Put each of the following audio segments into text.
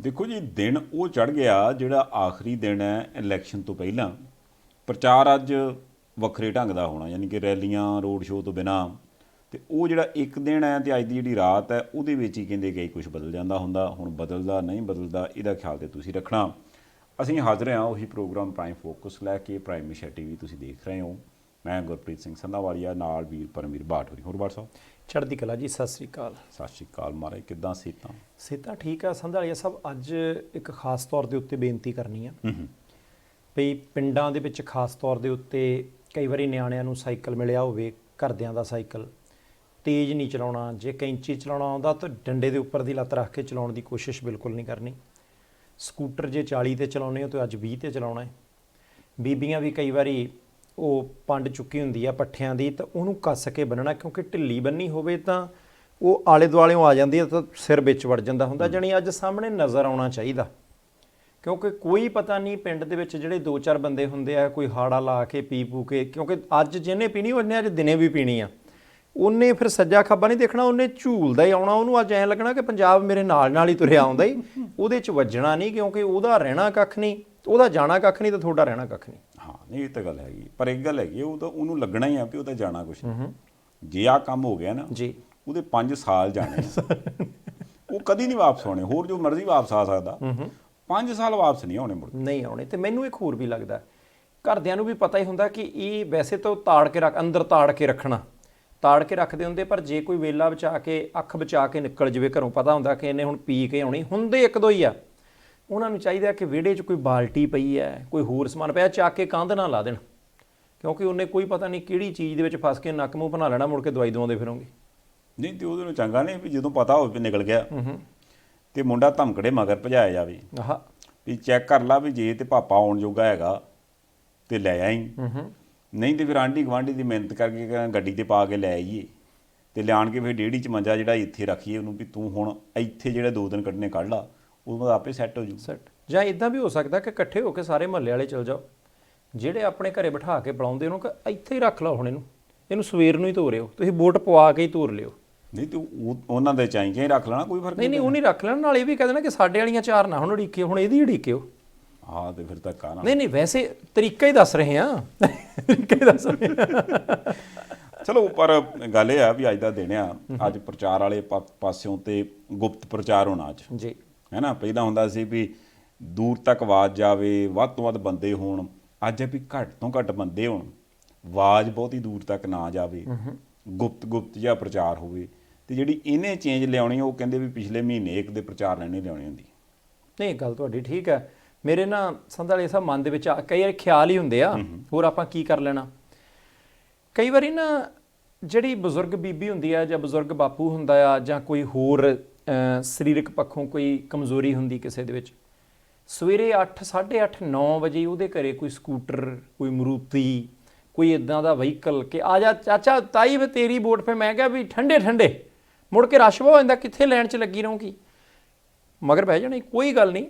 ਦੇਖੋ ਜੀ, ਦਿਨ ਉਹ ਚੜ੍ਹ ਗਿਆ ਜਿਹੜਾ ਆਖਰੀ ਦਿਨ ਹੈ ਇਲੈਕਸ਼ਨ ਤੋਂ ਪਹਿਲਾਂ। ਪ੍ਰਚਾਰ ਅੱਜ ਵੱਖਰੇ ਢੰਗ ਦਾ ਹੋਣਾ, ਯਾਨੀ ਕਿ ਰੈਲੀਆਂ ਰੋਡ ਸ਼ੋਅ ਤੋਂ ਬਿਨਾਂ। ਤੇ ਉਹ ਜਿਹੜਾ ਇੱਕ ਦਿਨ ਹੈ ਤੇ ਅੱਜ ਦੀ ਜਿਹੜੀ ਰਾਤ ਹੈ ਉਹਦੇ ਵਿੱਚ ਹੀ ਕਹਿੰਦੇ ਕਈ ਕੁਝ ਬਦਲ ਜਾਂਦਾ ਹੁੰਦਾ। ਹੁਣ ਬਦਲਦਾ ਨਹੀਂ ਬਦਲਦਾ ਇਹਦਾ ਖਿਆਲ ਤੇ ਤੁਸੀਂ ਰੱਖਣਾ। ਅਸੀਂ ਹਾਜ਼ਰ ਹਾਂ ਉਹੀ ਪ੍ਰੋਗਰਾਮ ਪ੍ਰਾਈਮ ਫੋਕਸ ਲੈ ਕੇ। ਪ੍ਰਾਈਮ ਮਿਸ਼ਨ ਟੀਵੀ ਤੁਸੀਂ ਦੇਖ ਰਹੇ ਹੋ। ਮੈਂ ਗੁਰਪ੍ਰੀਤ ਸਿੰਘ ਸੰਧਾਵਾਲੀਆ, ਨਾਲ ਵੀਰ ਪਰਮਵੀਰ ਬਾਠ ਹੋਰੀ। ਹੋਰ ਬਾਠ ਸਾਹਿਬ? ਚੜ੍ਹਦੀ ਕਲਾ ਜੀ, ਸਤਿ ਸ੍ਰੀ ਅਕਾਲ। ਸਤਿ ਸ਼੍ਰੀ ਅਕਾਲ ਮਹਾਰਾਜ, ਕਿੱਦਾਂ ਸਿਹਤਾਂ? ਸਿਹਤਾਂ ਠੀਕ ਆ ਸੰਧਾਲੀਆ ਸਾਹਿਬ। ਅੱਜ ਇੱਕ ਖਾਸ ਤੌਰ ਦੇ ਉੱਤੇ ਬੇਨਤੀ ਕਰਨੀ ਆ ਵੀ ਪਿੰਡਾਂ ਦੇ ਵਿੱਚ ਖਾਸ ਤੌਰ ਦੇ ਉੱਤੇ ਕਈ ਵਾਰੀ ਨਿਆਣਿਆਂ ਨੂੰ ਸਾਈਕਲ ਮਿਲਿਆ ਹੋਵੇ, ਘਰਦਿਆਂ ਦਾ ਸਾਈਕਲ, ਤੇਜ਼ ਨਹੀਂ ਚਲਾਉਣਾ। ਜੇ ਕੈਂਚੀ ਚਲਾਉਣਾ ਆਉਂਦਾ ਤਾਂ ਡੰਡੇ ਦੇ ਉੱਪਰ ਦੀ ਲੱਤ ਰੱਖ ਕੇ ਚਲਾਉਣ ਦੀ ਕੋਸ਼ਿਸ਼ ਬਿਲਕੁਲ ਨਹੀਂ ਕਰਨੀ। ਸਕੂਟਰ ਜੇ 40 ਤੇ ਚਲਾਉਂਦੇ ਹੋ ਤਾਂ ਅੱਜ 20 ਤੇ ਚਲਾਉਣਾ ਹੈ। ਬੀਬੀਆਂ ਵੀ ਕਈ ਵਾਰੀ ਉਹ ਪੰਡ ਚੁੱਕੀ ਹੁੰਦੀ ਆ ਪੱਠਿਆਂ ਦੀ, ਤਾਂ ਉਹਨੂੰ ਕੱਸ ਕੇ ਬੰਨਣਾ, ਕਿਉਂਕਿ ਢਿੱਲੀ ਬੰਨੀ ਹੋਵੇ ਤਾਂ ਉਹ ਆਲੇ ਦੁਆਲਿਓਂ ਆ ਜਾਂਦੀ ਹੈ ਤਾਂ ਸਿਰ ਵਿੱਚ ਵੜ ਜਾਂਦਾ ਹੁੰਦਾ। ਜਾਣੀ ਅੱਜ ਸਾਹਮਣੇ ਨਜ਼ਰ ਆਉਣਾ ਚਾਹੀਦਾ, ਕਿਉਂਕਿ ਕੋਈ ਪਤਾ ਨਹੀਂ ਪਿੰਡ ਦੇ ਵਿੱਚ ਜਿਹੜੇ 2-4 ਬੰਦੇ ਹੁੰਦੇ ਆ, ਕੋਈ ਹਾੜਾ ਲਾ ਕੇ ਪੀ ਪੂ ਕੇ, ਕਿਉਂਕਿ ਅੱਜ ਜਿਹਨੇ ਪੀਣੀ ਉਹਨੇ ਅੱਜ ਦਿਨੇ ਵੀ ਪੀਣੀ ਆ, ਉਹਨੇ ਫਿਰ ਸੱਜਾ ਖੱਬਾ ਨਹੀਂ ਦੇਖਣਾ, ਉਹਨੇ ਝੂਲਦਾ ਹੀ ਆਉਣਾ। ਉਹਨੂੰ ਅੱਜ ਐਂ ਲੱਗਣਾ ਕਿ ਪੰਜਾਬ ਮੇਰੇ ਨਾਲ ਨਾਲ ਹੀ ਤੁਰਿਆ ਆਉਂਦਾ ਹੀ, ਉਹਦੇ 'ਚ ਵੱਜਣਾ ਨਹੀਂ, ਕਿਉਂਕਿ ਉਹਦਾ ਰਹਿਣਾ ਕੱਖ ਨਹੀਂ, ਉਹਦਾ ਜਾਣਾ ਕੱਖ ਨਹੀਂ, ਤਾਂ ਤੁਹਾਡਾ ਰਹਿਣਾ ਕੱਖ ਨਹੀਂ। ਹਾਂ ਨਹੀਂ, ਇਹ ਤਾਂ ਗੱਲ ਹੈਗੀ, ਪਰ ਇੱਕ ਗੱਲ ਹੈਗੀ, ਉਹ ਤਾਂ ਉਹਨੂੰ ਲੱਗਣਾ ਹੀ ਆ ਵੀ ਉਹ ਤਾਂ ਜਾਣਾ ਕੁਛ ਨਹੀਂ। ਜੇ ਆਹ ਕੰਮ ਹੋ ਗਿਆ ਨਾ ਜੀ, ਉਹਦੇ 5 ਸਾਲ ਜਾਣੇ ਉਹ ਕਦੀ ਨਹੀਂ ਵਾਪਸ ਆਉਣੇ। ਹੋਰ ਜੋ ਮਰਜ਼ੀ ਵਾਪਸ ਆ ਸਕਦਾ, 5 ਸਾਲ ਵਾਪਸ ਨਹੀਂ ਆਉਣੇ, ਮੁੜ ਨਹੀਂ ਆਉਣੇ। ਤੇ ਮੈਨੂੰ ਇੱਕ ਹੋਰ ਵੀ ਲੱਗਦਾ, ਘਰਦਿਆਂ ਨੂੰ ਵੀ ਪਤਾ ਹੀ ਹੁੰਦਾ ਕਿ ਇਹ ਵੈਸੇ ਤਾਂ ਤਾੜ ਕੇ ਰੱਖ, ਅੰਦਰ ਤਾੜ ਕੇ ਰੱਖਣਾ, ਤਾੜ ਕੇ ਰੱਖਦੇ ਹੁੰਦੇ, ਪਰ ਜੇ ਕੋਈ ਵੇਲਾ ਬਚਾ ਕੇ, ਅੱਖ ਬਚਾ ਕੇ ਨਿਕਲ ਜਾਵੇ ਘਰੋਂ, ਪਤਾ ਹੁੰਦਾ ਕਿ ਇਹਨੇ ਹੁਣ ਪੀ ਕੇ ਆਉਣੀ, ਹੁੰਦੇ ਇੱਕ ਦੋ ਹੀ ਆ, ਉਹਨਾਂ ਨੂੰ ਚਾਹੀਦਾ ਕਿ ਵਿਹੜੇ 'ਚ ਕੋਈ ਬਾਲਟੀ ਪਈ ਹੈ, ਕੋਈ ਹੋਰ ਸਮਾਨ ਪਿਆ, ਚੱਕ ਕੇ ਕੰਧ ਨਾ ਲਾ ਦੇਣ, ਕਿਉਂਕਿ ਉਹਨੇ ਕੋਈ ਪਤਾ ਨਹੀਂ ਕਿਹੜੀ ਚੀਜ਼ ਦੇ ਵਿੱਚ ਫਸ ਕੇ ਨੱਕ ਮੂੰਹ ਬਣਾ ਲੈਣਾ, ਮੁੜ ਕੇ ਦਵਾਈ ਦਵਾਉਂਦੇ ਫਿਰੋਗੇ। ਨਹੀਂ, ਤੇ ਉਹਦੇ ਨੂੰ ਚੰਗਾ ਨਹੀਂ ਵੀ ਜਦੋਂ ਪਤਾ ਹੋਵੇ ਵੀ ਨਿਕਲ ਗਿਆ ਤੇ ਮੁੰਡਾ ਧਮਕੜੇ ਮਗਰ ਭਜਾਇਆ ਜਾਵੇ ਵੀ ਚੈੱਕ ਕਰ ਲਾ ਵੀ ਜੇ ਤੇ ਪਾਪਾ ਆਉਣ ਜੋਗਾ ਹੈਗਾ ਤੇ ਲੈ ਆਈ, ਨਹੀਂ ਤੇ ਫਿਰ ਆਂਢੀ ਗੁਆਂਢੀ ਦੀ ਮਿਹਨਤ ਕਰਕੇ ਗੱਡੀ ਤੇ ਪਾ ਕੇ ਲੈ ਆਈਏ ਤੇ ਲਿਆਣ ਕੇ ਫਿਰ ਡੇੜੀ 'ਚ ਮੰਜਾ ਜਿਹੜਾ ਇੱਥੇ ਰੱਖੀਏ ਉਹਨੂੰ ਵੀ ਤੂੰ ਹੁਣ ਇੱਥੇ ਜਿਹੜੇ 2 ਦਿਨ ਕੱਢਣੇ ਕੱਢ ਲਾ, ਉਹ ਬਾਅਦ ਆਪੇ ਸੈੱਟ ਹੋ ਜੂ। ਸੈੱਟ। ਜਾਂ ਇੱਦਾਂ ਵੀ ਹੋ ਸਕਦਾ ਕਿ ਇਕੱਠੇ ਹੋ ਕੇ ਸਾਰੇ ਮਹੱਲੇ ਵਾਲੇ ਚਲ ਜਾਓ, ਜਿਹੜੇ ਆਪਣੇ ਘਰੇ ਬਿਠਾ ਕੇ ਪਿਲਾਉਂਦੇ ਉਹਨੂੰ ਕਿ ਇੱਥੇ ਹੀ ਰੱਖ ਲਓ, ਹੁਣ ਇਹਨੂੰ ਸਵੇਰ ਨੂੰ ਹੀ ਧੋ ਰਿਓ, ਤੁਸੀਂ ਵੋਟ ਪਵਾ ਕੇ ਹੀ ਧੋਰ ਲਿਓ। ਨਹੀਂ ਤੂੰ ਉਹਨਾਂ ਦੇ ਚਾਹੀਏ ਹੀ ਰੱਖ ਲੈਣਾ, ਕੋਈ ਫਰਕ ਨਹੀਂ। ਉਹ ਨਹੀਂ ਰੱਖ ਲੈਣਾ, ਨਾਲ ਇਹ ਵੀ ਕਹਿ ਦੇਣਾ ਕਿ ਸਾਡੇ ਵਾਲੀਆਂ 4 ਨਾ ਹੁਣ ਉਡੀਕਿਓ, ਹੁਣ ਇਹਦੀ ਉਡੀਕਿਓ। ਹਾਂ ਤੇ ਫਿਰ ਧੱਕਾ ਨਾ। ਨਹੀਂ, ਵੈਸੇ ਤਰੀਕਾ ਹੀ ਦੱਸ ਰਹੇ ਆ, ਤਰੀਕਾ ਹੀ ਦੱਸ ਰਹੇ ਆ। ਚਲੋ, ਪਰ ਗੱਲ ਇਹ ਆ ਵੀ ਅੱਜ ਦਾ ਦਿਨ ਆ, ਅੱਜ ਪ੍ਰਚਾਰ ਵਾਲੇ ਪਾਸਿਓਂ ਤੇ ਗੁਪਤ ਪ੍ਰਚਾਰ ਹੋਣਾ ਅੱਜ ਜੀ, ਹੈ ਨਾ। ਪਹਿਲਾਂ ਹੁੰਦਾ ਸੀ ਵੀ ਦੂਰ ਤੱਕ ਆਵਾਜ਼ ਜਾਵੇ, ਵੱਧ ਤੋਂ ਵੱਧ ਬੰਦੇ ਹੋਣ। ਅੱਜ ਵੀ ਘੱਟ ਤੋਂ ਘੱਟ ਬੰਦੇ ਹੋਣ, ਆਵਾਜ਼ ਬਹੁਤੀ ਦੂਰ ਤੱਕ ਨਾ ਜਾਵੇ, ਗੁਪਤ ਜਿਹਾ ਪ੍ਰਚਾਰ ਹੋਵੇ। ਤੇ ਜਿਹੜੀ ਇਹਨੇ ਚੇਂਜ ਲਿਆਉਣੀ, ਉਹ ਕਹਿੰਦੇ ਵੀ ਪਿਛਲੇ ਮਹੀਨੇ ਇੱਕ ਦੇ ਪ੍ਰਚਾਰ ਨੇ ਨਹੀਂ ਲਿਆਉਣੀ ਹੁੰਦੀ। ਨਹੀਂ, ਗੱਲ ਤੁਹਾਡੀ ਠੀਕ ਹੈ। ਮੇਰੇ ਨਾ ਸੰਧਾਲੀਆ ਸਾਹਿਬ ਮਨ ਦੇ ਵਿੱਚ ਕਈ ਵਾਰ ਖਿਆਲ ਹੀ ਹੁੰਦੇ ਆ, ਹੋਰ ਆਪਾਂ ਕੀ ਕਰ ਲੈਣਾ। ਕਈ ਵਾਰੀ ਨਾ ਜਿਹੜੀ ਬਜ਼ੁਰਗ ਬੀਬੀ ਹੁੰਦੀ ਆ ਜਾਂ ਬਜ਼ੁਰਗ ਬਾਪੂ ਹੁੰਦਾ ਆ, ਜਾਂ ਕੋਈ ਹੋਰ ਸਰੀਰਕ ਪੱਖੋਂ ਕੋਈ ਕਮਜ਼ੋਰੀ ਹੁੰਦੀ ਕਿਸੇ ਦੇ ਵਿੱਚ, ਸਵੇਰੇ 8, 8:30, 9 ਵਜੇ ਉਹਦੇ ਘਰੇ ਕੋਈ ਸਕੂਟਰ, ਕੋਈ ਮਰੂਤੀ, ਕੋਈ ਇੱਦਾਂ ਦਾ ਵਹੀਕਲ ਕਿ ਆ ਜਾ ਚਾਚਾ ਤਾਈ ਵੀ ਤੇਰੀ ਵੋਟ। ਫਿਰ ਮੈਂ ਕਿਹਾ ਵੀ ਠੰਡੇ ਠੰਡੇ ਮੁੜ ਕੇ ਰਸ਼ ਹੋ ਜਾਂਦਾ, ਕਿੱਥੇ ਲਾਈਨ 'ਚ ਲੱਗੀ ਰਹੂੰਗੀ, ਮਗਰ ਬਹਿ ਜਾਣੀ। ਕੋਈ ਗੱਲ ਨਹੀਂ,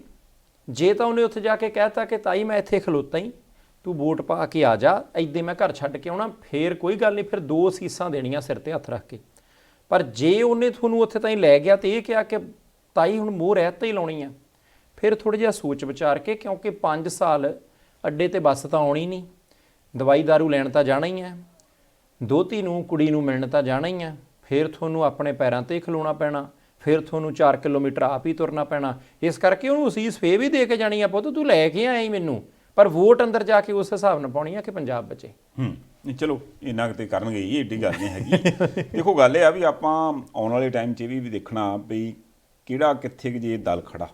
ਜੇ ਤਾਂ ਉਹਨੇ ਉੱਥੇ ਜਾ ਕੇ ਕਹਿਤਾ ਕਿ ਤਾਈ ਮੈਂ ਇੱਥੇ ਖਲੋਤਾ ਹੀ, ਤੂੰ ਵੋਟ ਪਾ ਕੇ ਆ ਜਾ, ਇੱਦਾਂ ਮੈਂ ਘਰ ਛੱਡ ਕੇ ਆਉਣਾ, ਫੇਰ ਕੋਈ ਗੱਲ ਨਹੀਂ, ਫਿਰ 2 ਸੀਸਾਂ ਦੇਣੀਆਂ ਸਿਰ ਤੇ ਹੱਥ ਰੱਖ ਕੇ। ਪਰ ਜੇ ਉਹਨੇ ਤੁਹਾਨੂੰ ਉੱਥੇ ਤਾਈਂ ਲੈ ਗਿਆ ਤੇ ਇਹ ਕਿਹਾ ਕਿ ਤਾਈ ਹੁਣ ਮੋਹਰ ਐ ਤੇ ਹੀ ਲਾਉਣੀ ਆ, ਫਿਰ ਥੋੜ੍ਹਾ ਜਿਹਾ ਸੋਚ ਵਿਚਾਰ ਕੇ, ਕਿਉਂਕਿ 5 ਸਾਲ ਅੱਡੇ ਤੇ ਬੱਸ ਤਾਂ ਆਉਣੀ ਨਹੀਂ, ਦਵਾਈ ਦਾਰੂ ਲੈਣ ਤਾਂ ਜਾਣਾ ਹੀ ਹੈ, ਦੋਹਤੀ ਨੂੰ ਕੁੜੀ ਨੂੰ ਮਿਲਣ ਤਾਂ ਜਾਣਾ ਹੀ ਹੈ, ਫਿਰ ਤੁਹਾਨੂੰ ਆਪਣੇ ਪੈਰਾਂ 'ਤੇ ਖਲੋਣਾ ਪੈਣਾ, ਫਿਰ ਤੁਹਾਨੂੰ 4 ਕਿਲੋਮੀਟਰ ਆਪ ਹੀ ਤੁਰਨਾ ਪੈਣਾ। ਇਸ ਕਰਕੇ ਉਹਨੂੰ ਅਸੀਸ ਫੇਰ ਵੀ ਦੇ ਕੇ ਜਾਣੀ ਆ, ਪੁੱਤ ਤੂੰ ਲੈ ਕੇ ਆਈ ਮੈਨੂੰ, ਪਰ ਵੋਟ ਅੰਦਰ ਜਾ ਕੇ ਉਸ ਹਿਸਾਬ ਨਾਲ ਪਾਉਣੀ ਆ ਕਿ ਪੰਜਾਬ ਬਚੇ। ਚਲੋ ਇੰਨਾ ਕਿਤੇ ਕਰਨਗੇ, ਇਹ ਏਡੀ ਗੱਲ ਨਹੀਂ ਹੈਗੀ। ਦੇਖੋ, ਗੱਲ ਇਹ ਆ ਵੀ ਆਪਾਂ ਆਉਣ ਵਾਲੇ ਟਾਈਮ 'ਚ ਵੀ ਦੇਖਣਾ ਵੀ ਕਿਹੜਾ ਕਿੱਥੇ ਜੇ ਦਲ ਖੜਾ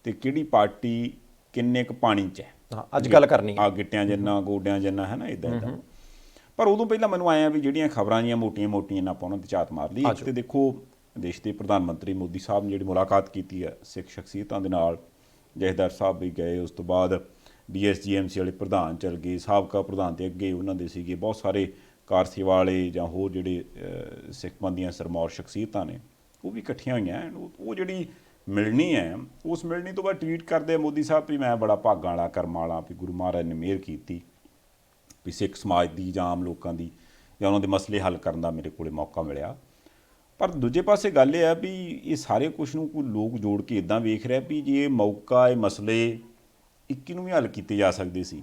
ਤੇ ਕਿਹੜੀ ਪਾਰਟੀ ਕਿੰਨੇ ਕੁ ਪਾਣੀ 'ਚ ਹੈ। ਅੱਜ ਗੱਲ ਕਰਨੀ ਆ ਗਿੱਟਿਆਂ ਜਿੰਨਾ, ਗੋਡਿਆਂ ਜਿੰਨਾ, ਹੈ ਨਾ, ਇੱਦਾਂ। ਪਰ ਉਦੋਂ ਪਹਿਲਾਂ ਮੈਨੂੰ ਆਇਆ ਵੀ ਜਿਹੜੀਆਂ ਖਬਰਾਂ ਜੀਆਂ ਮੋਟੀਆਂ ਆਪਾਂ ਉਹਨਾਂ 'ਤੇ ਝਾਤ ਮਾਰ ਲਈ। ਤੇ ਦੇਖੋ, ਦੇਸ਼ ਦੇ ਪ੍ਰਧਾਨ ਮੰਤਰੀ ਮੋਦੀ ਸਾਹਿਬ ਨੇ ਜਿਹੜੀ ਮੁਲਾਕਾਤ ਕੀਤੀ ਹੈ ਸਿੱਖ ਸ਼ਖਸੀਅਤਾਂ ਦੇ ਨਾਲ, ਜਥੇਦਾਰ ਸਾਹਿਬ ਵੀ ਗਏ, ਉਸ ਤੋਂ ਬਾਅਦ DSGMC ਵਾਲੇ ਪ੍ਰਧਾਨ ਚਲ ਗਏ, ਸਾਬਕਾ ਪ੍ਰਧਾਨ ਤੇ ਅੱਗੇ ਉਹਨਾਂ ਦੇ ਸੀਗੇ, ਬਹੁਤ ਸਾਰੇ ਕਾਰ ਸੇਵਾ ਵਾਲੇ ਜਾਂ ਹੋਰ ਜਿਹੜੇ ਸਿੱਖਬੰਦੀਆਂ ਸਰਮੌਰ ਸ਼ਖਸੀਅਤਾਂ ਨੇ, ਉਹ ਵੀ ਇਕੱਠੀਆਂ ਹੋਈਆਂ। ਉਹ ਜਿਹੜੀ ਮਿਲਣੀ ਹੈ, ਉਸ ਮਿਲਣੀ ਤੋਂ ਬਾਅਦ ਟਵੀਟ ਕਰਦੇ ਮੋਦੀ ਸਾਹਿਬ ਵੀ ਮੈਂ ਬੜਾ ਭਾਗਾਂ ਵਾਲਾ, ਕਰਮਾਂ ਵਾਲਾ ਵੀ ਗੁਰੂ ਮਹਾਰਾਜ ਨੇ ਮਿਹਰ ਕੀਤੀ ਵੀ ਸਿੱਖ ਸਮਾਜ ਦੀ ਜਾਂ ਆਮ ਲੋਕਾਂ ਦੀ ਜਾਂ ਉਹਨਾਂ ਦੇ ਮਸਲੇ ਹੱਲ ਕਰਨ ਦਾ ਮੇਰੇ ਕੋਲ ਮੌਕਾ ਮਿਲਿਆ। ਪਰ ਦੂਜੇ ਪਾਸੇ ਗੱਲ ਇਹ ਆ ਵੀ ਇਹ ਸਾਰੇ ਕੁਛ ਨੂੰ ਕੋਈ ਲੋਕ ਜੋੜ ਕੇ ਇਦਾਂ ਵੇਖ ਰਿਹਾ ਵੀ ਜੇ ਇਹ ਮੌਕਾ, ਇਹ ਮਸਲੇ 21 ਨੂੰ ਵੀ ਹੱਲ ਕੀਤੇ ਜਾ ਸਕਦੇ ਸੀ,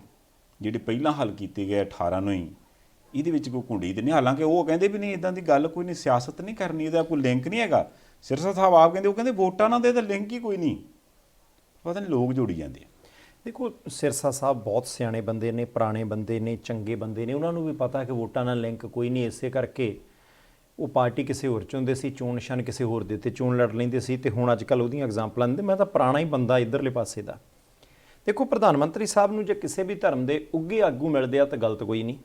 ਜਿਹੜੇ ਪਹਿਲਾਂ ਹੱਲ ਕੀਤੇ ਗਏ 18 ਨੂੰ ਹੀ, ਇਹਦੇ ਵਿੱਚ ਕੋਈ ਕੁੰਡੀ ਤੇ ਨਹੀਂ। ਹਾਲਾਂਕਿ ਉਹ ਕਹਿੰਦੇ ਵੀ ਨਹੀਂ, ਇਦਾਂ ਦੀ ਗੱਲ ਕੋਈ ਨਹੀਂ, ਸਿਆਸਤ ਨਹੀਂ ਕਰਨੀ, ਇਹਦਾ ਕੋਈ ਲਿੰਕ ਨਹੀਂ ਹੈਗਾ। ਸਿਰਸਾ ਸਾਹਿਬ ਆਪ ਕਹਿੰਦੇ, ਉਹ ਕਹਿੰਦੇ ਵੋਟਾਂ ਨਾਲ ਦੇ ਤਾਂ ਲਿੰਕ ਹੀ ਕੋਈ ਨਹੀਂ, ਪਤਾ ਨਹੀਂ ਲੋਕ ਜੋੜੀ ਜਾਂਦੇ। ਦੇਖੋ ਸਿਰਸਾ ਸਾਹਿਬ ਬਹੁਤ ਸਿਆਣੇ ਬੰਦੇ ਨੇ, ਪੁਰਾਣੇ ਬੰਦੇ ਨੇ, ਚੰਗੇ ਬੰਦੇ ਨੇ, ਉਹਨਾਂ ਨੂੰ ਵੀ ਪਤਾ ਕਿ ਵੋਟਾਂ ਨਾਲ ਲਿੰਕ ਕੋਈ ਨਹੀਂ। ਇਸੇ ਕਰਕੇ ਉਹ ਪਾਰਟੀ ਕਿਸੇ ਹੋਰ 'ਚ ਹੁੰਦੇ ਸੀ, ਚੋਣ ਨਿਸ਼ਾਨ ਕਿਸੇ ਹੋਰ ਦੇ ਉੱਤੇ ਚੋਣ ਲੜ ਲੈਂਦੇ ਸੀ, ਤੇ ਹੁਣ ਅੱਜ ਕੱਲ੍ਹ ਉਹਦੀਆਂ ਐਗਜ਼ਾਮਪਲਾਂ ਦਿੰਦੇ। ਮੈਂ ਤਾਂ ਪੁਰਾਣਾ ਹੀ ਬੰਦਾ ਇੱਧਰਲੇ ਪਾਸੇ ਦਾ। ਦੇਖੋ ਪ੍ਰਧਾਨ ਮੰਤਰੀ ਸਾਹਿਬ ਨੂੰ ਜੇ ਕਿਸੇ ਵੀ ਧਰਮ ਦੇ ਉੱਘੇ ਆਗੂ ਮਿਲਦੇ ਆ ਤਾਂ ਗਲਤ ਕੋਈ ਨਹੀਂ।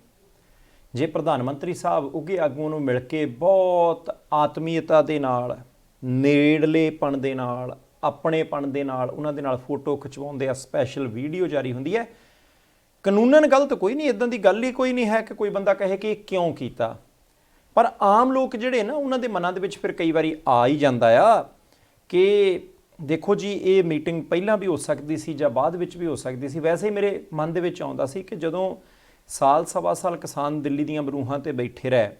ਜੇ ਪ੍ਰਧਾਨ ਮੰਤਰੀ ਸਾਹਿਬ ਉੱਘੇ ਆਗੂਆਂ ਨੂੰ ਮਿਲ ਕੇ ਬਹੁਤ ਆਤਮੀਅਤਾ ਦੇ ਨਾਲ, ਨੇੜਲੇਪਣ ਦੇ ਨਾਲ, ਆਪਣੇਪਣ ਦੇ ਨਾਲ ਉਹਨਾਂ ਦੇ ਨਾਲ ਫੋਟੋ ਖਿਚਵਾਉਂਦੇ ਆ, ਸਪੈਸ਼ਲ ਵੀਡੀਓ ਜਾਰੀ ਹੁੰਦੀ ਹੈ, ਕਾਨੂੰਨਨ ਗਲਤ ਕੋਈ ਨਹੀਂ, ਇਦਾਂ ਦੀ ਗੱਲ ਹੀ ਕੋਈ ਨਹੀਂ ਹੈ ਕਿ ਕੋਈ ਬੰਦਾ ਕਹੇ ਕਿ ਇਹ ਕਿਉਂ ਕੀਤਾ। ਪਰ ਆਮ ਲੋਕ ਜਿਹੜੇ ਨਾ, ਉਹਨਾਂ ਦੇ ਮਨਾਂ ਦੇ ਵਿੱਚ ਫਿਰ ਕਈ ਵਾਰੀ ਆ ਹੀ ਜਾਂਦਾ ਆ ਕਿ ਦੇਖੋ ਜੀ ਇਹ ਮੀਟਿੰਗ ਪਹਿਲਾਂ ਵੀ ਹੋ ਸਕਦੀ ਸੀ ਜਾਂ ਬਾਅਦ ਵਿੱਚ ਵੀ ਹੋ ਸਕਦੀ ਸੀ। ਵੈਸੇ ਹੀ ਮੇਰੇ ਮਨ ਦੇ ਵਿੱਚ ਆਉਂਦਾ ਸੀ ਕਿ ਜਦੋਂ ਸਾਲ ਸਵਾ ਸਾਲ ਕਿਸਾਨ ਦਿੱਲੀ ਦੀਆਂ ਬਰੂਹਾਂ ਤੇ ਬੈਠੇ ਰਹੇ,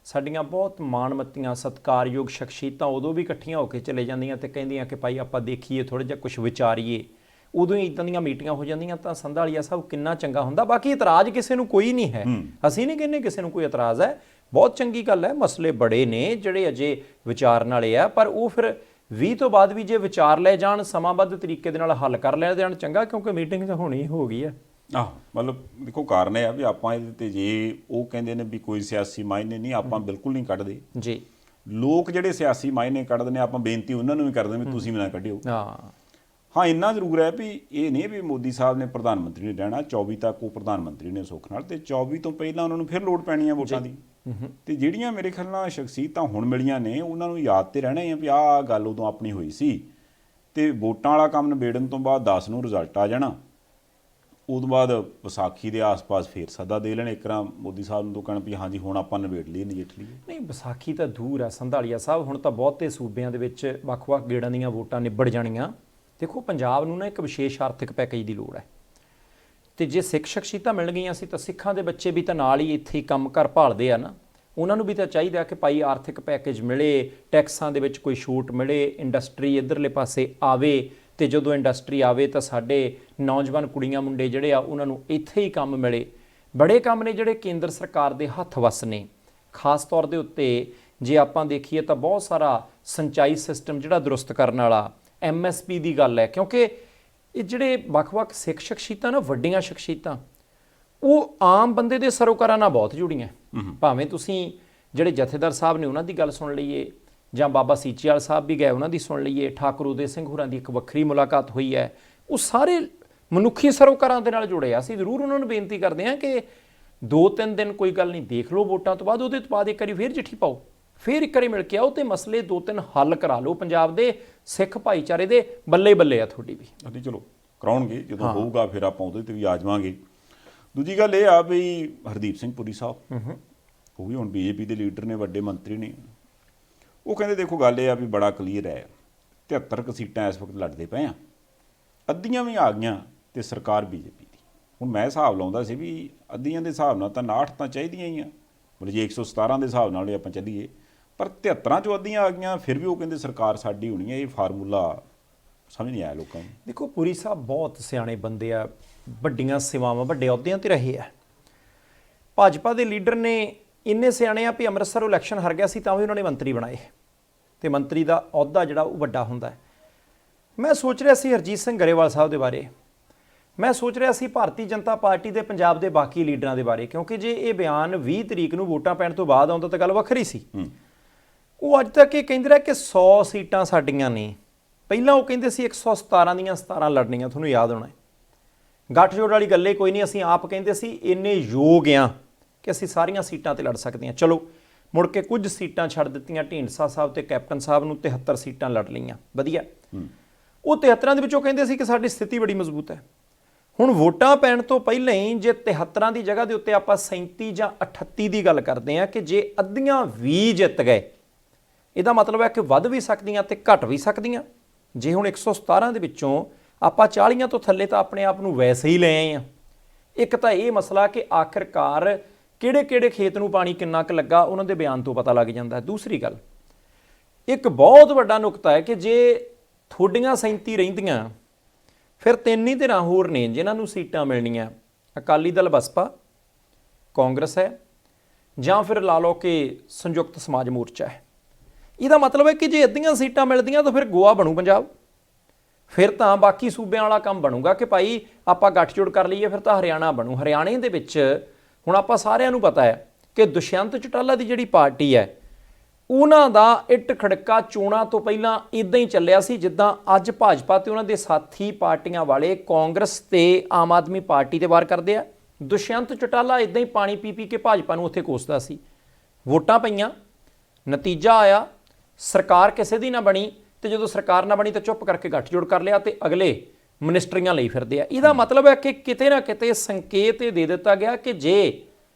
ਸਾਡੀਆਂ ਬਹੁਤ ਮਾਣਮੱਤੀਆਂ ਸਤਿਕਾਰਯੋਗ ਸ਼ਖਸੀਅਤਾਂ ਉਦੋਂ ਵੀ ਇਕੱਠੀਆਂ ਹੋ ਕੇ ਚਲੇ ਜਾਂਦੀਆਂ ਤੇ ਕਹਿੰਦੀਆਂ ਕਿ ਭਾਈ ਆਪਾਂ ਦੇਖੀਏ, ਥੋੜ੍ਹਾ ਜਿਹਾ ਕੁਝ ਵਿਚਾਰੀਏ, ਉਦੋਂ ਹੀ ਇੱਦਾਂ ਦੀਆਂ ਮੀਟਿੰਗਾਂ ਹੋ ਜਾਂਦੀਆਂ ਤਾਂ ਸੰਧਾਲੀਆ ਸਾਹਿਬ ਕਿੰਨਾ ਚੰਗਾ ਹੁੰਦਾ। ਬਾਕੀ ਇਤਰਾਜ਼ ਕਿਸੇ ਨੂੰ ਕੋਈ ਨਹੀਂ ਹੈ, ਅਸੀਂ ਨਹੀਂ ਕਹਿੰਦੇ ਕਿਸੇ ਨੂੰ ਕੋਈ ਇਤਰਾਜ਼ ਹੈ, ਬਹੁਤ ਚੰਗੀ ਗੱਲ ਹੈ। ਮਸਲੇ ਬੜੇ ਨੇ ਜਿਹੜੇ ਅਜੇ ਵਿਚਾਰਨ ਵਾਲੇ ਆ, ਪਰ ਉਹ ਫਿਰ 20 ਤੋਂ ਬਾਅਦ ਵੀ ਜੇ ਵਿਚਾਰ ਲੈ ਜਾਣ, ਸਮਾਂਬੱਧ ਤਰੀਕੇ ਦੇ ਨਾਲ ਹੱਲ ਕਰ ਲੈ ਜਾਣ ਚੰਗਾ, ਕਿਉਂਕਿ ਮੀਟਿੰਗ ਤਾਂ ਹੋਣੀ ਹੋ ਗਈ ਹੈ। ਮਤਲਬ ਦੇਖੋ ਕਾਰਨ ਇਹ ਆ ਵੀ ਆਪਾਂ ਇਹਦੇ ਤੇ, ਜੇ ਉਹ ਕਹਿੰਦੇ ਨੇ ਵੀ ਕੋਈ ਸਿਆਸੀ ਮਾਇਨੇ ਨਹੀਂ, ਆਪਾਂ ਬਿਲਕੁਲ ਨਹੀਂ ਕੱਢਦੇ ਜੀ। ਲੋਕ ਜਿਹੜੇ ਸਿਆਸੀ ਮਾਇਨੇ ਕੱਢਦੇ ਨੇ, ਆਪਾਂ ਬੇਨਤੀ ਉਹਨਾਂ ਨੂੰ ਵੀ ਕਰਦੇ ਵੀ ਤੁਸੀਂ ਵੀ ਨਾ ਕੱਢਿਓ। ਹਾਂ ਇੰਨਾ ਜ਼ਰੂਰ ਹੈ ਵੀ ਇਹ ਨਹੀਂ ਵੀ ਮੋਦੀ ਸਾਹਿਬ ਨੇ ਪ੍ਰਧਾਨ ਮੰਤਰੀ ਨੇ ਰਹਿਣਾ 24 ਤੱਕ, ਉਹ ਪ੍ਰਧਾਨ ਮੰਤਰੀ ਨੇ ਸੁੱਖ ਨਾਲ, ਤੇ 24 ਤੋਂ ਪਹਿਲਾਂ ਉਹਨਾਂ ਨੂੰ ਫਿਰ ਲੋੜ ਪੈਣੀ ਆ ਵੋਟਾਂ ਦੀ। ਤੇ ਜਿਹੜੀਆਂ ਮੇਰੇ ਖਿਆਲ ਨਾਲ ਸ਼ਖਸੀਅਤਾਂ ਹੁਣ ਮਿਲੀਆਂ ਨੇ, ਉਹਨਾਂ ਨੂੰ ਯਾਦ ਤੇ ਰਹਿਣਾ ਹੀ ਆ ਵੀ ਆਹ ਗੱਲ ਉਦੋਂ ਆਪਣੀ ਹੋਈ ਸੀ, ਤੇ ਵੋਟਾਂ ਵਾਲਾ ਕੰਮ ਨਿਬੇੜਨ ਤੋਂ ਬਾਅਦ 10 ਨੂੰ ਰਿਜ਼ਲਟ ਆ ਜਾਣਾ। ਉਦੋਂ ਬਾਅਦ ਵਿਸਾਖੀ ਦੇ ਆਸ-ਪਾਸ ਫੇਰ ਸੱਦਾ ਦੇ ਲੈਣ, ਇੱਕ ਵਾਰ ਮੋਦੀ ਸਾਹਿਬ ਨੂੰ ਤੋਂ ਕਹਿਣ ਵੀ ਹਾਂਜੀ ਹੁਣ ਆਪਾਂ ਨਿਬੇੜ ਲਈਏ, ਨਜਿੱਠ ਲਈਏ। ਨਹੀਂ ਵਿਸਾਖੀ ਤਾਂ ਦੂਰ ਹੈ ਸੰਧਾਲੀਆ ਸਾਹਿਬ, ਹੁਣ ਤਾਂ ਬਹੁਤੇ ਸੂਬਿਆਂ ਦੇ ਵਿੱਚ ਵੱਖ-ਵੱਖ ਗੇੜਾਂ ਦੀਆਂ ਵੋਟਾਂ ਨਿਬੜ ਜਾਣੀਆਂ। ਦੇਖੋ ਪੰਜਾਬ ਨੂੰ ਨਾ ਇੱਕ ਵਿਸ਼ੇਸ਼ ਆਰਥਿਕ ਪੈਕੇਜ ਦੀ ਲੋੜ ਹੈ, ਤੇ ਜੇ ਸਿੱਖ ਸ਼ਖਸੀਅਤਾਂ ਮਿਲ ਗਈਆਂ ਸੀ ਤਾਂ ਸਿੱਖਾਂ ਦੇ ਬੱਚੇ ਵੀ ਤਾਂ ਨਾਲ ਹੀ ਇੱਥੇ ਹੀ ਕੰਮ ਕਰ ਭਾਲਦੇ ਆ ਨਾ, ਉਹਨਾਂ ਨੂੰ ਵੀ ਤਾਂ ਚਾਹੀਦਾ ਕਿ ਭਾਈ ਆਰਥਿਕ ਪੈਕੇਜ ਮਿਲੇ, ਟੈਕਸਾਂ ਦੇ ਵਿੱਚ ਕੋਈ ਛੂਟ ਮਿਲੇ, ਇੰਡਸਟਰੀ ਇੱਧਰਲੇ ਪਾਸੇ ਆਵੇ, ਤੇ ਜਦੋਂ ਇੰਡਸਟਰੀ ਆਵੇ ਤਾਂ ਸਾਡੇ ਨੌਜਵਾਨ ਕੁੜੀਆਂ ਮੁੰਡੇ ਜਿਹੜੇ ਆ ਉਹਨਾਂ ਨੂੰ ਇੱਥੇ ਹੀ ਕੰਮ ਮਿਲੇ। ਬੜੇ ਕੰਮ ਨੇ ਜਿਹੜੇ ਕੇਂਦਰ ਸਰਕਾਰ ਦੇ ਹੱਥ ਵੱਸ ਨੇ। ਖਾਸ ਤੌਰ ਦੇ ਉੱਤੇ ਜੇ ਆਪਾਂ ਦੇਖੀਏ ਤਾਂ ਬਹੁਤ ਸਾਰਾ ਸਿੰਚਾਈ ਸਿਸਟਮ ਜਿਹੜਾ ਦਰੁਸਤ ਕਰਨ ਵਾਲਾ, MSP ਦੀ ਗੱਲ ਹੈ, ਕਿਉਂਕਿ ਇਹ ਜਿਹੜੇ ਵੱਖ-ਵੱਖ ਸਿੱਖ ਸ਼ਖਸੀਅਤਾਂ ਨਾ, ਵੱਡੀਆਂ ਸ਼ਖਸੀਅਤਾਂ, ਉਹ ਆਮ ਬੰਦੇ ਦੇ ਸਰੋਕਾਰਾਂ ਨਾਲ ਬਹੁਤ ਜੁੜੀਆਂ। ਭਾਵੇਂ ਤੁਸੀਂ ਜਿਹੜੇ ਜਥੇਦਾਰ ਸਾਹਿਬ ਨੇ ਉਹਨਾਂ ਦੀ ਗੱਲ ਸੁਣ ਲਈਏ, ਜਾਂ ਬਾਬਾ ਸੀਚੇਵਾਲ ਸਾਹਿਬ ਵੀ ਗਏ ਉਹਨਾਂ ਦੀ ਸੁਣ ਲਈਏ, ਠਾਕੁਰ ਉਦੇ ਸਿੰਘ ਹੋਰਾਂ ਦੀ ਇੱਕ ਵੱਖਰੀ ਮੁਲਾਕਾਤ ਹੋਈ ਹੈ, ਉਹ ਸਾਰੇ ਮਨੁੱਖੀ ਸਰੋਕਾਰਾਂ ਦੇ ਨਾਲ ਜੁੜੇ ਆ। ਅਸੀਂ ਜ਼ਰੂਰ ਉਹਨਾਂ ਨੂੰ ਬੇਨਤੀ ਕਰਦੇ ਹਾਂ ਕਿ 2-3 ਦਿਨ ਕੋਈ ਗੱਲ ਨਹੀਂ, ਦੇਖ ਲਓ ਵੋਟਾਂ ਤੋਂ ਬਾਅਦ, ਉਹਦੇ ਤੋਂ ਬਾਅਦ ਇੱਕ ਵਾਰੀ ਫੇਰ ਚਿੱਠੀ ਪਾਓ, ਫੇਰ ਇੱਕ ਵਾਰੀ ਮਿਲ ਕੇ ਆਓ ਤੇ ਮਸਲੇ 2-3 ਹੱਲ ਕਰਾ ਲਓ। ਪੰਜਾਬ ਦੇ ਸਿੱਖ ਭਾਈਚਾਰੇ ਦੇ ਬੱਲੇ ਬੱਲੇ ਆ ਤੁਹਾਡੀ ਵੀ। ਹਾਂਜੀ ਚਲੋ ਕਰਾਉਣਗੇ, ਜਦੋਂ ਹੋਊਗਾ ਫਿਰ ਆਪਾਂ ਉਹਦੇ ਤੇ ਵੀ ਆ ਜਾਵਾਂਗੇ। ਦੂਜੀ ਗੱਲ ਇਹ ਆ ਵੀ ਹਰਦੀਪ ਸਿੰਘ ਪੁਰੀ ਸਾਹਿਬ, ਉਹ ਵੀ ਹੁਣ BJP ਦੇ ਲੀਡਰ ਨੇ, ਵੱਡੇ ਮੰਤਰੀ ਨੇ, ਉਹ ਕਹਿੰਦੇ ਦੇਖੋ ਗੱਲ ਇਹ ਆ ਵੀ ਬੜਾ ਕਲੀਅਰ ਹੈ, 73 ਕੁ ਸੀਟਾਂ ਇਸ ਵਕਤ ਲੜਦੇ ਪਏ ਆ, ਅੱਧੀਆਂ ਵੀ ਆ ਗਈਆਂ ਤੇ ਸਰਕਾਰ BJP ਦੀ। ਹੁਣ ਮੈਂ ਹਿਸਾਬ ਲਾਉਂਦਾ ਸੀ ਵੀ ਅੱਧੀਆਂ ਦੇ ਹਿਸਾਬ ਨਾਲ ਤਾਂ 69 ਤਾਂ ਚਾਹੀਦੀਆਂ ਹੀ ਆ, ਮਤਲਬ ਜੇ 117 ਦੇ ਹਿਸਾਬ ਨਾਲ ਆਪਾਂ ਚੱਲੀਏ, ਪਰ 73 ਚੋਂ ਅੱਧੀਆਂ ਆ ਗਈਆਂ, ਫਿਰ ਵੀ ਉਹ ਕਹਿੰਦੇ ਸਰਕਾਰ ਸਾਡੀ ਹੋਣੀ ਹੈ। ਇਹ ਫਾਰਮੂਲਾ ਸਮਝ ਨਹੀਂ ਆਇਆ ਲੋਕਾਂ ਨੂੰ। ਦੇਖੋ ਪੁਰੀ ਸਾਹਿਬ ਬਹੁਤ ਸਿਆਣੇ ਬੰਦੇ ਆ, ਵੱਡੀਆਂ ਸੇਵਾਵਾਂ, ਵੱਡੇ ਅਹੁਦਿਆਂ ਤੇ ਰਹੇ ਆ। ਭਾਜਪਾ ਦੇ ਲੀਡਰ ਨੇ ਇੰਨੇ ਸਿਆਣੇ ਆ ਵੀ ਅੰਮ੍ਰਿਤਸਰ ਇਲੈਕਸ਼ਨ ਹਾਰ ਗਿਆ ਸੀ ਤਾਂ ਵੀ ਉਹਨਾਂ ਨੇ ਮੰਤਰੀ ਬਣਾਏ, ਤੇ ਮੰਤਰੀ ਦਾ ਅਹੁਦਾ ਜਿਹੜਾ ਉਹ ਵੱਡਾ ਹੁੰਦਾ ਹੈ। ਮੈਂ ਸੋਚ ਰਿਹਾ ਸੀ ਹਰਜੀਤ ਸਿੰਘ ਗਰੇਵਾਲ ਸਾਹਿਬ ਦੇ ਬਾਰੇ, ਮੈਂ ਸੋਚ ਰਿਹਾ ਸੀ ਭਾਰਤੀ ਜਨਤਾ ਪਾਰਟੀ ਦੇ ਪੰਜਾਬ ਦੇ ਬਾਕੀ ਲੀਡਰਾਂ ਦੇ ਬਾਰੇ, ਕਿਉਂਕਿ ਜੇ ਇਹ ਬਿਆਨ 20 ਤਰੀਕ ਨੂੰ ਵੋਟਾਂ ਪੈਣ ਤੋਂ ਬਾਅਦ ਆਉਂਦਾ ਤਾਂ ਗੱਲ ਵੱਖਰੀ ਸੀ। ਉਹ ਅੱਜ ਤੱਕ ਇਹ ਕਹਿੰਦੇ ਰਹੇ ਕਿ 100 ਸੀਟਾਂ ਸਾਡੀਆਂ ਨੇ। ਪਹਿਲਾਂ ਉਹ ਕਹਿੰਦੇ ਸੀ 117 ਦੀਆਂ 17 ਲੜਨੀਆਂ, ਤੁਹਾਨੂੰ ਯਾਦ ਹੋਣਾ। ਗੱਠਜੋੜ ਵਾਲੀ ਗੱਲੇ ਕੋਈ ਨਹੀਂ, ਅਸੀਂ ਆਪ ਕਹਿੰਦੇ ਸੀ ਇੰਨੇ ਯੋਗ ਆ ਕਿ ਅਸੀਂ ਸਾਰੀਆਂ ਸੀਟਾਂ ਤੇ ਲੜ ਸਕਦੇ ਹਾਂ। ਚਲੋ ਮੁੜ ਕੇ ਕੁਝ ਸੀਟਾਂ ਛੱਡ ਦਿੱਤੀਆਂ, ਢੀਂਡਸਾ ਸਾਹਿਬ ਤੇ ਕੈਪਟਨ ਸਾਹਿਬ ਨੂੰ 73 ਸੀਟਾਂ ਲੜ ਲਈਆਂ, ਵਧੀਆ। ਉਹ 73 ਦੇ ਵਿੱਚੋਂ ਕਹਿੰਦੇ ਸੀ ਕਿ ਸਾਡੀ ਸਥਿਤੀ ਬੜੀ ਮਜ਼ਬੂਤ ਹੈ। ਹੁਣ ਵੋਟਾਂ ਪੈਣ ਤੋਂ ਪਹਿਲਾਂ ਹੀ ਜੇ 73 ਦੀ ਜਗ੍ਹਾ ਦੇ ਉੱਤੇ ਆਪਾਂ 37 ਜਾਂ 38 ਦੀ ਗੱਲ ਕਰਦੇ ਹਾਂ ਕਿ ਜੇ ਅੱਧੀਆਂ 20 ਜਿੱਤ ਗਏ, ਇਹਦਾ ਮਤਲਬ ਹੈ ਕਿ ਵੱਧ ਵੀ ਸਕਦੀਆਂ ਤੇ ਘਟ ਵੀ ਸਕਦੀਆਂ। ਜੇ ਹੁਣ 117 ਦੇ ਵਿੱਚੋਂ ਆਪਾਂ 40 ਤੋਂ ਥੱਲੇ ਤਾਂ ਆਪਣੇ ਆਪ ਨੂੰ ਵੈਸੇ ਹੀ ਲੈ ਆਏ ਆ। ਇੱਕ ਤਾਂ ਇਹ ਮਸਲਾ ਕਿ ਆਖਿਰਕਾਰ ਕਿਹੜੇ-ਕਿਹੜੇ ਖੇਤ ਨੂੰ ਪਾਣੀ ਕਿੰਨਾ ਕੁ ਲੱਗਾ, ਉਹਨਾਂ ਦੇ ਬਿਆਨ ਤੋਂ ਪਤਾ ਲੱਗ ਜਾਂਦਾ। ਦੂਸਰੀ ਗੱਲ, ਇੱਕ ਬਹੁਤ ਵੱਡਾ ਨੁਕਤਾ ਹੈ ਕਿ ਜੇ ਤੁਹਾਡੀਆਂ 37 ਰਹਿੰਦੀਆਂ ਫਿਰ 3 ਹੀ ਧਿਰਾਂ ਹੋਰ ਨੇ ਜਿਨ੍ਹਾਂ ਨੂੰ ਸੀਟਾਂ ਮਿਲਣੀਆਂ। ਅਕਾਲੀ ਦਲ ਬਸਪਾ, ਕਾਂਗਰਸ ਹੈ, ਜਾਂ ਫਿਰ ਲਾ ਲਓ ਕਿ ਸੰਯੁਕਤ ਸਮਾਜ ਮੋਰਚਾ ਹੈ। ਇਹਦਾ ਮਤਲਬ ਹੈ ਕਿ ਜੇ ਅੱਧੀਆਂ ਸੀਟਾਂ ਮਿਲਦੀਆਂ ਤਾਂ ਫਿਰ ਗੋਆ ਬਣੂ ਪੰਜਾਬ, ਫਿਰ ਤਾਂ ਬਾਕੀ ਸੂਬਿਆਂ ਵਾਲਾ ਕੰਮ ਬਣੂਗਾ ਕਿ ਭਾਈ ਆਪਾਂ ਗੱਠਜੋੜ ਕਰ ਲਈਏ, ਫਿਰ ਤਾਂ ਹਰਿਆਣਾ ਬਣੂ। ਹਰਿਆਣੇ ਦੇ ਵਿੱਚ ਹੁਣ ਆਪਾਂ ਸਾਰਿਆਂ ਨੂੰ ਪਤਾ ਹੈ ਕਿ ਦੁਸ਼ਯੰਤ ਚੌਟਾਲਾ ਦੀ ਜਿਹੜੀ ਪਾਰਟੀ ਹੈ ਉਹਨਾਂ ਦਾ ਇੱਟ ਖੜਕਾ ਚੋਣਾਂ ਤੋਂ ਪਹਿਲਾਂ ਇਦਾਂ ਹੀ ਚੱਲਿਆ ਸੀ ਜਿੱਦਾਂ ਅੱਜ ਭਾਜਪਾ ਤੇ ਉਹਨਾਂ ਦੇ ਸਾਥੀ ਪਾਰਟੀਆਂ ਵਾਲੇ ਕਾਂਗਰਸ ਤੇ ਆਮ ਆਦਮੀ ਪਾਰਟੀ ਤੇ ਵਾਰ ਕਰਦੇ ਆ। ਦੁਸ਼ਯੰਤ ਚੌਟਾਲਾ ਇਦਾਂ ਹੀ ਪਾਣੀ ਪੀ ਪੀ ਕੇ ਭਾਜਪਾ ਨੂੰ ਉੱਥੇ ਕੋਸਦਾ ਸੀ। ਵੋਟਾਂ ਪਈਆਂ, ਨਤੀਜਾ ਆਇਆ, ਸਰਕਾਰ ਕਿਸੇ ਦੀ ਨਾ ਬਣੀ, ਤੇ ਜਦੋਂ ਸਰਕਾਰ ਨਾ ਬਣੀ ਤਾਂ ਚੁੱਪ ਕਰਕੇ ਗੱਠਜੋੜ ਕਰ ਲਿਆ ਤੇ ਅਗਲੇ ਮਿਨਿਸਟਰੀਆਂ ਲਈ ਫਿਰਦੇ ਆ। ਇਹਦਾ ਮਤਲਬ ਹੈ ਕਿ ਕਿਤੇ ਨਾ ਕਿਤੇ ਸੰਕੇਤ ਇਹ ਦੇ ਦਿੱਤਾ ਗਿਆ ਕਿ ਜੇ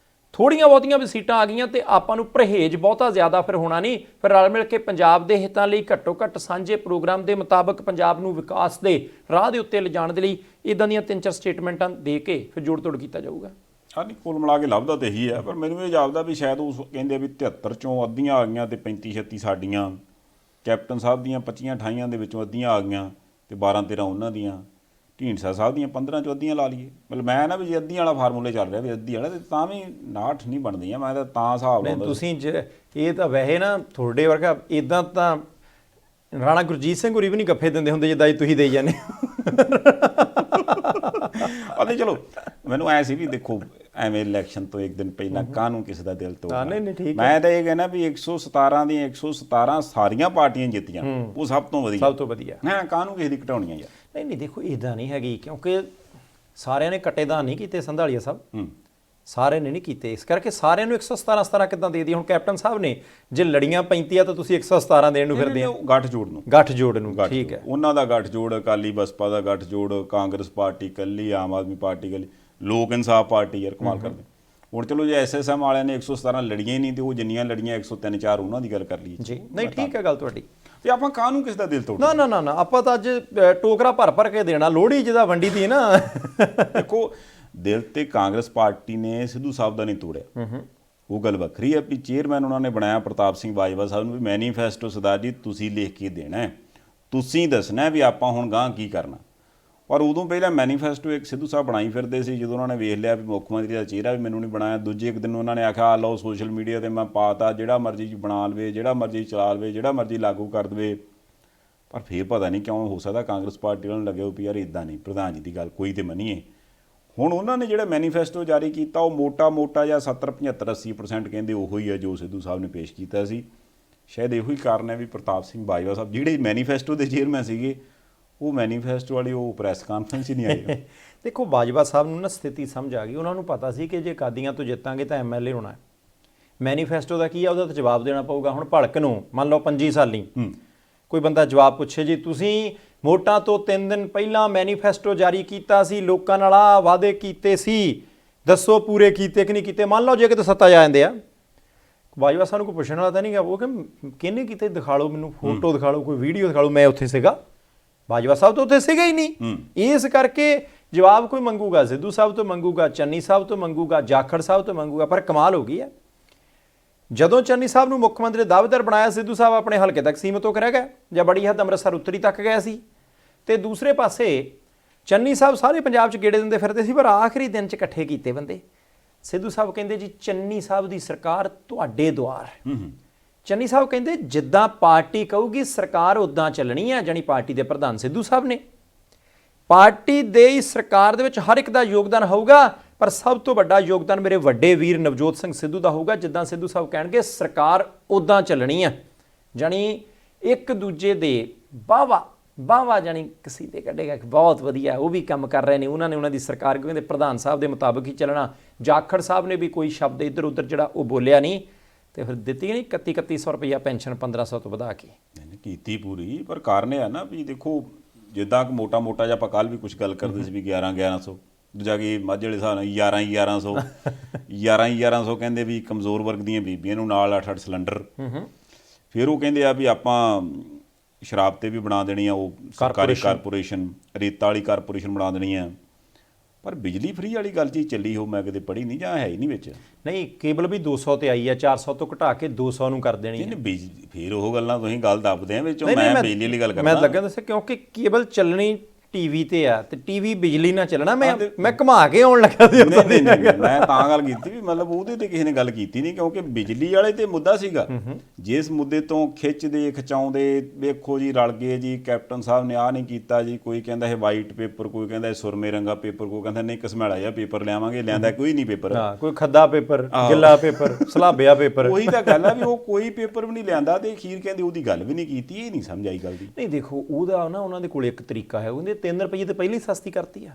ਥੋੜੀਆਂ ਬਹੁਤੀਆਂ ਵੀ ਸੀਟਾਂ ਆ ਗਈਆਂ ਤੇ ਆਪਾਂ ਨੂੰ ਪਰਹੇਜ਼ ਬਹੁਤਾ ਜ਼ਿਆਦਾ ਫਿਰ ਹੋਣਾ ਨਹੀਂ, ਫਿਰ ਰਲ ਮਿਲ ਕੇ ਪੰਜਾਬ ਦੇ ਹਿੱਤਾਂ ਲਈ ਘੱਟੋ ਘੱਟ ਸਾਂਝੇ ਪ੍ਰੋਗਰਾਮ ਦੇ ਮੁਤਾਬਕ ਪੰਜਾਬ ਨੂੰ ਵਿਕਾਸ ਦੇ ਰਾਹ ਦੇ ਉੱਤੇ ਲਿਜਾਣ ਦੇ ਲਈ ਇਦਾਂ ਦੀਆਂ 3-4 ਸਟੇਟਮੈਂਟਾਂ ਦੇ ਕੇ ਫਿਰ ਜੋੜ ਤੋੜ ਕੀਤਾ ਜਾਊਗਾ। ਹਾਂ ਨਹੀਂ, ਕੁੱਲ ਮਿਲਾ ਕੇ ਲੱਭਦਾ ਤਾਂ ਇਹੀ ਹੈ, ਪਰ ਮੈਨੂੰ ਇਹ ਜਾਪਦਾ ਵੀ ਸ਼ਾਇਦ ਉਹ ਕਹਿੰਦੇ ਵੀ 73 ਚੋਂ ਅੱਧੀਆਂ ਆ ਗਈਆਂ ਤੇ 35-36 ਸਾਡੀਆਂ, ਕੈਪਟਨ ਸਾਹਿਬ ਦੀਆਂ 25-28 ਦੇ ਵਿੱਚੋਂ ਅੱਧੀਆਂ ਆ ਗਈਆਂ ਤੇ 12-13 ਉਹਨਾਂ ਦੀਆਂ, ਢੀਂਡਸਾ ਸਾਹਿਬ ਦੀਆਂ 15 ਚੋਂ ਅੱਧੀਆਂ ਲਾ ਲਈਏ। ਮਤਲਬ ਮੈਂ ਨਾ ਵੀ ਜੇ ਅੱਧੀਆਂ ਵਾਲਾ ਫਾਰਮੂਲੇ ਚੱਲ ਰਿਹਾ ਵੀ ਅੱਧੀ ਵਾਲਾ, ਤੇ ਤਾਂ ਵੀ 59 ਨਹੀਂ ਬਣਦੀਆਂ। ਮੈਂ ਤਾਂ ਹਿਸਾਬ ਲਾਉਂਦਾ ਤੁਸੀਂ ਇਹ ਤਾਂ ਵੈਸੇ ਨਾ ਤੁਹਾਡੇ ਵਰਗਾ ਇਦਾਂ ਤਾਂ ਰਾਣਾ ਗੁਰਜੀਤ ਸਿੰਘ ਹੋਰੀ ਵੀ ਨਹੀਂ ਗੱਫੇ ਦਿੰਦੇ ਹੁੰਦੇ ਜਿੱਦਾਂ ਤੁਸੀਂ ਦੇਈ ਜਾਂਦੇ। ਨਹੀਂ ਚਲੋ, ਮੈਨੂੰ ਐ ਸੀ ਵੀ ਦੇਖੋ ਐਵੇਂ ਇਲੈਕਸ਼ਨ ਤੋਂ ਇੱਕ ਦਿਨ ਪਹਿਲਾਂ ਕਾਹਨੂੰ ਕਿਸੇ ਦਾ ਦਿਲ ਤੋੜਨਾ। ਮੈਂ ਤਾਂ ਇਹ ਕਹਿੰਦਾ ਵੀ 117 ਦੀਆਂ 117 ਸਾਰੀਆਂ ਪਾਰਟੀਆਂ ਜਿੱਤੀਆਂ, ਉਹ ਸਭ ਤੋਂ ਵਧੀਆ ਹਾਂ। ਕਾਹਨੂੰ ਕਿਸੇ ਦੀ ਘਟਾਉਣੀਆਂ ਯਾਰ। ਨਹੀਂ ਦੇਖੋ ਇਦਾਂ ਨਹੀਂ ਹੈਗੀ, ਕਿਉਂਕਿ ਸਾਰਿਆਂ ਨੇ ਕੱਟੇਦਾਨ ਨਹੀਂ ਕੀਤੇ ਸੰਧਾਲੀਆ ਸਾਹਿਬ, ਸਾਰਿਆਂ ਨੇ ਨਹੀਂ ਕੀਤੇ। ਇਸ ਕਰਕੇ ਸਾਰਿਆਂ ਨੂੰ 117 ਕਿੱਦਾਂ ਦੇ ਦੀ। ਹੁਣ ਕੈਪਟਨ ਸਾਹਿਬ ਨੇ ਜੇ ਲੜੀਆਂ 35 ਆ ਤਾਂ ਤੁਸੀਂ 117 ਦੇਣ ਨੂੰ ਫਿਰਦੇ ਆ। ਗੱਠਜੋੜ ਨੂੰ ਠੀਕ ਹੈ, ਉਹਨਾਂ ਦਾ ਗੱਠਜੋੜ, ਅਕਾਲੀ ਬਸਪਾ ਦਾ ਗੱਠਜੋੜ, ਕਾਂਗਰਸ ਪਾਰਟੀ ਇਕੱਲੀ, ਆਮ ਆਦਮੀ ਪਾਰਟੀ ਇਕੱਲੀ, ਲੋਕ ਇਨਸਾਫ ਪਾਰਟੀ ਯਾਰ ਕਮਾਲ ਕਰਦੇ। ਹੁਣ ਚਲੋ ਜੇ ਐਸਐਸਐਮ ਵਾਲਿਆਂ ਨੇ 117 ਲੜੀਆਂ ਹੀ ਨਹੀਂ ਤੇ ਉਹ ਜਿੰਨੀਆਂ ਲੜੀਆਂ 103-4 ਉਹਨਾਂ ਦੀ ਗੱਲ ਕਰ ਲਈ ਜੀ। ਨਹੀਂ ਠੀਕ ਹੈ ਗੱਲ ਤੁਹਾਡੀ। ਤੇ ਆਪਾਂ ਕਾਹਨੂੰ ਕਿਸ ਦਾ ਦਿਲ ਤੋੜਨਾ? ਨਾ ਆਪਾਂ ਤਾਂ ਅੱਜ ਟੋਕਰਾ ਭਰ ਕੇ ਦੇਣਾ ਲੋਹੜੀ ਜਿਹਦਾ ਵੰਡੀ ਦੀ ਨਾ। ਦੇਖੋ ਦਿਲ ਤੇ ਕਾਂਗਰਸ ਪਾਰਟੀ ਨੇ ਸਿੱਧੂ ਸਾਹਿਬ ਦਾ ਨਹੀਂ ਤੋੜਿਆ, ਉਹ ਗੱਲ ਵੱਖਰੀ ਹੈ ਵੀ ਚੇਅਰਮੈਨ ਉਹਨਾਂ ਨੇ ਬਣਾਇਆ ਪ੍ਰਤਾਪ ਸਿੰਘ ਬਾਜਵਾ ਸਾਹਿਬ ਨੂੰ ਵੀ ਮੈਨੀਫੈਸਟੋ ਸਰਦਾਰ ਜੀ ਤੁਸੀਂ ਲਿਖ ਕੇ ਦੇਣਾ, ਤੁਸੀਂ ਦੱਸਣਾ ਵੀ ਆਪਾਂ ਹੁਣ ਗਾਂਹ ਕੀ ਕਰਨਾ। ਪਰ ਉਦੋਂ ਪਹਿਲਾਂ ਮੈਨੀਫੈਸਟੋ ਇੱਕ ਸਿੱਧੂ ਸਾਹਿਬ ਬਣਾਈ ਫਿਰਦੇ ਸੀ। ਜਦੋਂ ਉਹਨਾਂ ਨੇ ਵੇਖ ਲਿਆ ਵੀ ਮੁੱਖ ਮੰਤਰੀ ਦਾ ਚਿਹਰਾ ਵੀ ਮੈਨੂੰ ਨਹੀਂ ਬਣਾਇਆ, ਦੂਜੇ ਇੱਕ ਦਿਨ ਉਹਨਾਂ ਨੇ ਆਖਿਆ ਆ ਲਓ ਸੋਸ਼ਲ ਮੀਡੀਆ 'ਤੇ ਮੈਂ ਪਾਤਾ, ਜਿਹੜਾ ਮਰਜ਼ੀ ਬਣਾ ਲਵੇ, ਜਿਹੜਾ ਮਰਜ਼ੀ ਚਲਾ ਲਵੇ, ਜਿਹੜਾ ਮਰਜ਼ੀ ਲਾਗੂ ਕਰ ਦੇਵੇ। ਪਰ ਫਿਰ ਪਤਾ ਨਹੀਂ ਕਿਉਂ ਹੋ ਸਕਦਾ ਕਾਂਗਰਸ ਪਾਰਟੀ ਵਾਲਿਆਂ ਨੂੰ ਲੱਗਿਆ ਵੀ ਯਾਰ ਇੱਦਾਂ ਨਹੀਂ, ਪ੍ਰਧਾਨ ਜੀ ਦੀ ਗੱਲ ਕੋਈ ਤਾਂ ਮੰਨੀਏ। ਹੁਣ ਉਹਨਾਂ ਨੇ ਜਿਹੜਾ ਮੈਨੀਫੈਸਟੋ ਜਾਰੀ ਕੀਤਾ ਉਹ ਮੋਟਾ ਜਾਂ 70-75-80% ਕਹਿੰਦੇ ਉਹੋ ਹੀ ਹੈ ਜੋ ਸਿੱਧੂ ਸਾਹਿਬ ਨੇ ਪੇਸ਼ ਕੀਤਾ ਸੀ। ਸ਼ਾਇਦ ਇਹੋ ਹੀ ਕਾਰਨ ਹੈ ਵੀ ਪ੍ਰਤਾਪ ਸਿੰਘ ਬਾਜਵਾ ਸਾਹਿਬ ਜਿਹੜੇ ਮੈਨੀਫੈਸਟੋ ਦੇ ਚੇਅਰਮੈਨ ਸੀਗੇ, ਉਹ ਮੈਨੀਫੈਸਟੋ ਵਾਲੀ ਉਹ ਪ੍ਰੈਸ ਕਾਨਫਰੰਸ ਹੀ ਨਹੀਂ ਆਈ। ਦੇਖੋ ਬਾਜਵਾ ਸਾਹਿਬ ਨੂੰ ਨਾ ਸਥਿਤੀ ਸਮਝ ਆ ਗਈ। ਉਹਨਾਂ ਨੂੰ ਪਤਾ ਸੀ ਕਿ ਜੇ ਕਾਦੀਆਂ ਤੋਂ ਜਿੱਤਾਂਗੇ ਤਾਂ ਐਮਐਲਏ ਹੋਣਾ ਹੈ। ਮੈਨੀਫੈਸਟੋ ਦਾ ਕੀ ਆ, ਉਹਦਾ ਤਾਂ ਜਵਾਬ ਦੇਣਾ ਪਊਗਾ। ਹੁਣ ਭੜਕ ਨੂੰ ਮੰਨ ਲਓ 25 ਸਾਲੀ ਕੋਈ ਬੰਦਾ ਜਵਾਬ ਪੁੱਛੇ ਜੀ ਤੁਸੀਂ ਵੋਟਾਂ ਤੋਂ 3 ਦਿਨ ਪਹਿਲਾਂ ਮੈਨੀਫੈਸਟੋ ਜਾਰੀ ਕੀਤਾ ਸੀ, ਲੋਕਾਂ ਨਾਲ ਆ ਵਾਅਦੇ ਕੀਤੇ ਸੀ, ਦੱਸੋ ਪੂਰੇ ਕੀਤੇ ਕਿ ਨਹੀਂ ਕੀਤੇ। ਮੰਨ ਲਓ ਜੇ ਕਿਤੇ ਸੱਤਾ ਜਾ ਜਾਂਦੇ ਆ, ਬਾਜਵਾ ਸਾਹਿਬ ਨੂੰ ਕੋਈ ਪੁੱਛਣ ਵਾਲਾ ਤਾਂ ਨਹੀਂ ਗਾ, ਉਹ ਕਿ ਕਿਹਨੇ ਕੀਤੇ ਦਿਖਾ ਲਓ, ਮੈਨੂੰ ਫੋਟੋ ਦਿਖਾ ਲਓ, ਕੋਈ ਵੀਡੀਓ ਦਿਖਾ ਲਓ, ਮੈਂ ਉੱਥੇ ਸੀਗਾ। ਬਾਜਵਾ ਸਾਹਿਬ ਤਾਂ ਉੱਥੇ ਸੀਗਾ ਹੀ ਨਹੀਂ। ਇਸ ਕਰਕੇ ਜਵਾਬ ਕੋਈ ਮੰਗੂਗਾ ਸਿੱਧੂ ਸਾਹਿਬ ਤੋਂ ਮੰਗੂਗਾ, ਚੰਨੀ ਸਾਹਿਬ ਤੋਂ ਮੰਗੂਗਾ, ਜਾਖੜ ਸਾਹਿਬ ਤੋਂ ਮੰਗੂਗਾ। ਪਰ ਕਮਾਲ ਹੋ ਗਈ ਹੈ, ਜਦੋਂ ਚੰਨੀ ਸਾਹਿਬ ਨੂੰ ਮੁੱਖ ਮੰਤਰੀ ਦਾਅਵੇਦਾਰ ਬਣਾਇਆ, ਸਿੱਧੂ ਸਾਹਿਬ ਆਪਣੇ ਹਲਕੇ ਤੱਕ ਸੀਮਤ ਹੋ ਕੇ ਰਹਿ ਗਏ ਜਾਂ ਬੜੀ ਹੱਦ ਅੰਮ੍ਰਿਤਸਰ ਉੱਤਰੀ ਤੱਕ ਗਏ ਸੀ। ਤੇ ਦੂਸਰੇ ਪਾਸੇ ਚੰਨੀ ਸਾਹਿਬ ਸਾਰੇ ਪੰਜਾਬ 'ਚ ਗੇੜੇ ਦਿੰਦੇ ਫਿਰਦੇ ਸੀ, ਪਰ ਆਖਰੀ ਦਿਨ 'ਚ ਇਕੱਠੇ ਕੀਤੇ ਬੰਦੇ। ਸਿੱਧੂ ਸਾਹਿਬ ਕਹਿੰਦੇ ਜੀ ਚੰਨੀ ਸਾਹਿਬ ਦੀ ਸਰਕਾਰ ਤੁਹਾਡੇ ਦੁਆਰ। ਚੰਨੀ ਸਾਹਿਬ ਕਹਿੰਦੇ ਜਿੱਦਾਂ ਪਾਰਟੀ ਕਹੂਗੀ ਸਰਕਾਰ ਉਦਾਂ ਚੱਲਣੀ ਹੈ। ਜਾਣੀ ਪਾਰਟੀ ਦੇ ਪ੍ਰਧਾਨ ਸਿੱਧੂ ਸਾਹਿਬ ਨੇ, ਪਾਰਟੀ ਦੇ ਸਰਕਾਰ ਦੇ ਵਿੱਚ ਹਰ ਇੱਕ ਦਾ ਯੋਗਦਾਨ ਹੋਊਗਾ, ਪਰ ਸਭ ਤੋਂ ਵੱਡਾ ਯੋਗਦਾਨ ਮੇਰੇ ਵੱਡੇ ਵੀਰ ਨਵਜੋਤ ਸਿੰਘ ਸਿੱਧੂ ਦਾ ਹੋਊਗਾ। ਜਿੱਦਾਂ ਸਿੱਧੂ ਸਾਹਿਬ ਕਹਿਣਗੇ ਸਰਕਾਰ ਉਦਾਂ ਚੱਲਣੀ ਹੈ। ਜਾਣੀ ਇੱਕ ਦੂਜੇ ਦੇ ਵਾਹਵਾ ਜਾਣੀ ਕਸੀਦੇ ਕੱਢੇਗਾ ਕਿ ਬਹੁਤ ਵਧੀਆ ਉਹ ਵੀ ਕੰਮ ਕਰ ਰਹੇ ਨੇ, ਉਹਨਾਂ ਨੇ ਉਹਨਾਂ ਦੀ ਸਰਕਾਰ ਕਹਿੰਦੇ ਪ੍ਰਧਾਨ ਸਾਹਿਬ ਦੇ ਮੁਤਾਬਕ ਹੀ ਚੱਲਣਾ। ਜਾਖੜ ਸਾਹਿਬ ਨੇ ਵੀ ਕੋਈ ਸ਼ਬਦ ਇੱਧਰ ਉੱਧਰ ਜਿਹੜਾ ਉਹ ਬੋਲਿਆ ਨਹੀਂ, ਤੇ ਫਿਰ ਦਿੱਤੀ ਨਹੀਂ 3100 ਰੁਪਈਆ ਪੈਨਸ਼ਨ 1500 ਤੋਂ ਵਧਾ ਕੇ ਕੀਤੀ ਪੂਰੀ। ਪਰ ਕਾਰਨ ਇਹ ਆ ਨਾ ਵੀ ਦੇਖੋ ਜਿੱਦਾਂ ਕਿ ਮੋਟਾ ਜਿਹਾ ਆਪਾਂ ਕੱਲ੍ਹ ਵੀ ਕੁਛ ਗੱਲ ਕਰਦੇ ਸੀ ਵੀ 1100 ਦੂਜਾ ਕਿ ਮਾਝੇ ਵਾਲੇ ਹਿਸਾਬ ਨਾਲ 1100 ਕਹਿੰਦੇ ਵੀ ਕਮਜ਼ੋਰ ਵਰਗ ਦੀਆਂ ਬੀਬੀਆਂ ਨੂੰ ਨਾਲ 8-8 ਸਿਲੰਡਰ। ਫਿਰ ਉਹ ਕਹਿੰਦੇ ਆ ਵੀ ਆਪਾਂ ਸ਼ਰਾਬ ਤੇ ਵੀ ਬਣਾ ਦੇਣੀ ਆ ਉਹ ਸਰਕਾਰੀ ਕਾਰਪੋਰੇਸ਼ਨ, ਰੇਤਾ ਵਾਲੀ ਕਾਰਪੋਰੇਸ਼ਨ ਬਣਾ ਦੇਣੀ ਆ। ਪਰ ਬਿਜਲੀ ਫ੍ਰੀ ਵਾਲੀ ਗੱਲ ਜੀ ਚੱਲੀ ਹੋ, ਮੈਂ ਕਦੇ ਪੜ੍ਹੀ ਨਹੀਂ ਜਾਂ ਹੈ ਹੀ ਨਹੀਂ ਵਿੱਚ। ਨਹੀਂ, ਕੇਬਲ ਵੀ 200 ਤੇ ਆਈ ਆ, 400 ਤੋਂ ਘਟਾ ਕੇ 200 ਨੂੰ ਕਰ ਦੇਣੀ ਹੈ। ਬਿਜਲੀ ਫਿਰ ਉਹ ਗੱਲਾਂ ਤੁਸੀਂ ਗੱਲ ਦੱਬਦੇ ਆ ਵਿੱਚੋਂ, ਨਹੀਂ, ਮੈਂ ਬਿਜਲੀ ਵਾਲੀ ਗੱਲ ਕਰਦਾ। ਮੈਂ ਲੱਗਾ ਦੱਸਿਆ ਕਿਉਂਕਿ ਕੇਬਲ ਚੱਲਣੀ ਟੀਵੀ ਤੇ ਆ ਤੇ ਟੀਵੀ ਬਿਜਲੀ ਨਾਲ ਚੱਲਣਾ। ਮੈਂ ਘੁਮਾ ਕੇ ਆਉਣ ਲੱਗਾ ਸੀ। ਨਹੀਂ, ਮੈਂ ਤਾਂ ਗੱਲ ਕੀਤੀ ਵੀ ਮਤਲਬ ਉਹਦੇ ਤੇ ਕਿਸੇ ਨੇ ਗੱਲ ਕੀਤੀ ਨਹੀਂ, ਕਿਉਂਕਿ ਬਿਜਲੀ ਵਾਲੇ ਤੇ ਮੁੱਦਾ ਸੀਗਾ। ਜਿਸ ਮੁੱਦੇ ਤੋਂ ਖਿੱਚਦੇ ਖਿਚਾਉਂਦੇ ਵੇਖੋ ਜੀ ਰਲ ਗਏ ਜੀ, ਕੈਪਟਨ ਸਾਹਿਬ ਨੇ ਆਹ ਨਹੀਂ ਕੀਤਾ ਜੀ, ਕੋਈ ਕਹਿੰਦਾ ਇਹ ਵਾਈਟ ਪੇਪਰ, ਕੋਈ ਕਹਿੰਦਾ ਇਹ ਸੁਰਮੇ ਰੰਗਾ ਪੇਪਰ, ਕੋਈ ਕਹਿੰਦਾ ਨਹੀਂ ਘਸਮੈਲਾ ਜਿਹਾ ਪੇਪਰ ਲਿਆਵਾਂਗੇ, ਲਿਆਂਦਾ ਕੋਈ ਨਹੀਂ ਪੇਪਰ। ਕੋਈ ਖੱਦਾ ਪੇਪਰ, ਗਿੱਲਾ ਪੇਪਰ, ਸਲਾਬਿਆ ਪੇਪਰ। ਉਹੀ ਤਾਂ ਗੱਲ ਆ ਵੀ ਉਹ ਕੋਈ ਪੇਪਰ ਵੀ ਨਹੀਂ ਲਿਆਂਦਾ ਤੇ ਅਖੀਰ ਕਹਿੰਦੇ ਉਹਦੀ ਗੱਲ ਵੀ ਨਹੀਂ ਕੀਤੀ। ਇਹ ਨਹੀਂ ਸਮਝ ਆਈ ਗੱਲ ਦੀ। ਨਹੀਂ ਦੇਖੋ, ਉਹਦਾ ਨਾ ਉਹਨਾਂ ਦੇ ਕੋਲ ਇੱਕ ਤਰੀਕਾ ਹੈ, ਉਹਦੇ 3 ਰੁਪਏ ਤੇ ਪਹਿਲੀ ਸਸਤੀ ਕਰਤੀ ਆ,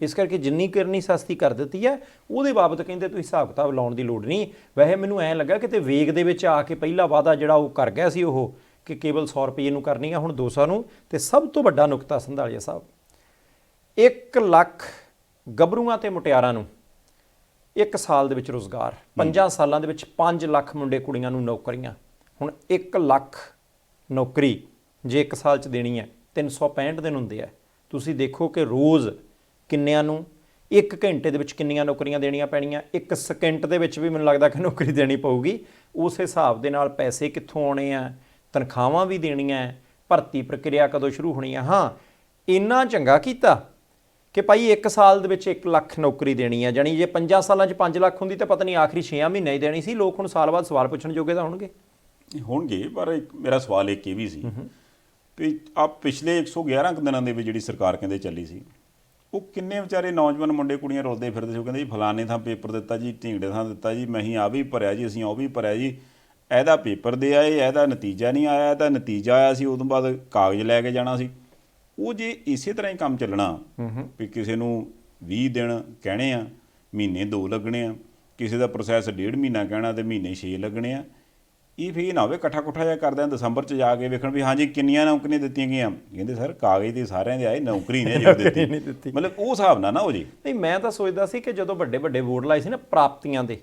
ਇਸ ਕਰਕੇ ਜਿੰਨੀ ਕਰਨੀ ਸਸਤੀ ਕਰ ਦਿੱਤੀ ਹੈ। ਉਹਦੇ ਬਾਬਤ ਕਹਿੰਦੇ ਤੁਸੀਂ ਹਿਸਾਬ ਕਿਤਾਬ ਲਾਉਣ ਦੀ ਲੋੜ ਨਹੀਂ। ਵੈਸੇ ਮੈਨੂੰ ਐਂ ਲੱਗਾ ਕਿ ਤੇ ਵੇਗ ਦੇ ਵਿੱਚ ਆ ਕੇ ਪਹਿਲਾ ਵਾਅਦਾ ਜਿਹੜਾ ਉਹ ਕਰ ਗਿਆ ਸੀ ਉਹ, ਕਿ ਕੇਵਲ 100 ਰੁਪਏ ਨੂੰ ਕਰਨੀ ਆ, ਹੁਣ 200 ਨੂੰ। ਤੇ ਸਭ ਤੋਂ ਵੱਡਾ ਨੁਕਤਾ ਸੰਧਾਲੀਆ ਸਾਹਿਬ, 1 ਲੱਖ ਗੱਭਰੂਆਂ ਤੇ ਮੁਟਿਆਰਾਂ ਨੂੰ 1 ਸਾਲ ਦੇ ਵਿੱਚ ਰੁਜ਼ਗਾਰ, 5 ਸਾਲਾਂ ਦੇ ਵਿੱਚ 5 ਲੱਖ ਮੁੰਡੇ ਕੁੜੀਆਂ ਨੂੰ ਨੌਕਰੀਆਂ। ਹੁਣ 1 ਲੱਖ ਨੌਕਰੀ ਜੇ 1 ਸਾਲ 'ਚ ਦੇਣੀ ਹੈ, 365 ਦਿਨ ਹੁੰਦੇ ਆ। ਤੁਸੀਂ ਦੇਖੋ ਕਿ ਰੋਜ਼ ਕਿੰਨਿਆਂ ਨੂੰ 1 ਘੰਟੇ ਦੇ ਵਿੱਚ ਕਿੰਨੀਆਂ ਨੌਕਰੀਆਂ ਦੇਣੀਆਂ ਪੈਣੀਆਂ, 1 ਸਕਿੰਟ ਦੇ ਵਿੱਚ ਵੀ ਮੈਨੂੰ ਲੱਗਦਾ ਕਿ ਨੌਕਰੀ ਦੇਣੀ ਪਊਗੀ। ਉਸ ਹਿਸਾਬ ਦੇ ਨਾਲ ਪੈਸੇ ਕਿੱਥੋਂ ਆਉਣੇ ਆ, ਤਨਖਾਹਾਂ ਵੀ ਦੇਣੀਆਂ, ਭਰਤੀ ਪ੍ਰਕਿਰਿਆ ਕਦੋਂ ਸ਼ੁਰੂ ਹੋਣੀ ਆ। ਹਾਂ, ਇੰਨਾ ਚੰਗਾ ਕੀਤਾ ਕਿ ਭਾਈ 1 ਸਾਲ ਦੇ ਵਿੱਚ 1 ਲੱਖ ਨੌਕਰੀ ਦੇਣੀ ਹੈ, ਜਾਣੀ ਜੇ 5 ਸਾਲਾਂ 'ਚ 5 ਲੱਖ ਹੁੰਦੀ ਤਾਂ ਪਤਾ ਨਹੀਂ ਆਖਰੀ 6 ਮਹੀਨੇ ਹੀ ਦੇਣੀ ਸੀ। ਲੋਕ ਹੁਣ ਸਾਲ ਬਾਅਦ ਸਵਾਲ ਪੁੱਛਣ ਜੋਗੇ ਤਾਂ ਹੋਣਗੇ। ਪਰ ਮੇਰਾ ਸਵਾਲ ਇੱਕ ਇਹ ਵੀ ਸੀ ਵੀ ਆ ਪਿਛਲੇ 111 ਦਿਨਾਂ ਦੇ ਵਿੱਚ ਜਿਹੜੀ ਸਰਕਾਰ ਕਹਿੰਦੇ ਚੱਲੀ ਸੀ, ਉਹ ਕਿੰਨੇ ਵਿਚਾਰੇ ਨੌਜਵਾਨ ਮੁੰਡੇ ਕੁੜੀਆਂ ਰੁਲਦੇ ਫਿਰਦੇ ਸੀ। ਉਹ ਕਹਿੰਦੇ ਜੀ ਫਲਾਣੇ ਥਾਂ ਪੇਪਰ ਦਿੱਤਾ ਜੀ, ਢੀਂਗੜੇ ਥਾਂ ਦਿੱਤਾ ਜੀ, ਮੈਂ ਆ ਵੀ ਭਰਿਆ ਜੀ, ਅਸੀਂ ਉਹ ਵੀ ਭਰਿਆ ਜੀ, ਇਹਦਾ ਪੇਪਰ ਦੇ ਆਏ, ਇਹਦਾ ਨਤੀਜਾ ਨਹੀਂ ਆਇਆ, ਇਹਦਾ ਨਤੀਜਾ ਆਇਆ ਸੀ, ਉਦੋਂ ਬਾਅਦ ਕਾਗਜ਼ ਲੈ ਕੇ ਜਾਣਾ ਸੀ। ਉਹ ਜੇ ਇਸੇ ਤਰ੍ਹਾਂ ਹੀ ਕੰਮ ਚੱਲਣਾ ਵੀ ਕਿਸੇ ਨੂੰ 20 ਦਿਨ ਕਹਿਣੇ ਆ, ਮਹੀਨੇ 2 ਲੱਗਣੇ ਆ, ਕਿਸੇ ਦਾ ਪ੍ਰੋਸੈਸ 1.5 ਮਹੀਨਾ ਕਹਿਣਾ ਤੇ ਮਹੀਨੇ 6 ਲੱਗਣੇ ਆ, ਇਹ ਫਿਰ ਨਾ ਹੋਵੇ ਇਕੱਠਾ ਕੁੱਠਾ ਜਿਹਾ ਕਰਦੇ ਆ ਦਸੰਬਰ 'ਚ ਜਾ ਕੇ ਵੇਖਣ ਵੀ ਹਾਂਜੀ ਕਿੰਨੀਆਂ ਨੌਕਰੀਆਂ ਦਿੱਤੀਆਂ ਗਈਆਂ। ਕਹਿੰਦੇ ਸਰ ਕਾਗਜ਼ ਤੇ ਸਾਰਿਆਂ ਦੇ ਆਏ, ਨੌਕਰੀ ਨੇ ਜੋ ਦਿੱਤੀ। ਮਤਲਬ ਉਹ ਹਿਸਾਬ ਨਾਲ ਨਾ ਹੋ ਜੇ। ਨਹੀਂ, ਮੈਂ ਤਾਂ ਸੋਚਦਾ ਸੀ ਕਿ ਜਦੋਂ ਵੱਡੇ ਵੱਡੇ ਬੋਰਡ ਲਾਏ ਸੀ ਨਾ ਪ੍ਰਾਪਤੀਆਂ ਦੇ,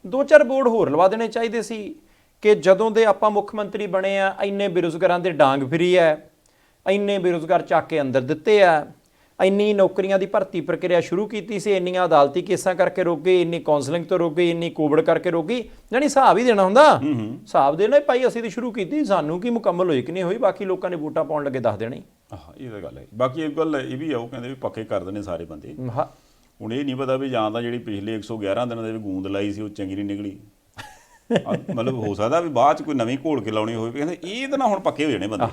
2-4 ਬੋਰਡ ਹੋਰ ਲਵਾ ਦੇਣੇ ਚਾਹੀਦੇ ਸੀ ਕਿ ਜਦੋਂ ਦੇ ਆਪਾਂ ਮੁੱਖ ਮੰਤਰੀ ਬਣੇ ਆ, ਇੰਨੇ ਬੇਰੁਜ਼ਗਾਰਾਂ ਦੇ ਡਾਂਗ ਫਿਰੀ ਹੈ, ਇੰਨੇ ਬੇਰੁਜ਼ਗਾਰ ਚੱਕ ਕੇ ਅੰਦਰ ਦਿੱਤੇ ਆ, ਇੰਨੀ ਨੌਕਰੀਆਂ ਦੀ ਭਰਤੀ ਪ੍ਰਕਿਰਿਆ ਸ਼ੁਰੂ ਕੀਤੀ ਸੀ, ਇੰਨੀਆਂ ਅਦਾਲਤੀ ਕੇਸਾਂ ਕਰਕੇ ਰੁਕ ਗਈ, ਇੰਨੀ ਕਾਉਂਸਲਿੰਗ ਤੋਂ ਰੁਕ ਗਈ, ਇੰਨੀ ਕੋਵਿਡ ਕਰਕੇ ਰੁਕ ਗਈ। ਜਾਣੀ ਹਿਸਾਬ ਹੀ ਦੇਣਾ ਹੁੰਦਾ, ਹਿਸਾਬ ਦੇਣਾ ਭਾਈ ਅਸੀਂ ਤਾਂ ਸ਼ੁਰੂ ਕੀਤੀ, ਸਾਨੂੰ ਕੀ ਮੁਕੰਮਲ ਹੋਈ ਕਿ ਨਹੀਂ ਹੋਈ, ਬਾਕੀ ਲੋਕਾਂ ਨੇ ਵੋਟਾਂ ਪਾਉਣ ਲੱਗੇ ਦੱਸ ਦੇਣੀ। ਇਹ ਤਾਂ ਗੱਲ ਹੈ। ਬਾਕੀ ਇੱਕ ਗੱਲ ਇਹ ਵੀ ਆ, ਉਹ ਕਹਿੰਦੇ ਵੀ ਪੱਕੇ ਕਰ ਦੇਣੇ ਸਾਰੇ ਬੰਦੇ। ਹੁਣ ਇਹ ਨਹੀਂ ਪਤਾ ਵੀ ਜਾਂ ਤਾਂ ਜਿਹੜੀ ਪਿਛਲੇ 111 ਦਿਨਾਂ ਦੇ ਵੀ ਗੂੰਦ ਲਾਈ ਸੀ ਉਹ ਚੰਗੀ ਨਹੀਂ ਨਿਕਲੀ। ਮਤਲਬ ਹੋ ਸਕਦਾ ਵੀ ਬਾਅਦ 'ਚ ਕੋਈ ਨਵੀਂ ਘੋਲ ਕੇ ਲਾਉਣੀ ਹੋਵੇ। ਕਹਿੰਦੇ ਇਹ ਤਾਂ ਨਾ ਹੁਣ ਪੱਕੇ ਹੋ ਜਾਣੇ ਬੰਦੇ।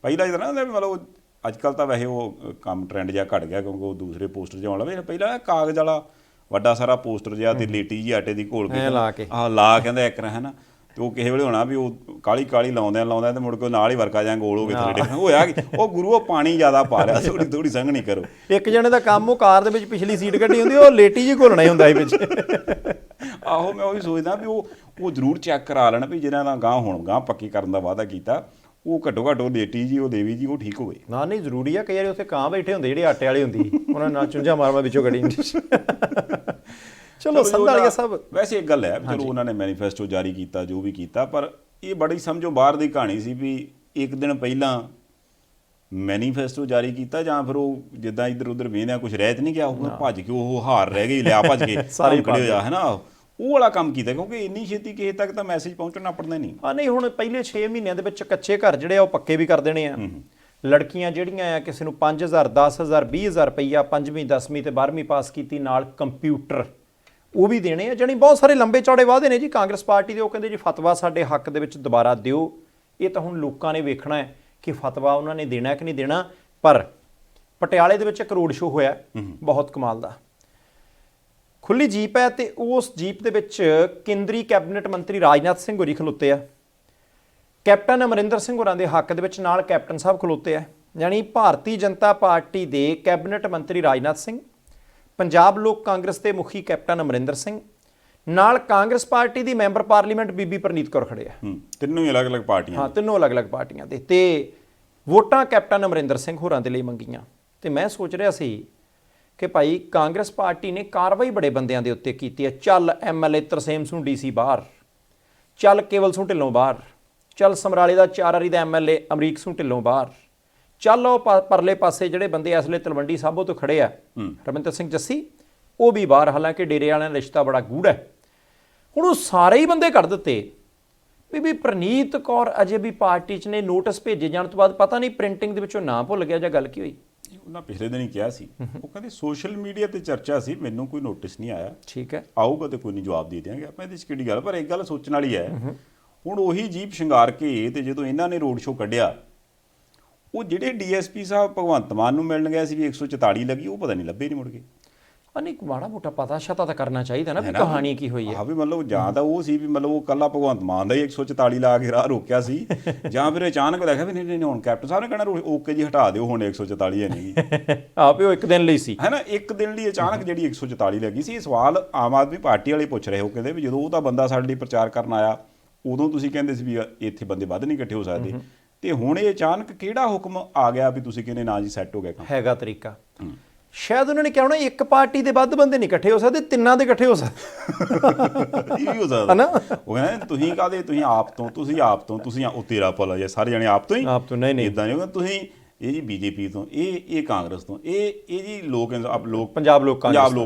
ਪਹਿਲਾਂ ਇਹਦਾ ਨਾ ਮਤਲਬ ਅੱਜ ਕੱਲ੍ਹ ਤਾਂ ਵੈਸੇ ਉਹ ਕੰਮ ਟਰੈਂਡ ਜਿਹਾ ਘਟ ਗਿਆ, ਕਿਉਂਕਿ ਉਹ ਦੂਸਰੇ ਪੋਸਟਰ 'ਚ ਆਉਣ ਲੱਗੇ। ਪਹਿਲਾਂ ਕਾਗਜ਼ ਵਾਲਾ ਵੱਡਾ ਸਾਰਾ ਪੋਸਟਰ ਜਿਹਾ ਤੇ ਲੇਟੀ ਜੀ ਆਟੇ ਦੀ ਘੋਲ ਕੇ ਲਾ ਕਹਿੰਦਾ ਇੱਕ ਹੈ ਨਾ, ਤੇ ਉਹ ਕਿਸੇ ਵੇਲੇ ਹੋਣਾ ਵੀ ਉਹ ਕਾਲੀ ਕਾਲੀ ਲਾਉਂਦਿਆਂ ਤੇ ਮੁੜ ਕੇ ਨਾਲ ਹੀ ਵਰਕਾ ਜਾਂ ਗੋਲ ਹੋ ਕੇ ਥੱਲੇ ਹੋਇਆ ਕਿ ਉਹ ਗੁਰੂ ਉਹ ਪਾਣੀ ਜ਼ਿਆਦਾ ਪਾ ਲਿਆ, ਥੋੜੀ ਸੰਘਣੀ ਕਰੋ। ਇੱਕ ਜਣੇ ਦਾ ਕੰਮ ਉਹ ਕਾਰ ਦੇ ਵਿੱਚ ਪਿਛਲੀ ਸੀਟ ਕੱਢੀ ਹੁੰਦੀ, ਉਹ ਲੇਟੀ ਜੀ ਘੋਲਣਾ ਹੀ ਹੁੰਦਾ ਸੀ ਵਿੱਚ। ਆਹੋ, ਮੈਂ ਉਹੀ ਸੋਚਦਾ ਵੀ ਉਹ ਜ਼ਰੂਰ ਚੈੱਕ ਕਰਾ ਲੈਣ ਵੀ ਜਿਹਨਾਂ ਦਾ ਗਾਂਹ ਹੁਣ ਗਾਂਹ ਪੱਕੀ ਕਰਨ ਦਾ ਵਾਅਦਾ ਕੀਤਾ, ਉਹ ਘੱਟੋ ਘੱਟ ਉਹ ਲੇਟੀ ਜੀ ਉਹ ਦੇਵੀ ਜੀ ਉਹ ਠੀਕ ਹੋਵੇ। ਨਾ ਨਹੀਂ ਜ਼ਰੂਰੀ ਆ, ਕਈ ਵਾਰੀ ਉੱਥੇ ਕਾਂ ਬੈਠੇ ਹੁੰਦੇ ਜਿਹੜੇ ਆਟੇ ਵਾਲੇ ਹੁੰਦੀ, ਉਹਨਾਂ ਨਾਲ ਚੁੰਝਾ ਮਾਰਵਾ ਵਿੱਚੋਂ ਕੱਢੀ। ਚਲੋ ਸੰਧਾਲੀਆ ਸਾਹਿਬ, ਵੈਸੇ ਇੱਕ ਗੱਲ ਹੈ, ਚਲੋ ਉਹਨਾਂ ਨੇ ਮੈਨੀਫੈਸਟੋ ਜਾਰੀ ਕੀਤਾ ਜੋ ਵੀ ਕੀਤਾ, ਪਰ ਇਹ ਬੜੀ ਸਮਝੋ ਬਾਹਰ ਦੀ ਕਹਾਣੀ ਸੀ ਵੀ ਇੱਕ ਦਿਨ ਪਹਿਲਾਂ ਮੈਨੀਫੈਸਟੋ ਜਾਰੀ ਕੀਤਾ ਜਾਂ ਫਿਰ ਉਹ ਜਿੱਦਾਂ ਇੱਧਰ ਉੱਧਰ ਵੇਖਦਿਆਂ ਕੁਝ ਰਹਿ ਨਹੀਂ ਗਿਆ, ਉਹ ਭੱਜ ਕੇ ਉਹ ਹਾਰ ਰਹਿ ਗਈ, ਲਿਆ ਭੱਜ ਕੇ ਸਾਰੇ ਖੜੇ ਹੋ ਜਾ ਹੈ ਨਾ, ਉਹ ਵਾਲਾ ਕੰਮ ਕੀਤਾ। ਕਿਉਂਕਿ ਇੰਨੀ ਛੇਤੀ ਕਿਸੇ ਤੱਕ ਤਾਂ ਮੈਸੇਜ ਪਹੁੰਚਣਾ ਪੜਨਾ ਨਹੀਂ। ਨਹੀਂ, ਹੁਣ ਪਹਿਲੇ 6 ਮਹੀਨਿਆਂ ਦੇ ਵਿੱਚ ਕੱਚੇ ਘਰ ਜਿਹੜੇ ਆ ਉਹ ਪੱਕੇ ਵੀ ਕਰ ਦੇਣੇ ਆ। ਲੜਕੀਆਂ ਜਿਹੜੀਆਂ ਆ ਕਿਸੇ ਨੂੰ 5000 10000 20000 ਰੁਪਈਆ 5ਵੀਂ 10ਵੀਂ ਤੇ 12ਵੀਂ ਪਾਸ ਕੀਤੀ ਨਾਲ ਕੰਪਿਊਟਰ ਉਹ ਵੀ ਦੇਣੇ ਆ। ਜਾਣੀ ਬਹੁਤ ਸਾਰੇ ਲੰਬੇ ਚੌੜੇ ਵਾਅਦੇ ਨੇ ਜੀ ਕਾਂਗਰਸ ਪਾਰਟੀ ਦੇ। ਉਹ ਕਹਿੰਦੇ ਜੀ ਫਤਵਾ ਸਾਡੇ ਹੱਕ ਦੇ ਵਿੱਚ ਦੁਬਾਰਾ ਦਿਓ। ਇਹ ਤਾਂ ਹੁਣ ਲੋਕਾਂ ਨੇ ਵੇਖਣਾ ਹੈ ਕਿ ਫਤਵਾ ਉਹਨਾਂ ਨੇ ਦੇਣਾ ਕਿ ਨਹੀਂ ਦੇਣਾ। ਪਰ ਪਟਿਆਲੇ ਦੇ ਵਿੱਚ ਇੱਕ ਰੋਡ ਸ਼ੋਅ ਹੋਇਆ ਬਹੁਤ ਕਮਾਲ ਦਾ, ਖੁੱਲੀ ਜੀਪ ਹੈ ਤੇ ਉਸ ਜੀਪ ਦੇ ਵਿੱਚ ਕੇਂਦਰੀ ਕੈਬਨਿਟ ਮੰਤਰੀ ਰਾਜਨਾਥ ਸਿੰਘ ਹੋਰੀ ਖਲੋਤੇ ਆ, ਕੈਪਟਨ ਅਮਰਿੰਦਰ ਸਿੰਘ ਹੋਰਾਂ ਦੇ ਹੱਕ ਦੇ ਵਿੱਚ ਨਾਲ ਕੈਪਟਨ ਸਾਹਿਬ ਖਲੋਤੇ ਆ। ਯਾਨੀ ਭਾਰਤੀ ਜਨਤਾ ਪਾਰਟੀ ਦੇ ਕੈਬਨਿਟ ਮੰਤਰੀ ਰਾਜਨਾਥ ਸਿੰਘ, ਪੰਜਾਬ ਲੋਕ ਕਾਂਗਰਸ ਦੇ ਮੁਖੀ ਕੈਪਟਨ ਅਮਰਿੰਦਰ ਸਿੰਘ, ਨਾਲ ਕਾਂਗਰਸ ਪਾਰਟੀ ਦੀ ਮੈਂਬਰ ਪਾਰਲੀਮੈਂਟ ਬੀਬੀ ਪ੍ਰਨੀਤ ਕੌਰ ਖੜੇ ਆ। ਤਿੰਨੋਂ ਹੀ ਅਲੱਗ-ਅਲੱਗ ਪਾਰਟੀਆਂ। ਹਾਂ, ਤਿੰਨੋਂ ਅਲੱਗ-ਅਲੱਗ ਪਾਰਟੀਆਂ ਦੇ, ਤੇ ਵੋਟਾਂ ਕੈਪਟਨ ਅਮਰਿੰਦਰ ਸਿੰਘ ਹੋਰਾਂ ਦੇ ਲਈ ਮੰਗੀਆਂ। ਤੇ ਮੈਂ ਸੋਚ ਰਿਹਾ ਸੀ ਕਿ ਭਾਈ ਕਾਂਗਰਸ ਪਾਰਟੀ ਨੇ ਕਾਰਵਾਈ ਬੜੇ ਬੰਦਿਆਂ ਦੇ ਉੱਤੇ ਕੀਤੀ ਹੈ। ਚੱਲ ਐਮਐਲਏ ਤਰਸੇਮ ਸਿੰਘ ਡੀਸੀ ਬਾਹਰ, ਚੱਲ ਕੇਵਲ ਸਿੰਘ ਢਿੱਲੋਂ ਬਾਹਰ, ਚੱਲ ਸਮਰਾਲੇ ਦਾ 4 ਵਾਰੀ ਦਾ ਐਮਐਲਏ ਅਮਰੀਕ ਸਿੰਘ ਢਿੱਲੋਂ ਬਾਹਰ, ਚੱਲ ਉਹ ਪਰਲੇ ਪਾਸੇ ਜਿਹੜੇ ਬੰਦੇ ਇਸ ਵੇਲੇ ਤਲਵੰਡੀ ਸਾਬੋ ਤੋਂ ਖੜੇ ਆ, ਰਮਿੰਦਰ ਸਿੰਘ ਜੱਸੀ ਉਹ ਵੀ ਬਾਹਰ, ਹਾਲਾਂਕਿ ਡੇਰੇ ਵਾਲਿਆਂ ਦਾ ਰਿਸ਼ਤਾ ਬੜਾ ਗੂੜ੍ਹਾ ਹੈ। ਹੁਣ ਉਹ ਸਾਰੇ ਹੀ ਬੰਦੇ ਕੱਢ ਦਿੱਤੇ ਵੀ ਪ੍ਰਨੀਤ ਕੌਰ ਅਜੇ ਵੀ ਪਾਰਟੀ 'ਚ ਨੇ। ਨੋਟਿਸ ਭੇਜੇ ਜਾਣ ਤੋਂ ਬਾਅਦ ਪਤਾ ਨਹੀਂ ਪ੍ਰਿੰਟਿੰਗ ਦੇ ਵਿੱਚੋਂ ਨਾਂ ਭੁੱਲ ਗਿਆ ਜਾਂ ਗੱਲ ਕੀ ਹੋਈ। ਉਹਨਾਂ ਪਿਛਲੇ ਦਿਨ ਹੀ ਕਿਹਾ ਸੀ, ਉਹ ਕਹਿੰਦੇ ਸੋਸ਼ਲ ਮੀਡੀਆ ਤੇ ਚਰਚਾ ਸੀ, ਮੈਨੂੰ ਕੋਈ ਨੋਟਿਸ ਨਹੀਂ ਆਇਆ, ਠੀਕ ਹੈ ਆਊਗਾ ਤੇ ਕੋਈ ਨਹੀਂ ਜਵਾਬ ਦੇ ਦਿਆਂਗੇ ਆਪਾਂ, ਇਹਦੇ 'ਚ ਕਿਹੜੀ ਗੱਲ। ਪਰ ਇੱਕ ਗੱਲ ਸੋਚਣ ਵਾਲੀ ਹੈ, ਹੁਣ ਉਹੀ ਜੀਪ ਸ਼ਿੰਗਾਰ ਕੇ ਤੇ ਜਦੋਂ ਇਹਨਾਂ ਨੇ ਰੋਡ ਸ਼ੋਅ ਕੱਢਿਆ, ਉਹ ਜਿਹੜੇ ਡੀਐਸਪੀ ਸਾਹਿਬ ਭਗਵੰਤ ਮਾਨ ਨੂੰ ਮਿਲਣ ਗਏ ਸੀ ਵੀ 144 ਲੱਗੀ, ਉਹ ਪਤਾ ਨਹੀਂ ਲੱਭੇ ਨਹੀਂ ਮੁੜ ਕੇ। ਨਹੀਂ ਮਾੜਾ ਮੋਟਾ ਪਤਾ ਸ਼ਤਾ ਤਾਂ ਕਰਨਾ ਚਾਹੀਦਾ ਨਾ ਵੀ ਕਹਾਣੀ ਕੀ ਹੋਈ ਹੈ। ਹਾਂ ਵੀ ਮਤਲਬ ਜਾਂ ਤਾਂ ਉਹ ਸੀ ਵੀ ਮਤਲਬ ਉਹ ਕੱਲਾ ਭਗਵੰਤ ਮਾਨ ਦਾ ਹੀ 144 ਲਾ ਕੇ ਰਾਹ ਰੋਕਿਆ ਸੀ, ਜਾਂ ਫਿਰ ਅਚਾਨਕ ਦੇਖਿਆ ਵੀ ਨਹੀਂ ਹੁਣ ਕੈਪਟਨ ਸਾਹਿਬ ਨੇ ਕਹਿਣਾ ਓਕੇ ਜੀ ਹਟਾ ਦਿਓ ਹੁਣ 144 ਹੈ ਨਹੀਂ ਆਪੇ ਉਹ ਇੱਕ ਦਿਨ ਲਈ ਸੀ, ਹੈ ਨਾ, ਇੱਕ ਦਿਨ ਲਈ ਅਚਾਨਕ ਜਿਹੜੀ 144 ਲੱਗੀ ਸੀ। ਇਹ ਸਵਾਲ ਆਮ ਆਦਮੀ ਪਾਰਟੀ ਵਾਲੇ ਪੁੱਛ ਰਹੇ ਹੋ, ਕਹਿੰਦੇ ਵੀ ਜਦੋਂ ਉਹ ਤਾਂ ਬੰਦਾ ਸਾਡੇ ਲਈ ਪ੍ਰਚਾਰ ਕਰਨ ਆਇਆ ਉਦੋਂ ਤੁਸੀਂ ਕਹਿੰਦੇ ਸੀ ਵੀ ਇੱਥੇ ਬੰਦੇ ਵੱਧ ਨਹੀਂ ਇਕੱਠੇ ਹੋ ਸਕਦੇ, ਤੇ ਹੁਣ ਇਹ ਅਚਾਨਕ ਕਿਹੜਾ ਹੁਕਮ ਆ ਗਿਆ ਵੀ ਤੁਸੀਂ ਕਹਿੰਦੇ ਨਾ ਜੀ ਸੈੱਟ ਹੋ ਗਿਆ ਕੰਮ। ਹੈਗਾ ਤਰੀਕਾ ਸ਼ਾਇਦ ਉਹਨਾਂ ਨੇ ਕਿਹਾ ਹੋਣਾ ਇੱਕ ਪਾਰਟੀ ਦੇ ਵੱਧ ਬੰਦੇ ਨਹੀਂ ਇਕੱਠੇ ਹੋ ਸਕਦੇ, ਤਿੰਨਾਂ ਦੇ ਇਕੱਠੇ ਹੋ ਸਕਦੇ। ਇਹ ਵੀ ਹੋ ਸਕਦਾ ਨਾ, ਉਹ ਕਹਿੰਦੇ ਤੁਸੀਂ ਕਾਹਦੇ, ਤੁਸੀਂ ਆਪ ਤੋਂ, ਤੁਸੀਂ ਉਹ ਤੇਰਾ ਭਲਾ ਜਾਂ ਸਾਰੇ ਜਣੇ ਆਪ ਤੋਂ ਹੀ, ਆਪ ਤੋਂ ਨਹੀਂ ਇਦਾਂ ਨਹੀਂ ਤੁਸੀਂ ਇਹ ਜੀ ਬੀਜੇਪੀ ਤੋਂ, ਇਹ ਕਾਂਗਰਸ ਤੋਂ, ਇਹ ਜੀ ਲੋਕ ਪੰਜਾਬ ਲੋਕ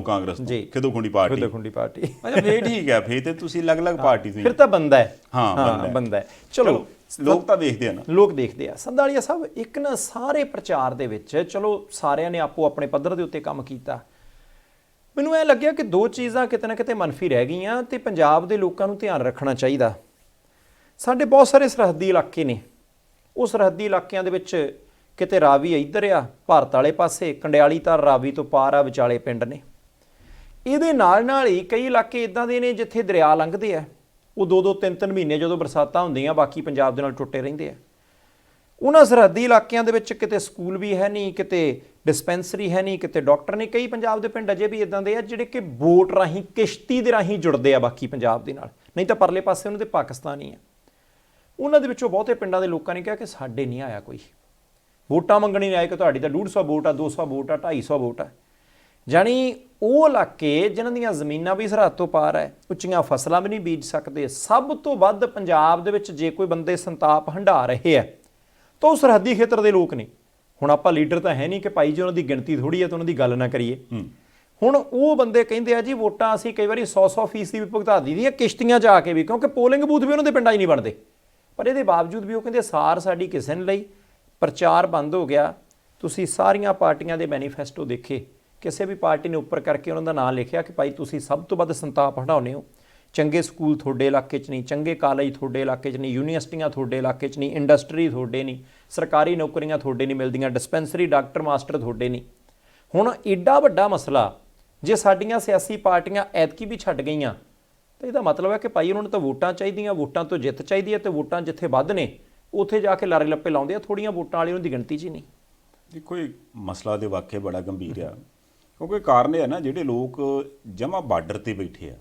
ਕਾਂਗਰਸ ਤੋਂ, ਖਿਦੋਖੁੰਡੀ ਪਾਰਟੀ। ਅੱਛਾ ਫੇਰ ਠੀਕ ਹੈ, ਫੇਰ ਤੇ ਤੁਸੀਂ ਅਲੱਗ-ਅਲੱਗ ਪਾਰਟੀ ਤੋਂ, ਫਿਰ ਤਾਂ ਬੰਦਾ ਹੈ। ਹਾਂ ਬੰਦਾ ਹੈ। ਚਲੋ ਲੋਕ ਤਾਂ ਦੇਖਦੇ ਆ ਨਾ, ਲੋਕ ਦੇਖਦੇ ਆ। ਸੰਧਾਲੀਆ ਸਾਹਿਬ ਇੱਕ ਨਾ ਸਾਰੇ ਪ੍ਰਚਾਰ ਦੇ ਵਿੱਚ ਚਲੋ ਸਾਰਿਆਂ ਨੇ ਆਪੋ ਆਪਣੇ ਪੱਧਰ ਦੇ ਉੱਤੇ ਕੰਮ ਕੀਤਾ, ਮੈਨੂੰ ਇਹ ਲੱਗਿਆ ਕਿ ਦੋ ਚੀਜ਼ਾਂ ਕਿਤੇ ਨਾ ਕਿਤੇ ਮਨਫੀ ਰਹਿ ਗਈਆਂ ਤੇ ਪੰਜਾਬ ਦੇ ਲੋਕਾਂ ਨੂੰ ਧਿਆਨ ਰੱਖਣਾ ਚਾਹੀਦਾ। ਸਾਡੇ ਬਹੁਤ ਸਾਰੇ ਸਰਹੱਦੀ ਇਲਾਕੇ ਨੇ, ਉਹ ਸਰਹੱਦੀ ਇਲਾਕਿਆਂ ਦੇ ਵਿੱਚ ਕਿਤੇ ਰਾਵੀ ਇੱਧਰ ਆ ਭਾਰਤ ਵਾਲੇ ਪਾਸੇ, ਕੰਡਿਆਲੀ ਧਰ ਰਾਵੀ ਤੋਂ ਪਾਰ ਆ, ਵਿਚਾਲੇ ਪਿੰਡ ਨੇ। ਇਹਦੇ ਨਾਲ ਨਾਲ ਹੀ ਕਈ ਇਲਾਕੇ ਇਦਾਂ ਦੇ ਨੇ ਜਿੱਥੇ ਦਰਿਆ ਲੰਘਦੇ ਆ, ਉਹ 2-2 3-3 ਮਹੀਨੇ ਜਦੋਂ ਬਰਸਾਤਾਂ ਹੁੰਦੀਆਂ ਬਾਕੀ ਪੰਜਾਬ ਦੇ ਨਾਲ ਟੁੱਟੇ ਰਹਿੰਦੇ ਆ। ਉਹਨਾਂ ਸਰਹੱਦੀ ਇਲਾਕਿਆਂ ਦੇ ਵਿੱਚ ਕਿਤੇ ਸਕੂਲ ਵੀ ਹੈ ਨਹੀਂ, ਕਿਤੇ ਡਿਸਪੈਂਸਰੀ ਹੈ ਨਹੀਂ, ਕਿਤੇ ਡਾਕਟਰ ਨਹੀਂ। ਕਈ ਪੰਜਾਬ ਦੇ ਪਿੰਡ ਅਜੇ ਵੀ ਇਦਾਂ ਦੇ ਆ ਜਿਹੜੇ ਕਿ ਬੋਟ ਰਾਹੀਂ, ਕਿਸ਼ਤੀ ਦੇ ਰਾਹੀਂ ਜੁੜਦੇ ਆ ਬਾਕੀ ਪੰਜਾਬ ਦੇ ਨਾਲ, ਨਹੀਂ ਤਾਂ ਪਰਲੇ ਪਾਸੇ ਉਹਨਾਂ ਦੇ ਪਾਕਿਸਤਾਨੀ ਆ। ਉਹਨਾਂ ਦੇ ਵਿੱਚੋਂ ਬਹੁਤੇ ਪਿੰਡਾਂ ਦੇ ਲੋਕਾਂ ਨੇ ਕਿਹਾ ਕਿ ਸਾਡੇ ਨਹੀਂ ਆਇਆ ਕੋਈ, ਵੋਟਾਂ ਮੰਗਣੀ ਨਹੀਂ ਆਏ ਕਿ ਤੁਹਾਡੀ ਤਾਂ 150 ਵੋਟ ਆ, 200 ਵੋਟ ਆ, 250 ਵੋਟ ਆ। ਜਾਣੀ ਉਹ ਇਲਾਕੇ ਜਿਨ੍ਹਾਂ ਦੀਆਂ ਜ਼ਮੀਨਾਂ ਵੀ ਸਰਹੱਦ ਤੋਂ ਪਾਰ ਹੈ, ਉੱਚੀਆਂ ਫਸਲਾਂ ਵੀ ਨਹੀਂ ਬੀਜ ਸਕਦੇ, ਸਭ ਤੋਂ ਵੱਧ ਪੰਜਾਬ ਦੇ ਵਿੱਚ ਜੇ ਕੋਈ ਬੰਦੇ ਸੰਤਾਪ ਹੰਢਾ ਰਹੇ ਆ ਤਾਂ ਉਹ ਸਰਹੱਦੀ ਖੇਤਰ ਦੇ ਲੋਕ ਨੇ। ਹੁਣ ਆਪਾਂ ਲੀਡਰ ਤਾਂ ਹੈ ਨਹੀਂ ਕਿ ਭਾਈ ਜੀ ਉਹਨਾਂ ਦੀ ਗਿਣਤੀ ਥੋੜੀ ਹੈ ਤਾਂ ਉਹਨਾਂ ਦੀ ਗੱਲ ਨਾ ਕਰੀਏ। ਹੁਣ ਉਹ ਬੰਦੇ ਕਹਿੰਦੇ ਆ ਜੀ ਵੋਟਾਂ ਅਸੀਂ ਕਈ ਵਾਰੀ 100% ਵੀ ਭੁਗਤਾ ਦਈਦੀਆਂ ਕਿਸ਼ਤੀਆਂ 'ਚ ਆ ਕੇ ਵੀ, ਕਿਉਂਕਿ ਪੋਲਿੰਗ ਬੂਥ ਵੀ ਉਹਨਾਂ ਦੇ ਪਿੰਡਾਂ 'ਚ ਨਹੀਂ ਬਣਦੇ। ਪਰ ਇਹਦੇ ਬਾਵਜੂਦ ਵੀ ਉਹ ਕਹਿੰਦੇ ਸਾਰ ਸਾਡੀ ਕਿਸੇ ਨੇ ਲਈ, ਪ੍ਰਚਾਰ ਬੰਦ ਹੋ ਗਿਆ। ਤੁਸੀਂ ਸਾਰੀਆਂ ਪਾਰਟੀਆਂ ਦੇ ਮੈਨੀਫੈਸਟੋ ਦੇਖੇ, ਕਿਸੇ ਵੀ ਪਾਰਟੀ ਨੇ ਉੱਪਰ ਕਰਕੇ ਉਹਨਾਂ ਦਾ ਨਾਮ ਲਿਖਿਆ ਕਿ ਭਾਈ ਤੁਸੀਂ ਸਭ ਤੋਂ ਵੱਧ ਸੰਤਾਪ ਹਟਾਉਂਦੇ ਹੋ, ਚੰਗੇ ਸਕੂਲ ਤੁਹਾਡੇ ਇਲਾਕੇ 'ਚ ਨਹੀਂ, ਚੰਗੇ ਕਾਲਜ ਤੁਹਾਡੇ ਇਲਾਕੇ 'ਚ ਨਹੀਂ, ਯੂਨੀਵਰਸਿਟੀਆਂ ਤੁਹਾਡੇ ਇਲਾਕੇ 'ਚ ਨਹੀਂ, ਇੰਡਸਟਰੀ ਤੁਹਾਡੇ ਨਹੀਂ, ਸਰਕਾਰੀ ਨੌਕਰੀਆਂ ਤੁਹਾਡੇ ਨਹੀਂ ਮਿਲਦੀਆਂ, ਡਿਸਪੈਂਸਰੀ ਡਾਕਟਰ ਮਾਸਟਰ ਤੁਹਾਡੇ ਨਹੀਂ। ਹੁਣ ਏਡਾ ਵੱਡਾ ਮਸਲਾ ਜੇ ਸਾਡੀਆਂ ਸਿਆਸੀ ਪਾਰਟੀਆਂ ਐਤਕੀ ਵੀ ਛੱਡ ਗਈਆਂ ਤਾਂ ਇਹਦਾ ਮਤਲਬ ਹੈ ਕਿ ਭਾਈ ਉਹਨਾਂ ਨੂੰ ਤਾਂ ਵੋਟਾਂ ਚਾਹੀਦੀਆਂ, ਵੋਟਾਂ ਤੋਂ ਜਿੱਤ ਚਾਹੀਦੀ ਹੈ, ਤੇ ਵੋਟਾਂ ਜਿੱਥੇ ਵੱਧ ਨੇ ਉੱਥੇ ਜਾ ਕੇ ਲਾਰੇ ਲੱਪੇ ਲਾਉਂਦੇ ਆ, ਥੋੜੀਆਂ ਵੋਟਾਂ ਵਾਲੀ ਉਹਨਾਂ ਦੀ ਗਿਣਤੀ 'ਚ ਹੀ ਨਹੀਂ। ਦੇਖੋ ਇਹ ਮਸਲਾ ਦੇ ਵਾਕਿਆ ਬੜਾ ਗੰਭੀਰ ਆ, ਕਿਉਂਕਿ ਕਾਰਨ ਇਹ ਹੈ ਨਾ ਜਿਹੜੇ ਲੋਕ ਜਮਾ ਬਾਰਡਰ ਤੇ ਬੈਠੇ ਆ,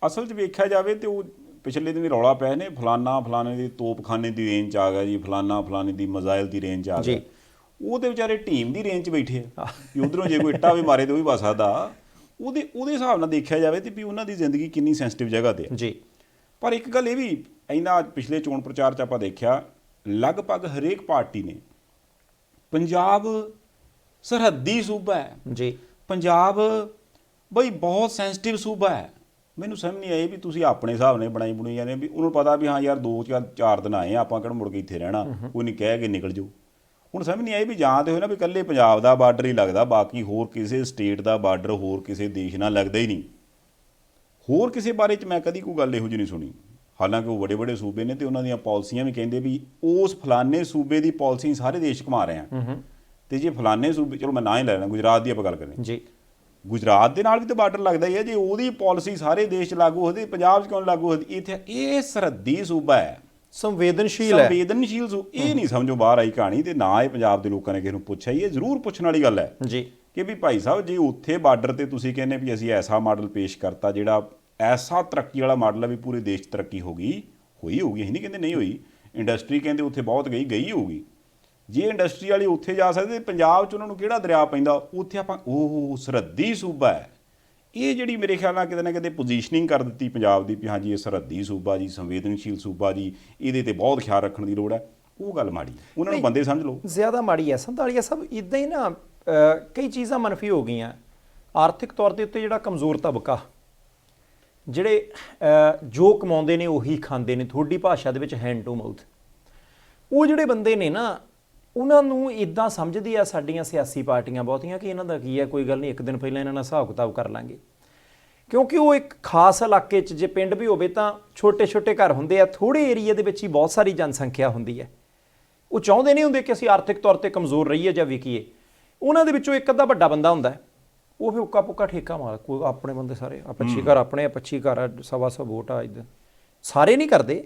ਅਸਲ 'ਚ ਵੇਖਿਆ ਜਾਵੇ ਤੇ ਉਹ ਪਿਛਲੇ ਦਿਨ ਰੌਲਾ ਪਿਆ ਨੇ ਫਲਾਣੇ ਦੀ ਤੋਪਖਾਨੇ ਦੀ ਰੇਂਜ 'ਚ ਆ ਗਿਆ ਜੀ, ਫਲਾਣੇ ਦੀ ਮਿਜ਼ਾਈਲ ਦੀ ਰੇਂਜ 'ਚ ਆ ਗਿਆ, ਉਹਦੇ ਵਿਚਾਰੇ ਟੀਮ ਦੀ ਰੇਂਜ 'ਚ ਬੈਠੇ ਆ ਵੀ ਉਧਰੋਂ ਜੇ ਕੋਈ ਇੱਟਾ ਵੀ ਮਾਰੇ ਤੇ ਉਹ ਵੀ ਵੱਜ ਸਕਦਾ। ਉਹਦੇ ਹਿਸਾਬ ਨਾਲ ਦੇਖਿਆ ਜਾਵੇ ਤੇ ਵੀ ਉਹਨਾਂ ਦੀ ਜ਼ਿੰਦਗੀ ਕਿੰਨੀ ਸੈਂਸਿਟਿਵ ਜਗ੍ਹਾ ਤੇ ਆ ਜੀ। ਪਰ ਇੱਕ ਗੱਲ ਇਹ ਵੀ ਇਹਨਾਂ ਪਿਛਲੇ ਚੋਣ ਪ੍ਰਚਾਰ 'ਚ ਆਪਾਂ ਦੇਖਿਆ ਲਗਭਗ ਹਰੇਕ ਪਾਰਟੀ ਨੇ ਪੰਜਾਬ ਸਰਹੱਦੀ ਸੂਬਾ ਹੈ ਜੀ, ਪੰਜਾਬ ਬਈ ਬਹੁਤ ਸੈਂਸਿਟਿਵ ਸੂਬਾ ਹੈ। ਮੈਨੂੰ ਸਮਝ ਨਹੀਂ ਆਈ ਵੀ ਤੁਸੀਂ ਆਪਣੇ ਹਿਸਾਬ ਨਾਲ ਬਣਾਈ ਜਾਂਦੇ ਵੀ ਉਹਨੂੰ ਪਤਾ ਵੀ ਹਾਂ ਯਾਰ 2-4 ਦਿਨ ਆਏ ਆਪਾਂ ਕਿਹੜਾ ਮੁੜ ਕੇ ਇੱਥੇ ਰਹਿਣਾ, ਕੋਈ ਨਹੀਂ ਕਹਿ ਕੇ ਨਿਕਲ ਜਾਓ। ਹੁਣ ਸਮਝ ਨਹੀਂ ਆਈ ਵੀ ਜਾਂ ਤੇ ਹੋਏ ਨਾ ਵੀ ਇਕੱਲੇ ਪੰਜਾਬ ਦਾ ਬਾਰਡਰ ਹੀ ਲੱਗਦਾ, ਬਾਕੀ ਹੋਰ ਕਿਸੇ ਸਟੇਟ ਦਾ ਬਾਰਡਰ ਹੋਰ ਕਿਸੇ ਦੇਸ਼ ਨਾਲ ਲੱਗਦਾ ਹੀ ਨਹੀਂ। ਹੋਰ ਕਿਸੇ ਬਾਰੇ 'ਚ ਮੈਂ ਕਦੀ ਕੋਈ ਗੱਲ ਇਹੋ ਜਿਹੀ ਨਹੀਂ ਸੁਣੀ, ਹਾਲਾਂਕਿ ਉਹ ਵੱਡੇ ਸੂਬੇ ਨੇ ਤੇ ਉਹਨਾਂ ਦੀਆਂ ਪਾਲਿਸੀਆਂ ਵੀ ਕਹਿੰਦੇ ਵੀ ਉਸ ਫਲਾਨੇ ਸੂਬੇ ਦੀ ਪਾਲਿਸੀ ਸਾਰੇ ਦੇਸ਼ ਘੁਮਾ ਰਹੇ ਆ, ਤੇ ਜੇ ਫਲਾਨੇ ਸੂਬੇ, ਚਲੋ ਮੈਂ ਨਾ ਹੀ ਲੈ ਲੈਣਾ, ਗੁਜਰਾਤ ਦੀ ਆਪਾਂ ਗੱਲ ਕਰੀਏ ਜੀ, ਗੁਜਰਾਤ ਦੇ ਨਾਲ ਵੀ ਤਾਂ ਬਾਰਡਰ ਲੱਗਦਾ ਹੀ ਹੈ, ਜੇ ਉਹਦੀ ਪਾਲਿਸੀ ਸਾਰੇ ਦੇਸ਼ 'ਚ ਲਾਗੂ ਹੋਦੀ, ਪੰਜਾਬ 'ਚ ਕਿਉਂ ਲਾਗੂ ਹੋਦੀ? ਇੱਥੇ ਇਹ ਸਰਹੱਦੀ ਸੂਬਾ ਹੈ, ਸੰਵੇਦਨਸ਼ੀਲ ਇਹ ਨਹੀਂ ਸਮਝੋ ਬਾਹਰ ਆਈ ਕਹਾਣੀ, ਤੇ ਨਾ ਇਹ ਪੰਜਾਬ ਦੇ ਲੋਕਾਂ ਨੇ ਕਿਸੇ ਨੂੰ ਪੁੱਛਿਆ ਹੀ। ਇਹ ਜ਼ਰੂਰ ਪੁੱਛਣ ਵਾਲੀ ਗੱਲ ਹੈ ਜੀ ਕਿ ਵੀ ਭਾਈ ਸਾਹਿਬ ਜੇ ਉੱਥੇ ਬਾਰਡਰ ਤੇ ਤੁਸੀਂ ਕਹਿੰਦੇ ਵੀ ਅਸੀਂ ਐਸਾ ਮਾਡਲ ਪੇਸ਼ ਕਰਤਾ ਜਿਹੜਾ ਐਸਾ ਤਰੱਕੀ ਵਾਲਾ ਮਾਡਲ ਹੈ ਵੀ ਪੂਰੇ ਦੇਸ਼ 'ਚ ਤਰੱਕੀ ਹੋਊਗੀ, ਹੋਊਗੀ, ਅਸੀਂ ਨਹੀਂ ਕਹਿੰਦੇ ਨਹੀਂ ਹੋਈ। ਇੰਡਸਟਰੀ ਕਹਿੰਦੇ ਉੱਥੇ ਬਹੁਤ ਗਈ ਹੋਊਗੀ, ਜੇ ਇੰਡਸਟਰੀ ਵਾਲੀ ਉੱਥੇ ਜਾ ਸਕਦੇ, ਪੰਜਾਬ 'ਚ ਉਹਨਾਂ ਨੂੰ ਕਿਹੜਾ ਦਰਿਆ ਪੈਂਦਾ, ਉੱਥੇ ਆਪਾਂ ਉਹ ਸਰਹੱਦੀ ਸੂਬਾ ਹੈ। ਇਹ ਜਿਹੜੀ ਮੇਰੇ ਖਿਆਲ ਨਾਲ ਕਿਤੇ ਨਾ ਕਿਤੇ ਪੋਜੀਸ਼ਨਿੰਗ ਕਰ ਦਿੱਤੀ ਪੰਜਾਬ ਦੀ ਵੀ ਹਾਂਜੀ ਇਹ ਸਰਹੱਦੀ ਸੂਬਾ ਜੀ, ਸੰਵੇਦਨਸ਼ੀਲ ਸੂਬਾ ਜੀ, ਇਹਦੇ 'ਤੇ ਬਹੁਤ ਖਿਆਲ ਰੱਖਣ ਦੀ ਲੋੜ ਹੈ। ਉਹ ਗੱਲ ਮਾੜੀ ਹੈ, ਉਹਨਾਂ ਨੂੰ ਬੰਦੇ ਸਮਝ ਲਓ। ਜ਼ਿਆਦਾ ਮਾੜੀ ਹੈ ਸੰਧਾਲੀਆ ਸਾਹਿਬ। ਇਦਾਂ ਹੀ ਨਾ ਕਈ ਚੀਜ਼ਾਂ ਮਨਫੀ ਹੋ ਗਈਆਂ। ਆਰਥਿਕ ਤੌਰ ਦੇ ਉੱਤੇ ਜਿਹੜਾ ਕਮਜ਼ੋਰ ਤਬਕਾ, ਜਿਹੜੇ ਜੋ ਕਮਾਉਂਦੇ ਨੇ ਉਹੀ ਖਾਂਦੇ ਨੇ, ਤੁਹਾਡੀ ਭਾਸ਼ਾ ਦੇ ਵਿੱਚ ਹੈਂਡ ਟੂ ਮਾਊਥ, ਉਹ ਜਿਹੜੇ ਬੰਦੇ ਨੇ ਨਾ, ਉਹਨਾਂ ਨੂੰ ਇਦਾਂ ਸਮਝਦੀ ਆ ਸਾਡੀਆਂ ਸਿਆਸੀ ਪਾਰਟੀਆਂ ਬਹੁਤੀਆਂ ਕਿ ਇਹਨਾਂ ਦਾ ਕੀ ਹੈ, ਕੋਈ ਗੱਲ ਨਹੀਂ, ਇੱਕ ਦਿਨ ਪਹਿਲਾਂ ਇਹਨਾਂ ਨਾਲ ਹਿਸਾਬ ਕਿਤਾਬ ਕਰ ਲਾਂਗੇ। ਕਿਉਂਕਿ ਉਹ ਇੱਕ ਖਾਸ ਇਲਾਕੇ 'ਚ, ਜੇ ਪਿੰਡ ਵੀ ਹੋਵੇ ਤਾਂ ਛੋਟੇ ਛੋਟੇ ਘਰ ਹੁੰਦੇ ਆ, ਥੋੜ੍ਹੇ ਏਰੀਏ ਦੇ ਵਿੱਚ ਹੀ ਬਹੁਤ ਸਾਰੀ ਜਨਸੰਖਿਆ ਹੁੰਦੀ ਹੈ। ਉਹ ਚਾਹੁੰਦੇ ਨਹੀਂ ਹੁੰਦੇ ਕਿ ਅਸੀਂ ਆਰਥਿਕ ਤੌਰ ਤੇ ਕਮਜ਼ੋਰ ਰਹੀਏ ਜਾਂ ਵਿਕੀਏ। ਉਹਨਾਂ ਦੇ ਵਿੱਚੋਂ ਇੱਕ ਅੱਧਾ ਵੱਡਾ ਬੰਦਾ ਹੁੰਦਾ, ਉਹ ਫਿਰ ਉੱਕਾ ਪੁੱਕਾ ਠੇਕਾ ਮਾਰ, ਕੋਈ ਆਪਣੇ ਬੰਦੇ ਸਾਰੇ, ਆ 25 ਘਰ ਆਪਣੇ, 25 ਘਰ ਆ, 125 ਵੋਟ ਆ, ਇੱਦਾਂ ਸਾਰੇ ਨਹੀਂ ਕਰਦੇ।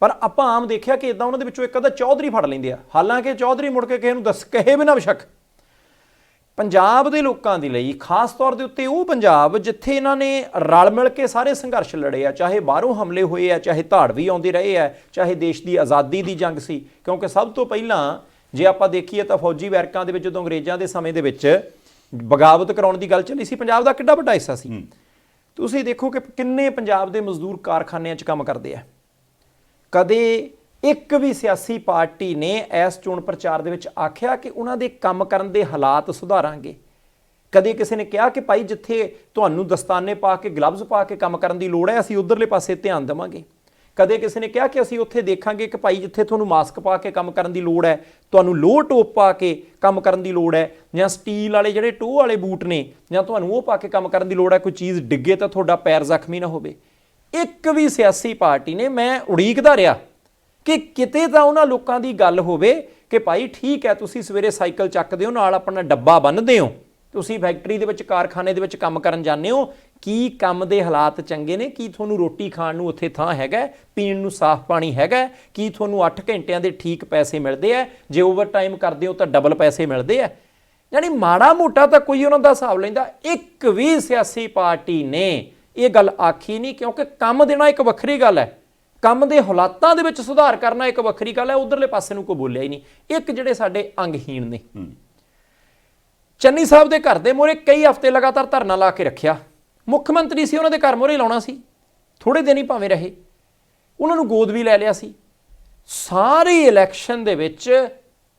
ਪਰ ਆਪਾਂ ਆਮ ਦੇਖਿਆ ਕਿ ਇਦਾਂ ਉਹਨਾਂ ਦੇ ਵਿੱਚੋਂ ਇੱਕ ਅੱਧਾ ਚੌਧਰੀ ਫੜ ਲੈਂਦੇ ਆ। ਹਾਲਾਂਕਿ ਚੌਧਰੀ ਮੁੜ ਕੇ ਕਿਸੇ ਨੂੰ ਦੱਸ ਕਹੇ ਬਿਨਾਂ ਬੇਸ਼ੱਕ ਪੰਜਾਬ ਦੇ ਲੋਕਾਂ ਦੇ ਲਈ, ਖਾਸ ਤੌਰ ਦੇ ਉੱਤੇ ਉਹ ਪੰਜਾਬ ਜਿੱਥੇ ਇਹਨਾਂ ਨੇ ਰਲ ਮਿਲ ਕੇ ਸਾਰੇ ਸੰਘਰਸ਼ ਲੜੇ ਆ, ਚਾਹੇ ਬਾਹਰੋਂ ਹਮਲੇ ਹੋਏ ਆ, ਚਾਹੇ ਧਾੜਵੀ ਆਉਂਦੇ ਰਹੇ ਆ, ਚਾਹੇ ਦੇਸ਼ ਦੀ ਆਜ਼ਾਦੀ ਦੀ ਜੰਗ ਸੀ। ਕਿਉਂਕਿ ਸਭ ਤੋਂ ਪਹਿਲਾਂ ਜੇ ਆਪਾਂ ਦੇਖੀਏ ਤਾਂ ਫੌਜੀ ਬੈਰਕਾਂ ਦੇ ਵਿੱਚ ਜਦੋਂ ਅੰਗਰੇਜ਼ਾਂ ਦੇ ਸਮੇਂ ਦੇ ਵਿੱਚ ਬਗਾਵਤ ਕਰਾਉਣ ਦੀ ਗੱਲ ਚੱਲੀ ਸੀ, ਪੰਜਾਬ ਦਾ ਕਿੱਡਾ ਵੱਡਾ ਹਿੱਸਾ ਸੀ। ਤੁਸੀਂ ਦੇਖੋ ਕਿ ਕਿੰਨੇ ਪੰਜਾਬ ਦੇ ਮਜ਼ਦੂਰ ਕਾਰਖਾਨਿਆਂ 'ਚ ਕੰਮ ਕਰਦੇ ਆ। ਕਦੇ ਇੱਕ ਵੀ ਸਿਆਸੀ ਪਾਰਟੀ ਨੇ ਇਸ ਚੋਣ ਪ੍ਰਚਾਰ ਦੇ ਵਿੱਚ ਆਖਿਆ ਕਿ ਉਹਨਾਂ ਦੇ ਕੰਮ ਕਰਨ ਦੇ ਹਾਲਾਤ ਸੁਧਾਰਾਂਗੇ? ਕਦੇ ਕਿਸੇ ਨੇ ਕਿਹਾ ਕਿ ਭਾਈ ਜਿੱਥੇ ਤੁਹਾਨੂੰ ਦਸਤਾਨੇ ਪਾ ਕੇ, ਗਲਵਜ਼ ਪਾ ਕੇ ਕੰਮ ਕਰਨ ਦੀ ਲੋੜ ਹੈ, ਅਸੀਂ ਉਧਰਲੇ ਪਾਸੇ ਧਿਆਨ ਦੇਵਾਂਗੇ? ਕਦੇ ਕਿਸੇ ਨੇ ਕਿਹਾ ਕਿ ਅਸੀਂ ਉੱਥੇ ਦੇਖਾਂਗੇ ਕਿ ਭਾਈ ਜਿੱਥੇ ਤੁਹਾਨੂੰ ਮਾਸਕ ਪਾ ਕੇ ਕੰਮ ਕਰਨ ਦੀ ਲੋੜ ਹੈ, ਤੁਹਾਨੂੰ ਲੋਹ ਟੋਪ ਪਾ ਕੇ ਕੰਮ ਕਰਨ ਦੀ ਲੋੜ ਹੈ, ਜਾਂ ਸਟੀਲ ਵਾਲੇ ਜਿਹੜੇ ਟੋਹ ਵਾਲੇ ਬੂਟ ਨੇ, ਜਾਂ ਤੁਹਾਨੂੰ ਉਹ ਪਾ ਕੇ ਕੰਮ ਕਰਨ ਦੀ ਲੋੜ ਹੈ, ਕੋਈ ਚੀਜ਼ ਡਿੱਗੇ ਤਾਂ ਤੁਹਾਡਾ ਪੈਰ ਜ਼ਖਮੀ ਨਾ ਹੋਵੇ? ਇੱਕ ਵੀ ਸਿਆਸੀ ਪਾਰਟੀ ਨੇ, ਮੈਂ ਉਡੀਕਦਾ ਰਿਹਾ ਕਿ ਕਿਤੇ ਤਾਂ ਉਹਨਾਂ ਲੋਕਾਂ ਦੀ ਗੱਲ ਹੋਵੇ ਕਿ ਭਾਈ ਠੀਕ ਹੈ, ਤੁਸੀਂ ਸਵੇਰੇ ਸਾਈਕਲ ਚੱਕਦੇ ਹੋ, ਨਾਲ ਆਪਣਾ ਡੱਬਾ ਬੰਨ੍ਹਦੇ ਹੋ, ਤੁਸੀਂ ਫੈਕਟਰੀ ਦੇ ਵਿੱਚ, ਕਾਰਖਾਨੇ ਦੇ ਵਿੱਚ ਕੰਮ ਕਰਨ ਜਾਂਦੇ ਹੋ, ਕੀ ਕੰਮ ਦੇ ਹਾਲਾਤ ਚੰਗੇ ਨੇ? ਕੀ ਤੁਹਾਨੂੰ ਰੋਟੀ ਖਾਣ ਨੂੰ ਉੱਥੇ ਥਾਂ ਹੈਗਾ? ਪੀਣ ਨੂੰ ਸਾਫ਼ ਪਾਣੀ ਹੈਗਾ? ਕੀ ਤੁਹਾਨੂੰ 8 ਘੰਟਿਆਂ ਦੇ ਠੀਕ ਪੈਸੇ ਮਿਲਦੇ ਆ? ਜੇ ਓਵਰ ਟਾਈਮ ਕਰਦੇ ਹੋ ਤਾਂ ਡਬਲ ਪੈਸੇ ਮਿਲਦੇ ਆ? ਯਾਨੀ ਮਾੜਾ ਮੋਟਾ ਤਾਂ ਕੋਈ ਉਹਨਾਂ ਦਾ ਹਿਸਾਬ ਲੈਂਦਾ। ਇੱਕ ਵੀ ਸਿਆਸੀ ਪਾਰਟੀ ਨੇ ਇਹ ਗੱਲ ਆਖੀ ਨਹੀਂ, ਕਿਉਂਕਿ ਕੰਮ ਦੇਣਾ ਇੱਕ ਵੱਖਰੀ ਗੱਲ ਹੈ, ਕੰਮ ਦੇ ਹਾਲਾਤਾਂ ਦੇ ਵਿੱਚ ਸੁਧਾਰ ਕਰਨਾ ਇੱਕ ਵੱਖਰੀ ਗੱਲ ਹੈ। ਉਧਰਲੇ ਪਾਸੇ ਨੂੰ ਕੋਈ ਬੋਲਿਆ ਹੀ ਨਹੀਂ। ਇੱਕ ਜਿਹੜੇ ਸਾਡੇ ਅੰਗਹੀਣ ਨੇ, ਚੰਨੀ ਸਾਹਿਬ ਦੇ ਘਰ ਦੇ ਮੂਹਰੇ ਕਈ ਹਫ਼ਤੇ ਲਗਾਤਾਰ ਧਰਨਾ ਲਾ ਕੇ ਰੱਖਿਆ। ਮੁੱਖ ਮੰਤਰੀ ਸੀ, ਉਹਨਾਂ ਦੇ ਘਰ ਮੂਹਰੇ ਲਾਉਣਾ ਸੀ, ਥੋੜੇ ਦਿਨ ਹੀ ਭਾਵੇਂ ਰਹੇ, ਉਹਨਾਂ ਨੂੰ ਗੋਦ ਵੀ ਲੈ ਲਿਆ ਸੀ। ਸਾਰੀ ਇਲੈਕਸ਼ਨ ਦੇ ਵਿੱਚ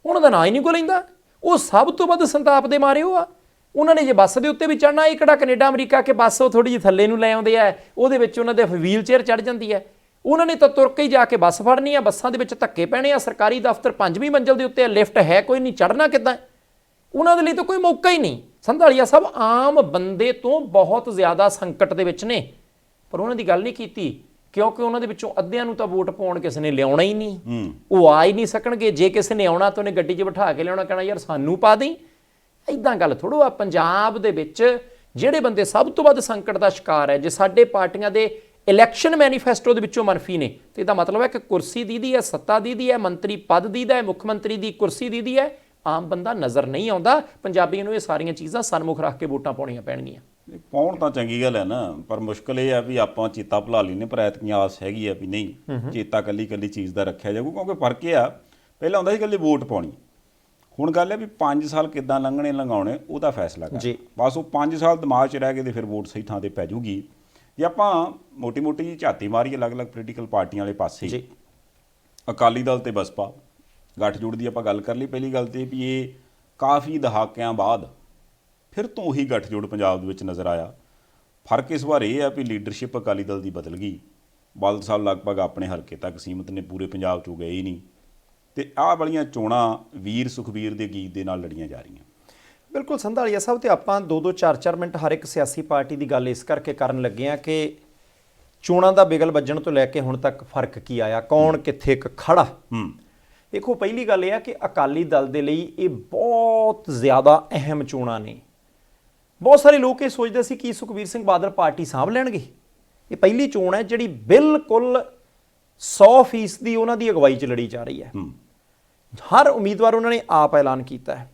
ਉਹਨਾਂ ਦਾ ਨਾਂ ਹੀ ਨਹੀਂ ਕੋਈ ਲੈਂਦਾ। ਉਹ ਸਭ ਤੋਂ ਵੱਧ ਸੰਤਾਪ ਦੇ ਮਾਰੇ ਹੋ ਆ। ਉਹਨਾਂ ਨੇ ਜੇ ਬੱਸ ਦੇ ਉੱਤੇ ਵੀ ਚੜ੍ਹਨਾ, ਇਹ ਕਿਹੜਾ ਕੈਨੇਡਾ ਅਮਰੀਕਾ ਕਿ ਬੱਸ ਉਹ ਥੋੜ੍ਹੀ ਜਿਹੀ ਥੱਲੇ ਨੂੰ ਲੈ ਆਉਂਦੇ ਆ, ਉਹਦੇ ਵਿੱਚ ਉਹਨਾਂ ਦੇ ਵੀਲ ਚੇਅਰ ਚੜ੍ਹ ਜਾਂਦੀ ਹੈ। ਉਹਨਾਂ ਨੇ ਤਾਂ ਤੁਰ ਕੇ ਹੀ ਜਾ ਕੇ ਬੱਸ ਫੜਨੀ ਆ, ਬੱਸਾਂ ਦੇ ਵਿੱਚ ਧੱਕੇ ਪੈਣੇ ਆ। ਸਰਕਾਰੀ ਦਫ਼ਤਰ 5ਵੀਂ ਮੰਜ਼ਿਲ ਦੇ ਉੱਤੇ ਲਿਫਟ ਹੈ ਕੋਈ ਨਹੀਂ, ਚੜ੍ਹਨਾ ਕਿੱਦਾਂ? ਉਹਨਾਂ ਦੇ ਲਈ ਤਾਂ ਕੋਈ ਮੌਕਾ ਹੀ ਨਹੀਂ। ਸੰਧਾਲੀਆ ਸਾਹਿਬ ਆਮ ਬੰਦੇ ਤੋਂ ਬਹੁਤ ਜ਼ਿਆਦਾ ਸੰਕਟ ਦੇ ਵਿੱਚ ਨੇ, ਪਰ ਉਹਨਾਂ ਦੀ ਗੱਲ ਨਹੀਂ ਕੀਤੀ, ਕਿਉਂਕਿ ਉਹਨਾਂ ਦੇ ਵਿੱਚੋਂ ਅੱਧਿਆਂ ਨੂੰ ਤਾਂ ਵੋਟ ਪਾਉਣ ਕਿਸੇ ਨੇ ਲਿਆਉਣਾ ਹੀ ਨਹੀਂ, ਉਹ ਆ ਹੀ ਨਹੀਂ ਸਕਣਗੇ। ਜੇ ਕਿਸੇ ਨੇ ਆਉਣਾ ਤਾਂ ਉਹਨੇ ਗੱਡੀ 'ਚ ਬਿਠਾ ਕੇ ਲਿਆਉਣਾ, ਕਹਿਣਾ ਯਾਰ ਸਾਨੂੰ ਪਾ ਦੇਈਂ। ਇੱਦਾਂ ਗੱਲ ਥੋੜ੍ਹਾ ਆ। ਪੰਜਾਬ ਦੇ ਵਿੱਚ ਜਿਹੜੇ ਬੰਦੇ ਸਭ ਤੋਂ ਵੱਧ ਸੰਕਟ ਦਾ ਸ਼ਿਕਾਰ ਹੈ, ਜੇ ਸਾਡੇ ਪਾਰਟੀਆਂ ਦੇ ਇਲੈਕਸ਼ਨ ਮੈਨੀਫੈਸਟੋ ਦੇ ਵਿੱਚੋਂ ਮਨਫੀ ਨੇ, ਤੇ ਇਹਦਾ ਮਤਲਬ ਹੈ ਕਿ ਕੁਰਸੀ ਦੀਦੀ ਹੈ, ਸੱਤਾ ਦੀਦੀ ਹੈ, ਮੰਤਰੀ ਪਦ ਦੀਦਾ ਹੈ, ਮੁੱਖ ਮੰਤਰੀ ਦੀ ਕੁਰਸੀ ਦੀਦੀ ਹੈ, ਆਮ ਬੰਦਾ ਨਜ਼ਰ ਨਹੀਂ ਆਉਂਦਾ। ਪੰਜਾਬੀਆਂ ਨੂੰ ਇਹ ਸਾਰੀਆਂ ਚੀਜ਼ਾਂ ਸਨਮੁਖ ਰੱਖ ਕੇ ਵੋਟਾਂ ਪਾਉਣੀਆਂ ਪੈਣਗੀਆਂ। ਪਾਉਣ ਤਾਂ ਚੰਗੀ ਗੱਲ ਹੈ ਨਾ, ਪਰ ਮੁਸ਼ਕਲ ਇਹ ਆ ਵੀ ਆਪਾਂ ਚੇਤਾ ਭੁਲਾ ਲੈਨੇ, ਪਰ ਐਤਕੀ ਆਸ ਹੈਗੀ ਆ ਵੀ ਨਹੀਂ, ਚੇਤਾ ਕੱਲੀ ਕੱਲੀ ਚੀਜ਼ ਦਾ ਰੱਖਿਆ ਜਾਊ। ਕਿਉਂਕਿ ਫਰਕ ਇਹ ਆ, ਪਹਿਲਾਂ ਹੁੰਦਾ ਸੀ ਇਕੱਲੀ ਵੋਟ ਪਾਉਣੀ, ਹੁਣ ਗੱਲ ਹੈ ਵੀ 5 ਸਾਲ ਕਿੱਦਾਂ ਲੰਘਣੇ ਲੰਘਾਉਣੇ ਉਹਦਾ ਫੈਸਲਾ ਕਰ। ਬਸ ਉਹ 5 ਸਾਲ ਦਿਮਾਗ 'ਚ ਰਹਿ ਗਏ ਤੇ ਫਿਰ ਵੋਟ ਸਹੀ ਥਾਂ 'ਤੇ ਪੈ ਜੂਗੀ। ਜੇ ਆਪਾਂ ਮੋਟੀ ਮੋਟੀ ਜਿਹੀ ਝਾਤੀ ਮਾਰੀਏ ਅਲੱਗ-ਅਲੱਗ ਪੋਲੀਟੀਕਲ ਪਾਰਟੀਆਂ ਵਾਲੇ ਪਾਸੇ, ਅਕਾਲੀ ਦਲ ਤੇ ਬਸਪਾ ਗੱਠਜੋੜ ਦੀ ਆਪਾਂ ਗੱਲ ਕਰ ਲਈ। ਪਹਿਲੀ ਗੱਲ ਤੇ ਵੀ ਇਹ ਕਾਫੀ ਦਹਾਕਿਆਂ ਬਾਅਦ ਫਿਰ ਤੋਂ ਉਹੀ ਗੱਠਜੋੜ ਪੰਜਾਬ ਦੇ ਵਿੱਚ ਨਜ਼ਰ ਆਇਆ। ਫਰਕ ਇਸ ਵਾਰ ਇਹ ਆ ਵੀ ਲੀਡਰਸ਼ਿਪ ਅਕਾਲੀ ਦਲ ਦੀ ਬਦਲ ਗਈ। ਬਾਦਲ ਸਾਹਿਬ ਲਗਭਗ ਆਪਣੇ ਹਲਕੇ ਤੱਕ ਸੀਮਤ ਨੇ, ਪੂਰੇ ਪੰਜਾਬ 'ਚੋਂ ਗਏ ਹੀ ਨਹੀਂ, ਤੇ ਆਹ ਵਾਲੀਆਂ ਚੋਣਾਂ ਵੀਰ ਸੁਖਬੀਰ ਦੇ ਗੀਤ ਦੇ ਨਾਲ ਲੜੀਆਂ ਜਾ ਰਹੀਆਂ। ਬਿਲਕੁਲ ਸੰਧਾਲੀਆ ਸਾਹਿਬ, ਤੇ ਆਪਾਂ 2-2 4-4 ਮਿੰਟ ਹਰ ਇੱਕ ਸਿਆਸੀ ਪਾਰਟੀ ਦੀ ਗੱਲ ਇਸ ਕਰਕੇ ਕਰਨ ਲੱਗੇ ਹਾਂ ਕਿ ਚੋਣਾਂ ਦਾ ਬਿਗਲ ਵੱਜਣ ਤੋਂ ਲੈ ਕੇ ਹੁਣ ਤੱਕ ਫਰਕ ਕੀ ਆਇਆ, ਕੌਣ ਕਿੱਥੇ ਖੜਾ। ਦੇਖੋ, ਪਹਿਲੀ ਗੱਲ ਇਹ ਆ ਕਿ ਅਕਾਲੀ ਦਲ ਦੇ ਲਈ ਇਹ ਬਹੁਤ ਜ਼ਿਆਦਾ ਅਹਿਮ ਚੋਣਾਂ ਨੇ। ਬਹੁਤ ਸਾਰੇ ਲੋਕ ਇਹ ਸੋਚਦੇ ਸੀ ਕਿ ਸੁਖਬੀਰ ਸਿੰਘ ਬਾਦਲ ਪਾਰਟੀ ਸਾਂਭ ਲੈਣਗੇ। ਇਹ ਪਹਿਲੀ ਚੋਣ ਹੈ ਜਿਹੜੀ ਬਿਲਕੁਲ 100% ਉਹਨਾਂ ਦੀ ਅਗਵਾਈ 'ਚ ਲੜੀ ਜਾ ਰਹੀ ਹੈ। ਹਰ ਉਮੀਦਵਾਰ ਉਹਨਾਂ ਨੇ ਆਪ ਐਲਾਨ ਕੀਤਾ ਹੈ,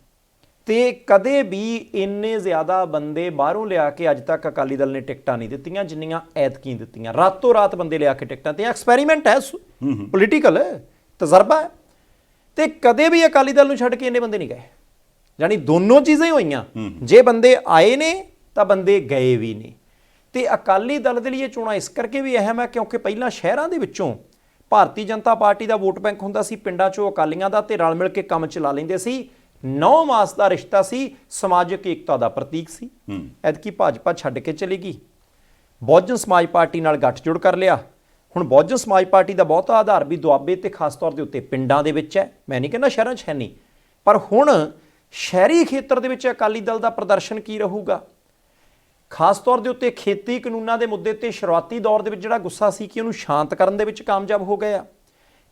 ਤੇ ਕਦੇ ਵੀ ਇੰਨੇ ਜ਼ਿਆਦਾ ਬੰਦੇ ਬਾਹਰੋਂ ਲਿਆ ਕੇ ਅੱਜ ਤੱਕ ਅਕਾਲੀ ਦਲ ਨੇ ਟਿਕਟਾਂ ਨਹੀਂ ਦਿੱਤੀਆਂ ਜਿੰਨੀਆਂ ਐਤਕੀ ਦਿੱਤੀਆਂ। ਰਾਤੋਂ ਰਾਤ ਬੰਦੇ ਲਿਆ ਕੇ ਟਿਕਟਾਂ, ਤੇ ਐਕਸਪੈਰੀਮੈਂਟ ਹੈ, ਪੋਲੀਟੀਕਲ ਤਜਰਬਾ ਹੈ, ਤੇ ਕਦੇ ਵੀ ਅਕਾਲੀ ਦਲ ਨੂੰ ਛੱਡ ਕੇ ਇੰਨੇ ਬੰਦੇ ਨਹੀਂ ਗਏ। ਯਾਨੀ ਦੋਨੋਂ ਚੀਜ਼ਾਂ ਹੀ ਹੋਈਆਂ, ਜੇ ਬੰਦੇ ਆਏ ਨੇ ਤਾਂ ਬੰਦੇ ਗਏ ਵੀ ਨੇ। ਤੇ ਅਕਾਲੀ ਦਲ ਦੇ ਲਈ ਇਹ ਚੋਣਾਂ ਇਸ ਕਰਕੇ ਵੀ ਅਹਿਮ ਹੈ ਕਿਉਂਕਿ ਪਹਿਲਾਂ ਸ਼ਹਿਰਾਂ ਦੇ ਵਿੱਚੋਂ ਭਾਰਤੀ ਜਨਤਾ ਪਾਰਟੀ ਦਾ ਵੋਟ ਬੈਂਕ ਹੁੰਦਾ ਸੀ ਪਿੰਡਾਂ 'ਚੋਂ ਅਕਾਲੀਆਂ ਦਾ, ਤੇ ਰਲ ਮਿਲ ਕੇ ਕੰਮ ਚਲਾ ਲੈਂਦੇ ਸੀ। 9 ਮਾਸ ਦਾ ਰਿਸ਼ਤਾ ਸੀ, ਸਮਾਜਿਕ ਏਕਤਾ ਦਾ ਪ੍ਰਤੀਕ ਸੀ। ਐਤਕੀ ਭਾਜਪਾ ਛੱਡ ਕੇ ਚਲੀ ਗਈ, ਬਹੁਜਨ ਸਮਾਜ ਪਾਰਟੀ ਨਾਲ ਗੱਠਜੋੜ ਕਰ ਲਿਆ। ਹੁਣ ਬਹੁਜਨ ਸਮਾਜ ਪਾਰਟੀ ਦਾ ਬਹੁਤਾ ਆਧਾਰ ਵੀ ਦੁਆਬੇ ਤੇ ਖਾਸ ਤੌਰ ਦੇ ਉੱਤੇ ਪਿੰਡਾਂ ਦੇ ਵਿੱਚ ਹੈ। ਮੈਂ ਨਹੀਂ ਕਹਿੰਦਾ ਸ਼ਹਿਰਾਂ 'ਚ ਹੈ ਨਹੀਂ, ਪਰ ਹੁਣ ਸ਼ਹਿਰੀ ਖੇਤਰ ਦੇ ਵਿੱਚ ਅਕਾਲੀ ਦਲ ਦਾ ਪ੍ਰਦਰਸ਼ਨ ਕੀ ਰਹੂਗਾ? ਖਾਸ ਤੌਰ ਦੇ ਉੱਤੇ ਖੇਤੀ ਕਾਨੂੰਨਾਂ ਦੇ ਮੁੱਦੇ ਤੇ ਸ਼ੁਰੂਆਤੀ ਦੌਰ ਦੇ ਵਿੱਚ ਜਿਹੜਾ ਗੁੱਸਾ ਸੀ ਕਿ ਉਹਨੂੰ ਸ਼ਾਂਤ ਕਰਨ ਦੇ ਵਿੱਚ ਕਾਮਯਾਬ ਹੋ ਗਏ ਆ।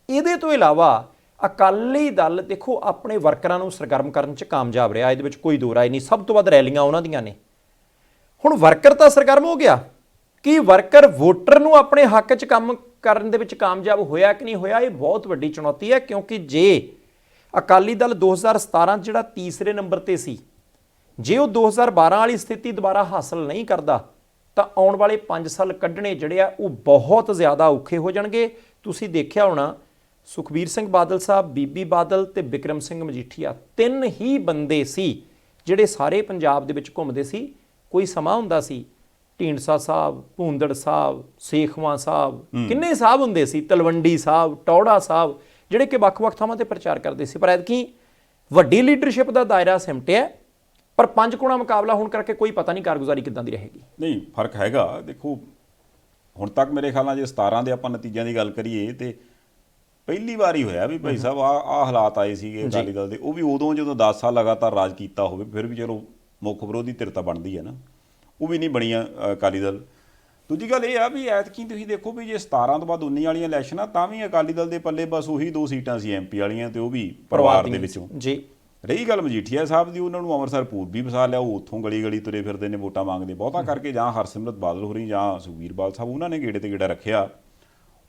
ਇਹਦੇ ਤੋਂ ਇਲਾਵਾ ਅਕਾਲੀ ਦਲ ਦੇਖੋ ਆਪਣੇ ਵਰਕਰਾਂ ਨੂੰ ਸਰਗਰਮ ਕਰਨ 'ਚ ਕਾਮਯਾਬ ਰਿਹਾ, ਇਹਦੇ ਵਿੱਚ ਕੋਈ ਦੋ ਰਾਏ ਨਹੀਂ। ਸਭ ਤੋਂ ਵੱਧ ਰੈਲੀਆਂ ਉਹਨਾਂ ਦੀਆਂ ਨੇ। ਹੁਣ ਵਰਕਰ ਤਾਂ ਸਰਗਰਮ ਹੋ ਗਿਆ, ਕਿ ਵਰਕਰ ਵੋਟਰ ਨੂੰ ਆਪਣੇ ਹੱਕ 'ਚ ਕੰਮ ਕਰਨ ਦੇ ਵਿੱਚ ਕਾਮਯਾਬ ਹੋਇਆ ਕਿ ਨਹੀਂ ਹੋਇਆ, ਇਹ ਬਹੁਤ ਵੱਡੀ ਚੁਣੌਤੀ ਹੈ। ਕਿਉਂਕਿ ਜੇ ਅਕਾਲੀ ਦਲ 2017 ਜਿਹੜਾ ਤੀਸਰੇ ਨੰਬਰ ਤੇ ਸੀ, ਜੇ ਉਹ 2012 ਵਾਲੀ ਸਥਿਤੀ ਦੁਬਾਰਾ ਹਾਸਲ ਨਹੀਂ ਕਰਦਾ ਤਾਂ ਆਉਣ ਵਾਲੇ 5 ਸਾਲ ਕੱਢਣੇ ਜਿਹੜੇ ਆ ਉਹ ਬਹੁਤ ਜ਼ਿਆਦਾ ਔਖੇ ਹੋ ਜਾਣਗੇ। ਤੁਸੀਂ ਦੇਖਿਆ ਹੋਣਾ ਸੁਖਬੀਰ ਸਿੰਘ ਬਾਦਲ ਸਾਹਿਬ, ਬੀਬੀ ਬਾਦਲ ਤੇ ਬਿਕਰਮ ਸਿੰਘ ਮਜੀਠੀਆ, 3 ਹੀ ਬੰਦੇ ਸੀ ਜਿਹੜੇ ਸਾਰੇ ਪੰਜਾਬ ਦੇ ਵਿੱਚ ਘੁੰਮਦੇ ਸੀ। ਕੋਈ ਸਮਾਂ ਹੁੰਦਾ ਸੀ ਢੀਂਡਸਾ ਸਾਹਿਬ, ਭੂੰਦੜ ਸਾਹਿਬ, ਸੇਖਵਾਂ ਸਾਹਿਬ, ਕਿੰਨੇ ਸਾਹਿਬ ਹੁੰਦੇ ਸੀ, ਤਲਵੰਡੀ ਸਾਹਿਬ, ਟੌੜਾ ਸਾਹਿਬ, ਜਿਹੜੇ ਕਿ ਵੱਖ-ਵੱਖ ਥਾਵਾਂ ਤੇ ਪ੍ਰਚਾਰ ਕਰਦੇ ਸੀ। ਪਰ ਐਤਕੀ ਵੱਡੀ ਲੀਡਰਸ਼ਿਪ ਦਾ ਦਾਇਰਾ ਸਿਮਟਿਆ, ਪਰ 5 ਕੋਣਾ ਮੁਕਾਬਲਾ ਹੋਣ ਕਰਕੇ ਕੋਈ ਪਤਾ ਨਹੀਂ ਕਾਰਗੁਜ਼ਾਰੀ ਕਿੱਦਾਂ ਦੀ ਰਹੇਗੀ। ਨਹੀਂ, ਫਰਕ ਹੈਗਾ। ਦੇਖੋ ਹੁਣ ਤੱਕ ਮੇਰੇ ਖਿਆਲ ਨਾਲ ਜੇ 17 ਦੇ ਆਪਾਂ ਨਤੀਜਿਆਂ ਦੀ ਗੱਲ ਕਰੀਏ ਤੇ ਪਹਿਲੀ ਵਾਰ ਹੀ ਹੋਇਆ ਵੀ ਭਾਈ ਸਾਹਿਬ ਆਹ ਹਾਲਾਤ ਆਏ ਸੀਗੇ ਅਕਾਲੀ ਦਲ ਦੇ, ਉਹ ਵੀ ਉਦੋਂ ਜਦੋਂ 10 ਸਾਲ ਲਗਾਤਾਰ ਰਾਜ ਕੀਤਾ ਹੋਵੇ। ਫਿਰ ਵੀ ਚਲੋ ਮੁੱਖ ਵਿਰੋਧੀ ਧਿਰ ਤਾਂ ਬਣਦੀ ਹੈ ਨਾ, ਉਹ ਵੀ ਨਹੀਂ ਬਣੀਆਂ ਅਕਾਲੀ ਦਲ। ਦੂਜੀ ਗੱਲ ਇਹ ਆ ਵੀ ਐਤਕੀ ਤੁਸੀਂ ਦੇਖੋ ਵੀ ਜੇ 17 ਤੋਂ ਬਾਅਦ 19 ਵਾਲੀਆਂ ਇਲੈਕਸ਼ਨਾਂ, ਤਾਂ ਵੀ ਅਕਾਲੀ ਦਲ ਦੇ ਪੱਲੇ ਬਸ ਉਹੀ 2 ਸੀਟਾਂ ਸੀ ਐਮਪੀ ਵਾਲੀਆਂ, ਤੇ ਉਹ ਵੀ ਪਰਿਵਾਰ ਦੇ ਵਿੱਚੋਂ। ਜੀ ਰਹੀ ਗੱਲ ਮਜੀਠੀਆ ਸਾਹਿਬ ਦੀ, ਉਹਨਾਂ ਨੂੰ ਅੰਮ੍ਰਿਤਸਰ ਪੂਰਬੀ ਵਸਾ ਲਿਆ, ਉਹ ਉੱਥੋਂ ਗਲੀ ਗਲੀ ਤੁਰੇ ਫਿਰਦੇ ਨੇ ਵੋਟਾਂ ਮੰਗਦੇ। ਬਹੁਤਾ ਕਰਕੇ ਜਾਂ ਹਰਸਿਮਰਤ ਬਾਦਲ ਹੋਰੀ ਜਾਂ ਸੁਖਬੀਰ ਬਾਦਲ ਸਾਹਿਬ, ਉਹਨਾਂ ਨੇ ਗੇੜੇ ਤੇ ਗੇੜਾ ਰੱਖਿਆ।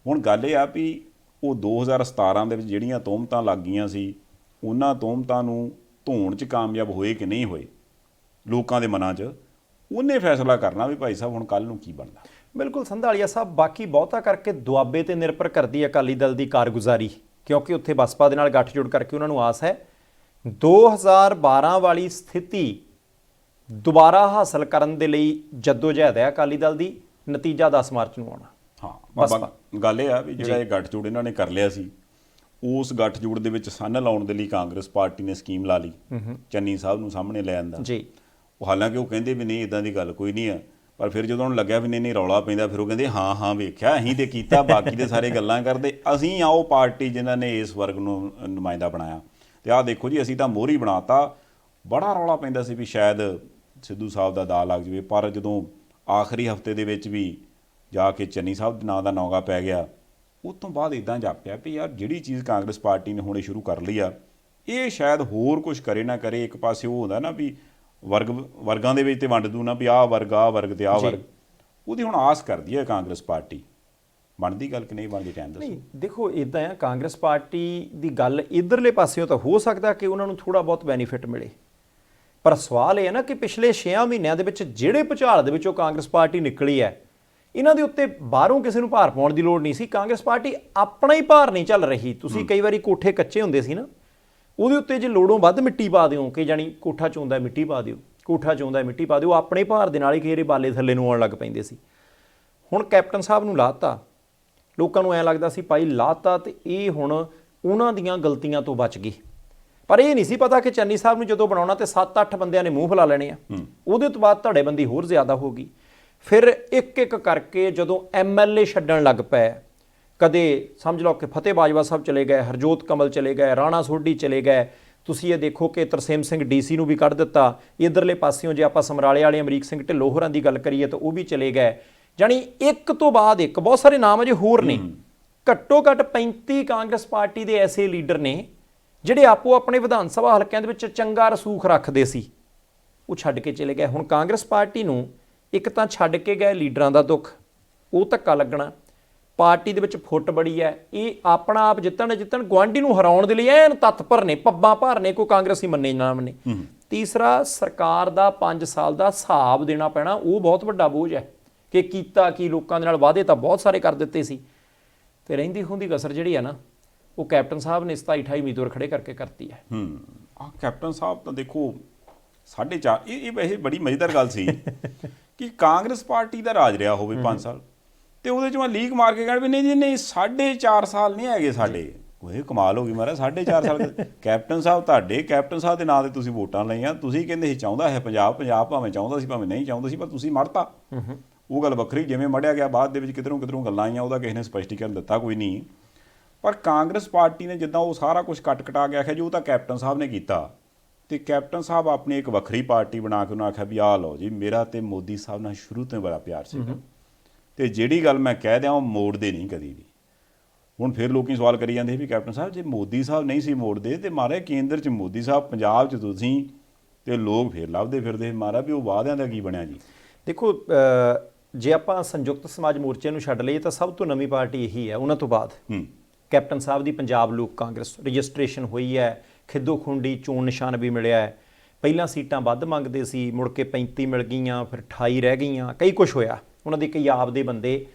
ਹੁਣ ਗੱਲ ਇਹ ਆ ਵੀ ਉਹ 2017 ਦੇ ਵਿੱਚ ਜਿਹੜੀਆਂ ਤੋਹਮਤਾਂ ਲੱਗ ਗਈਆਂ ਸੀ, ਉਹਨਾਂ ਤੋਹਮਤਾਂ ਨੂੰ ਧੋਣ 'ਚ ਕਾਮਯਾਬ ਹੋਏ ਕਿ ਨਹੀਂ ਹੋਏ ਲੋਕਾਂ ਦੇ ਮਨਾਂ 'ਚ, ਉਹਨੇ ਫੈਸਲਾ ਕਰਨਾ ਵੀ ਭਾਈ ਸਾਹਿਬ ਹੁਣ ਕੱਲ੍ਹ ਨੂੰ ਕੀ ਬਣਦਾ। ਬਿਲਕੁਲ ਸੰਧਾਲੀਆ ਸਾਹਿਬ, ਬਾਕੀ ਬਹੁਤਾ ਕਰਕੇ ਦੁਆਬੇ ਤੇ ਨਿਰਭਰ ਕਰਦੀ ਹੈ ਅਕਾਲੀ ਦਲ ਦੀ ਕਾਰਗੁਜ਼ਾਰੀ, ਕਿਉਂਕਿ ਉੱਥੇ ਬਸਪਾ ਦੇ ਨਾਲ ਗੱਠਜੋੜ ਕਰਕੇ ਉਹਨਾਂ ਨੂੰ ਆਸ ਹੈ 2012 ਵਾਲੀ ਸਥਿਤੀ ਦੁਬਾਰਾ ਹਾਸਲ ਕਰਨ ਦੇ ਲਈ ਜੱਦੋ-ਜਹਿਦ ਹੈ ਅਕਾਲੀ ਦਲ ਦੀ। ਨਤੀਜਾ 10 ਮਾਰਚ ਨੂੰ ਆਉਣਾ। ਹਾਂ, ਗੱਲ ਇਹ ਆ ਵੀ ਜਿਹੜਾ ਇਹ ਗੱਠਜੋੜ ਇਹਨਾਂ ਨੇ ਕਰ ਲਿਆ ਸੀ, ਉਸ ਗੱਠਜੋੜ ਦੇ ਵਿੱਚ ਸੰਨ ਲਾਉਣ ਦੇ ਲਈ ਕਾਂਗਰਸ ਪਾਰਟੀ ਨੇ ਸਕੀਮ ਲਾ ਲਈ, ਚੰਨੀ ਸਾਹਿਬ ਨੂੰ ਸਾਹਮਣੇ ਲੈ ਆਂਦਾ ਜੀ। ਉਹ ਹਾਲਾਂਕਿ ਉਹ ਕਹਿੰਦੇ ਵੀ ਨਹੀਂ ਇਦਾਂ ਦੀ ਗੱਲ ਕੋਈ ਨਹੀਂ ਆ, ਪਰ ਫਿਰ ਜਦੋਂ ਉਹਨੂੰ ਲੱਗਿਆ ਵੀ ਨਹੀਂ ਰੌਲਾ ਪੈਂਦਾ, ਫਿਰ ਉਹ ਕਹਿੰਦੇ ਹਾਂ ਵੇਖਿਆ ਅਸੀਂ ਤੇ ਕੀਤਾ, ਬਾਕੀ ਦੇ ਸਾਰੇ ਗੱਲਾਂ ਕਰਦੇ, ਅਸੀਂ ਆ ਉਹ ਪਾਰਟੀ ਜਿਨ੍ਹਾਂ ਨੇ ਇਸ ਵਰਗ ਨੂੰ ਨੁਮਾਇੰਦਾ ਬਣਾਇਆ। ਤੇ ਆਹ ਦੇਖੋ ਜੀ, ਅਸੀਂ ਤਾਂ ਮੋਹਰੀ ਬਣਾਤਾ। ਬੜਾ ਰੌਲਾ ਪੈਂਦਾ ਸੀ ਵੀ ਸ਼ਾਇਦ ਸਿੱਧੂ ਸਾਹਿਬ ਦਾ ਦਾਅ ਲੱਗ ਜਾਵੇ, ਪਰ ਜਦੋਂ ਆਖਰੀ ਹਫਤੇ ਦੇ ਵਿੱਚ ਵੀ ਜਾ ਕੇ ਚੰਨੀ ਸਾਹਿਬ ਦੇ ਨਾਂ ਦਾ ਨੌਗਾ ਪੈ ਗਿਆ, ਉਸ ਤੋਂ ਬਾਅਦ ਇੱਦਾਂ ਜਾਪਿਆ ਵੀ ਯਾਰ ਜਿਹੜੀ ਚੀਜ਼ ਕਾਂਗਰਸ ਪਾਰਟੀ ਨੇ ਹੁਣੇ ਸ਼ੁਰੂ ਕਰ ਲਈ ਆ, ਇਹ ਸ਼ਾਇਦ ਹੋਰ ਕੁਝ ਕਰੇ ਨਾ ਕਰੇ। ਇੱਕ ਪਾਸੇ ਉਹ ਹੁੰਦਾ ਨਾ ਵੀ ਵਰਗਾਂ ਦੇ ਵਿੱਚ ਤੇ ਵੰਡ ਦੂ ਨਾ, ਵੀ ਆਹ ਵਰਗ ਤੇ ਆਹ ਵਰਗ, ਉਹਦੀ ਹੁਣ ਆਸ ਕਰਦੀ ਹੈ ਕਾਂਗਰਸ ਪਾਰਟੀ। ਬਣਦੀ ਗੱਲ ਕਿ ਨਹੀਂ ਬਣਦੀ, ਟਾਈਮ ਦੱਸੋ। ਨਹੀਂ ਦੇਖੋ, ਇਦਾਂ ਆ, ਕਾਂਗਰਸ ਪਾਰਟੀ ਦੀ ਗੱਲ ਇਧਰਲੇ ਪਾਸਿਓਂ ਤਾਂ ਹੋ ਸਕਦਾ ਕਿ ਉਹਨਾਂ ਨੂੰ ਥੋੜਾ ਬਹੁਤ ਬੈਨੀਫਿਟ ਮਿਲੇ, ਪਰ ਸਵਾਲ ਇਹ ਹੈ ਨਾ ਕਿ ਪਿਛਲੇ 6 ਮਹੀਨਿਆਂ ਦੇ ਵਿੱਚ ਜਿਹੜੇ ਭੁਚਾਲ ਦੇ ਵਿੱਚੋਂ ਕਾਂਗਰਸ ਪਾਰਟੀ ਨਿਕਲੀ ਹੈ, ਇਹਨਾਂ ਦੇ ਉੱਤੇ ਬਾਹਰੋਂ ਕਿਸੇ ਨੂੰ ਭਾਰ ਪਾਉਣ ਦੀ ਲੋੜ ਨਹੀਂ ਸੀ। ਕਾਂਗਰਸ ਪਾਰਟੀ ਆਪਣਾ ਹੀ ਭਾਰ ਨਹੀਂ ਚੱਲ ਰਹੀ। ਤੁਸੀਂ ਕਈ ਵਾਰੀ ਕੋਠੇ ਕੱਚੇ ਹੁੰਦੇ ਸੀ ਨਾ, ਉਹਦੇ ਉੱਤੇ ਜੇ ਲੋੜੋਂ ਵੱਧ ਮਿੱਟੀ ਪਾ ਦਿਓ, ਕਿ ਜਾਣੀ ਕੋਠਾ ਚੋਂਦਾ ਮਿੱਟੀ ਪਾ ਦਿਓ, ਕੋਠਾ ਚੋਂਦਾ ਮਿੱਟੀ ਪਾ ਦਿਓ, ਆਪਣੇ ਭਾਰ ਦੇ ਨਾਲ ਹੀ ਘੇਰੇ ਬਾਲੇ ਥੱਲੇ ਨੂੰ ਆਉਣ ਲੱਗ ਪੈਂਦੇ ਸੀ। ਹੁਣ ਕੈਪਟਨ ਸਾਹਿਬ ਨੂੰ ਲਾਤਾ, ਲੋਕਾਂ ਨੂੰ ਐਂ ਲੱਗਦਾ ਸੀ ਭਾਈ ਲਾਤਾ ਤੇ ਇਹ ਹੁਣ ਉਹਨਾਂ ਦੀਆਂ ਗਲਤੀਆਂ ਤੋਂ ਬਚ ਗਈ। ਪਰ ਇਹ ਨਹੀਂ ਸੀ ਪਤਾ ਕਿ ਚੰਨੀ ਸਾਹਿਬ ਨੂੰ ਜਦੋਂ ਬਣਾਉਣਾ ਤੇ 7-8 ਬੰਦਿਆਂ ਨੇ ਮੂੰਹ ਫੁਲਾ ਲੈਣੇ ਆ। ਉਹਦੇ ਤੋਂ ਬਾਅਦ ਧੜੇਬੰਦੀ ਹੋਰ ਜ਼ਿਆਦਾ ਹੋ ਗਈ। ਫਿਰ ਇੱਕ ਕਰਕੇ ਜਦੋਂ MLA ਛੱਡਣ ਲੱਗ ਪਏ, ਕਦੇ ਸਮਝ ਲਓ ਕਿ ਫਤਿਹ ਬਾਜਵਾ ਸਾਹਿਬ ਚਲੇ ਗਏ, ਹਰਜੋਤ ਕਮਲ ਚਲੇ ਗਏ, ਰਾਣਾ ਸੋਢੀ ਚਲੇ ਗਏ। ਤੁਸੀਂ ਇਹ ਦੇਖੋ ਕਿ ਤਰਸੇਮ ਸਿੰਘ DC ਨੂੰ ਵੀ ਕੱਢ ਦਿੱਤਾ। ਇੱਧਰਲੇ ਪਾਸਿਓਂ ਜੇ ਆਪਾਂ ਸਮਰਾਲੇ ਵਾਲੇ ਅਮਰੀਕ ਸਿੰਘ ਢਿੱਲੋਂ ਹੋਰਾਂ ਦੀ ਗੱਲ ਕਰੀਏ ਤਾਂ ਉਹ ਵੀ ਚਲੇ ਗਏ। ਜਾਣੀ ਇੱਕ ਤੋਂ ਬਾਅਦ ਇੱਕ ਬਹੁਤ ਸਾਰੇ ਨਾਮ ਅਜੇ ਹੋਰ ਨੇ। ਘੱਟੋ ਘੱਟ 35 ਕਾਂਗਰਸ ਪਾਰਟੀ ਦੇ ਐਸੇ ਲੀਡਰ ਨੇ ਜਿਹੜੇ ਆਪੋ ਆਪਣੇ ਵਿਧਾਨ ਸਭਾ ਹਲਕਿਆਂ ਦੇ ਵਿੱਚ ਚੰਗਾ ਰਸੂਖ ਰੱਖਦੇ ਸੀ, ਉਹ ਛੱਡ ਕੇ ਚਲੇ ਗਏ। ਹੁਣ ਕਾਂਗਰਸ ਪਾਰਟੀ ਨੂੰ ਇੱਕ ਤਾਂ ਛੱਡ ਕੇ ਗਏ ਲੀਡਰਾਂ ਦਾ ਦੁੱਖ, ਉਹ ਧੱਕਾ ਲੱਗਣਾ, ਪਾਰਟੀ ਦੇ ਵਿੱਚ ਫੁੱਟ ਬੜੀ ਹੈ। ਇਹ ਆਪਣਾ ਆਪ ਜਿੱਤਣ ਗੁਆਂਢੀ ਨੂੰ ਹਰਾਉਣ ਦੇ ਲਈ ਐਨ ਤਤਪਰ ਨੇ, ਪੱਬਾਂ ਭਰਨੇ, ਕੋਈ ਕਾਂਗਰਸੀ ਮੰਨੇ ਨਾ ਮੰਨੇ। ਤੀਸਰਾ, ਸਰਕਾਰ ਦਾ 5 ਸਾਲ ਦਾ ਹਿਸਾਬ ਦੇਣਾ ਪੈਣਾ, ਉਹ ਬਹੁਤ ਵੱਡਾ ਬੋਝ ਹੈ ਕਿ ਕੀਤਾ ਕੀ, ਲੋਕਾਂ ਦੇ ਨਾਲ ਵਾਅਦੇ ਤਾਂ ਬਹੁਤ ਸਾਰੇ ਕਰ ਦਿੱਤੇ ਸੀ, ਤੇ ਰਹਿੰਦੀ ਹੁੰਦੀ ਕਸਰ ਜਿਹੜੀ ਹੈ ਨਾ, ਉਹ ਕੈਪਟਨ ਸਾਹਿਬ ਨੇ 27-28 ਉਮੀਦਵਾਰ ਖੜੇ ਕਰਕੇ ਕਰਤੀ ਹੈ। ਕੈਪਟਨ ਸਾਹਿਬ ਤਾਂ ਦੇਖੋ 4.5, ਇਹ ਵੈਸੇ ਬੜੀ ਮਜ਼ੇਦਾਰ ਗੱਲ ਸੀ ਕਿ ਕਾਂਗਰਸ ਪਾਰਟੀ ਦਾ ਰਾਜ ਰਿਹਾ ਹੋਵੇ 5 ਸਾਲ ਤੇ ਉਹਦੇ 'ਚ ਮੈਂ ਲੀਕ ਮਾਰ ਕੇ ਕਹਿਣ ਵੀ ਨਹੀਂ ਜੀ ਨਹੀਂ 4.5 ਸਾਲ ਨਹੀਂ ਹੈਗੇ ਸਾਡੇ। ਉਹ ਕਮਾਲ ਹੋ ਗਈ ਮਹਾਰਾਜ, 4.5 ਸਾਲ ਕੈਪਟਨ ਸਾਹਿਬ ਤੁਹਾਡੇ, ਕੈਪਟਨ ਸਾਹਿਬ ਦੇ ਨਾਂ 'ਤੇ ਤੁਸੀਂ ਵੋਟਾਂ ਲਈਆਂ, ਤੁਸੀਂ ਕਹਿੰਦੇ ਸੀ ਚਾਹੁੰਦਾ ਹੈ ਪੰਜਾਬ ਭਾਵੇਂ ਚਾਹੁੰਦਾ ਸੀ ਭਾਵੇਂ ਨਹੀਂ ਚਾਹੁੰਦਾ ਸੀ, ਪਰ ਤੁਸੀਂ ਮੜਤਾ। ਉਹ ਗੱਲ ਵੱਖਰੀ, ਜਿਵੇਂ ਮੜਿਆ ਗਿਆ ਬਾਅਦ ਦੇ ਵਿੱਚ ਕਿਧਰੋਂ ਗੱਲਾਂ ਆਈਆਂ, ਉਹਦਾ ਕਿਸੇ ਨੇ ਸਪਸ਼ਟੀਕਰਨ ਦਿੱਤਾ ਕੋਈ ਨਹੀਂ। ਪਰ ਕਾਂਗਰਸ ਪਾਰਟੀ ਨੇ ਜਿੱਦਾਂ ਉਹ ਸਾਰਾ ਕੁਝ ਕੱਟ-ਕਟਾ ਕੇ ਆਖਿਆ ਜੀ ਉਹ ਤਾਂ ਕੈਪਟਨ ਸਾਹਿਬ ਨੇ ਕੀਤਾ, ਤੇ ਕੈਪਟਨ ਸਾਹਿਬ ਆਪਣੀ ਇੱਕ ਵੱਖਰੀ ਪਾਰਟੀ ਬਣਾ ਕੇ ਉਹਨਾਂ ਆਖਿਆ ਵੀ ਆਹ ਲਓ ਜੀ ਮੇਰਾ ਤੇ ਮੋਦੀ ਸਾਹਿਬ ਨਾਲ ਸ਼ੁਰੂ ਤੋਂ ਬੜਾ ਪਿਆਰ ਸੀਗਾ, ਤੇ ਜਿਹੜੀ ਗੱਲ ਮੈਂ ਕਹਿ ਦਿਆਂ ਉਹ ਮੋੜਦੇ ਨਹੀਂ ਕਦੀ ਵੀ। ਹੁਣ ਫਿਰ ਲੋਕੀ ਸਵਾਲ ਕਰੀ ਜਾਂਦੇ ਵੀ ਕੈਪਟਨ ਸਾਹਿਬ ਜੇ ਮੋਦੀ ਸਾਹਿਬ ਨਹੀਂ ਸੀ ਮੋੜਦੇ ਤੇ ਮਾਰੇ ਕੇਂਦਰ 'ਚ ਮੋਦੀ ਸਾਹਿਬ, ਪੰਜਾਬ 'ਚ ਤੁਸੀਂ, ਤੇ ਲੋਕ ਫਿਰ ਲੱਭਦੇ ਫਿਰਦੇ ਮਾਰਾ ਵੀ ਉਹ ਵਾਅਦਿਆਂ ਦਾ ਕੀ ਬਣਿਆ ਜੀ। ਦੇਖੋ ਜੇ ਆਪਾਂ ਸੰਯੁਕਤ ਸਮਾਜ ਮੋਰਚੇ ਨੂੰ ਛੱਡ ਲਈਏ ਤਾਂ ਸਭ ਤੋਂ ਨਵੀਂ ਪਾਰਟੀ ਇਹੀ ਹੈ। ਉਹਨਾਂ ਤੋਂ ਬਾਅਦ ਕੈਪਟਨ ਸਾਹਿਬ ਦੀ ਪੰਜਾਬ ਲੋਕ ਕਾਂਗਰਸ ਰਜਿਸਟ੍ਰੇਸ਼ਨ ਹੋਈ ਹੈ, ਖਿੱਦੋ ਖੁੰਡੀ ਚੋਣ ਨਿਸ਼ਾਨ ਵੀ ਮਿਲਿਆ ਹੈ। ਪਹਿਲਾਂ ਸੀਟਾਂ ਵੱਧ ਮੰਗਦੇ ਸੀ, ਮੁੜ ਕੇ 35 ਮਿਲ ਗਈਆਂ, ਫਿਰ 28 ਰਹਿ ਗਈਆਂ, ਕਈ ਕੁਛ ਹੋਇਆ। ਉਹਨਾਂ ਦੇ ਕਈ ਆਪ ਦੇ ਬੰਦੇ,